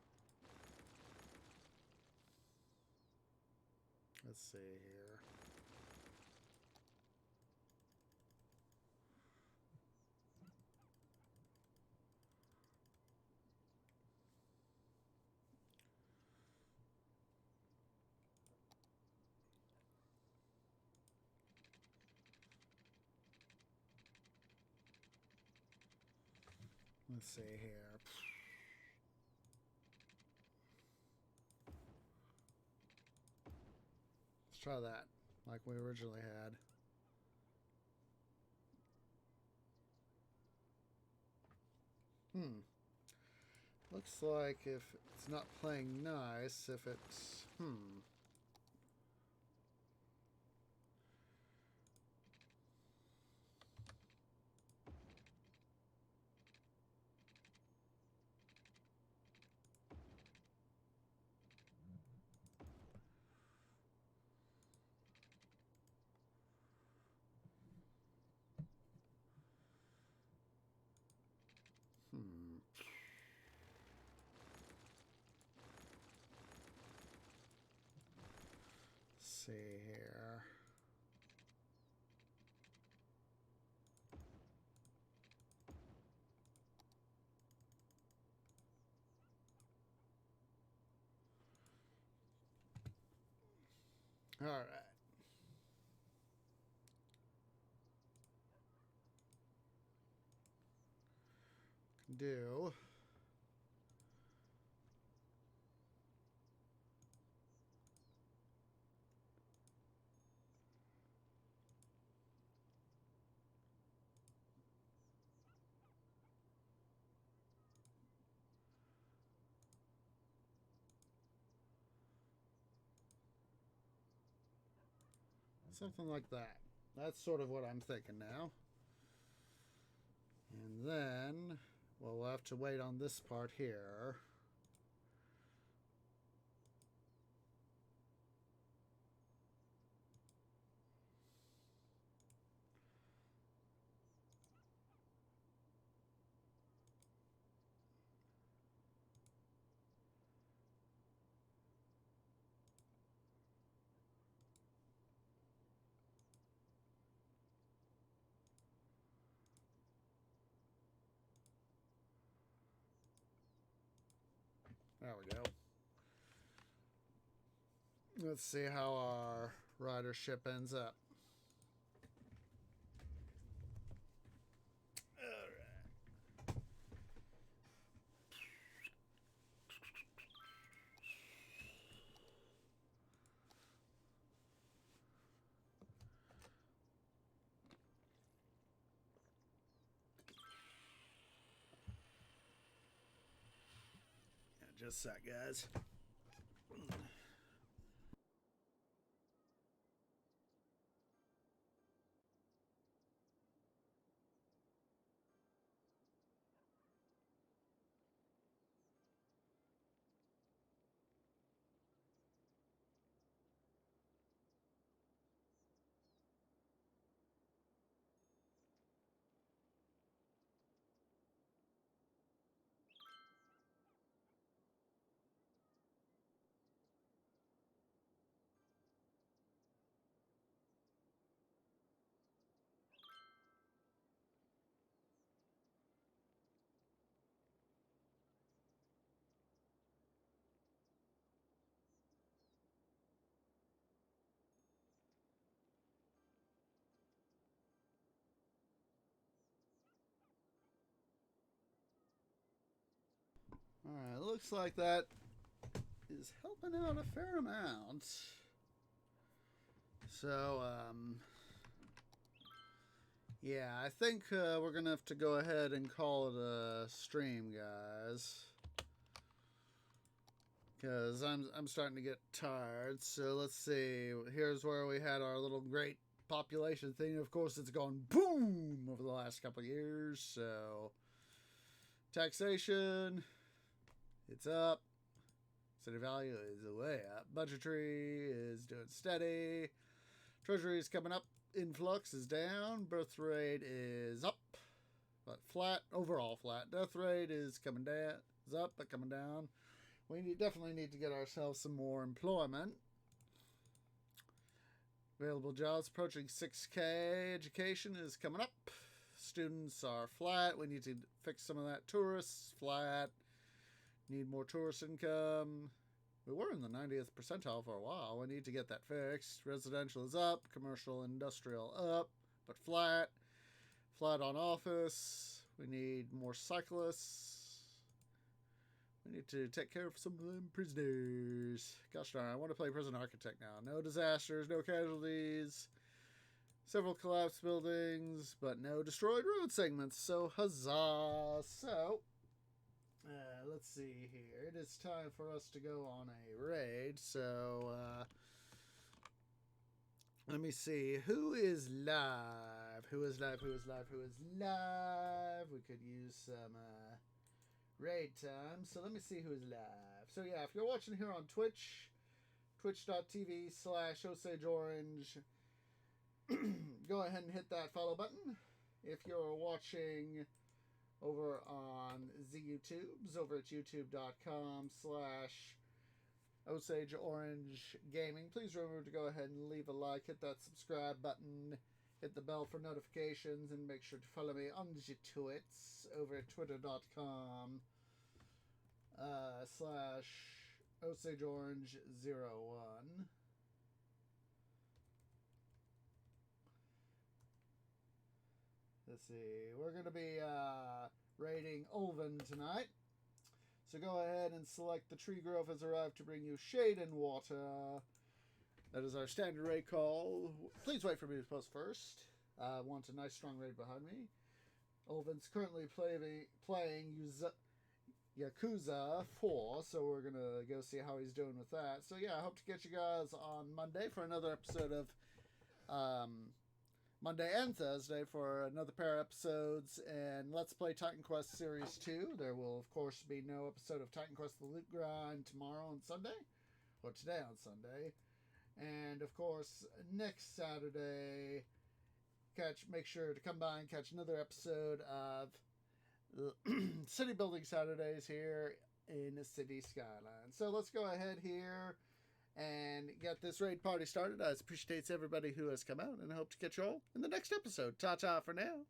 Let's see here. Let's see here. Let's try that, like we originally had. Looks like if it's not playing nice, if it's... see here. All right. Do something like that. That's sort of what I'm thinking now. And then, well, we'll have to wait on this part here. There we go. Let's see how our ridership ends up. Just a sec, guys. Alright, looks like that is helping out a fair amount. So, yeah, I think we're going to have to go ahead and call it a stream, guys. Because I'm starting to get tired. So let's see. Here's where we had our little great population thing. Of course, it's gone boom over the last couple of years. So, taxation, it's up. City value is way up. Budgetary is doing steady. Treasury is coming up. Influx is down. Birth rate is up, but flat. Overall flat. Death rate is coming down. Is up, but coming down. We definitely need to get ourselves some more employment. Available jobs approaching 6K. Education is coming up. Students are flat. We need to fix some of that. Tourists, flat. Need more tourist income. We were in the 90th percentile for a while. We need to get that fixed. Residential is up. Commercial, industrial up, but flat. Flat on office. We need more cyclists. We need to take care of some of them prisoners. Gosh darn, I want to play prison architect now. No disasters, no casualties. Several collapsed buildings, but no destroyed road segments. So huzzah. So, let's see here. It is time for us to go on a raid. So, let me see. Who is live? Who is live? Who is live? Who is live? We could use some raid time. So let me see who is live. So yeah, if you're watching here on Twitch, twitch.tv/OsageOrange, go ahead and hit that follow button. If you're watching over on the YouTubes, over at youtube.com/ Osage Orange Gaming. Please remember to go ahead and leave a like, hit that subscribe button, hit the bell for notifications, and make sure to follow me on the twits over at twitter.com / OsageOrange01. Let's see. We're going to be raiding Ulven tonight. So go ahead and select the tree grove has arrived to bring you shade and water. That is our standard raid call. Please wait for me to post first. I want a nice strong raid behind me. Ulven's currently playing Yakuza 4, so we're going to go see how he's doing with that. So yeah, I hope to get you guys on Monday for another episode of... Monday and Thursday for another pair of episodes and Let's Play Titan Quest Series 2. There will, of course, be no episode of Titan Quest The Loot Grind tomorrow on Sunday, or today on Sunday. And, of course, next Saturday, make sure to come by and catch another episode of City Building Saturdays here in the City Skylines. So let's go ahead here and get this raid party started. I appreciate everybody who has come out, and I hope to catch you all in the next episode. Ta-ta for now.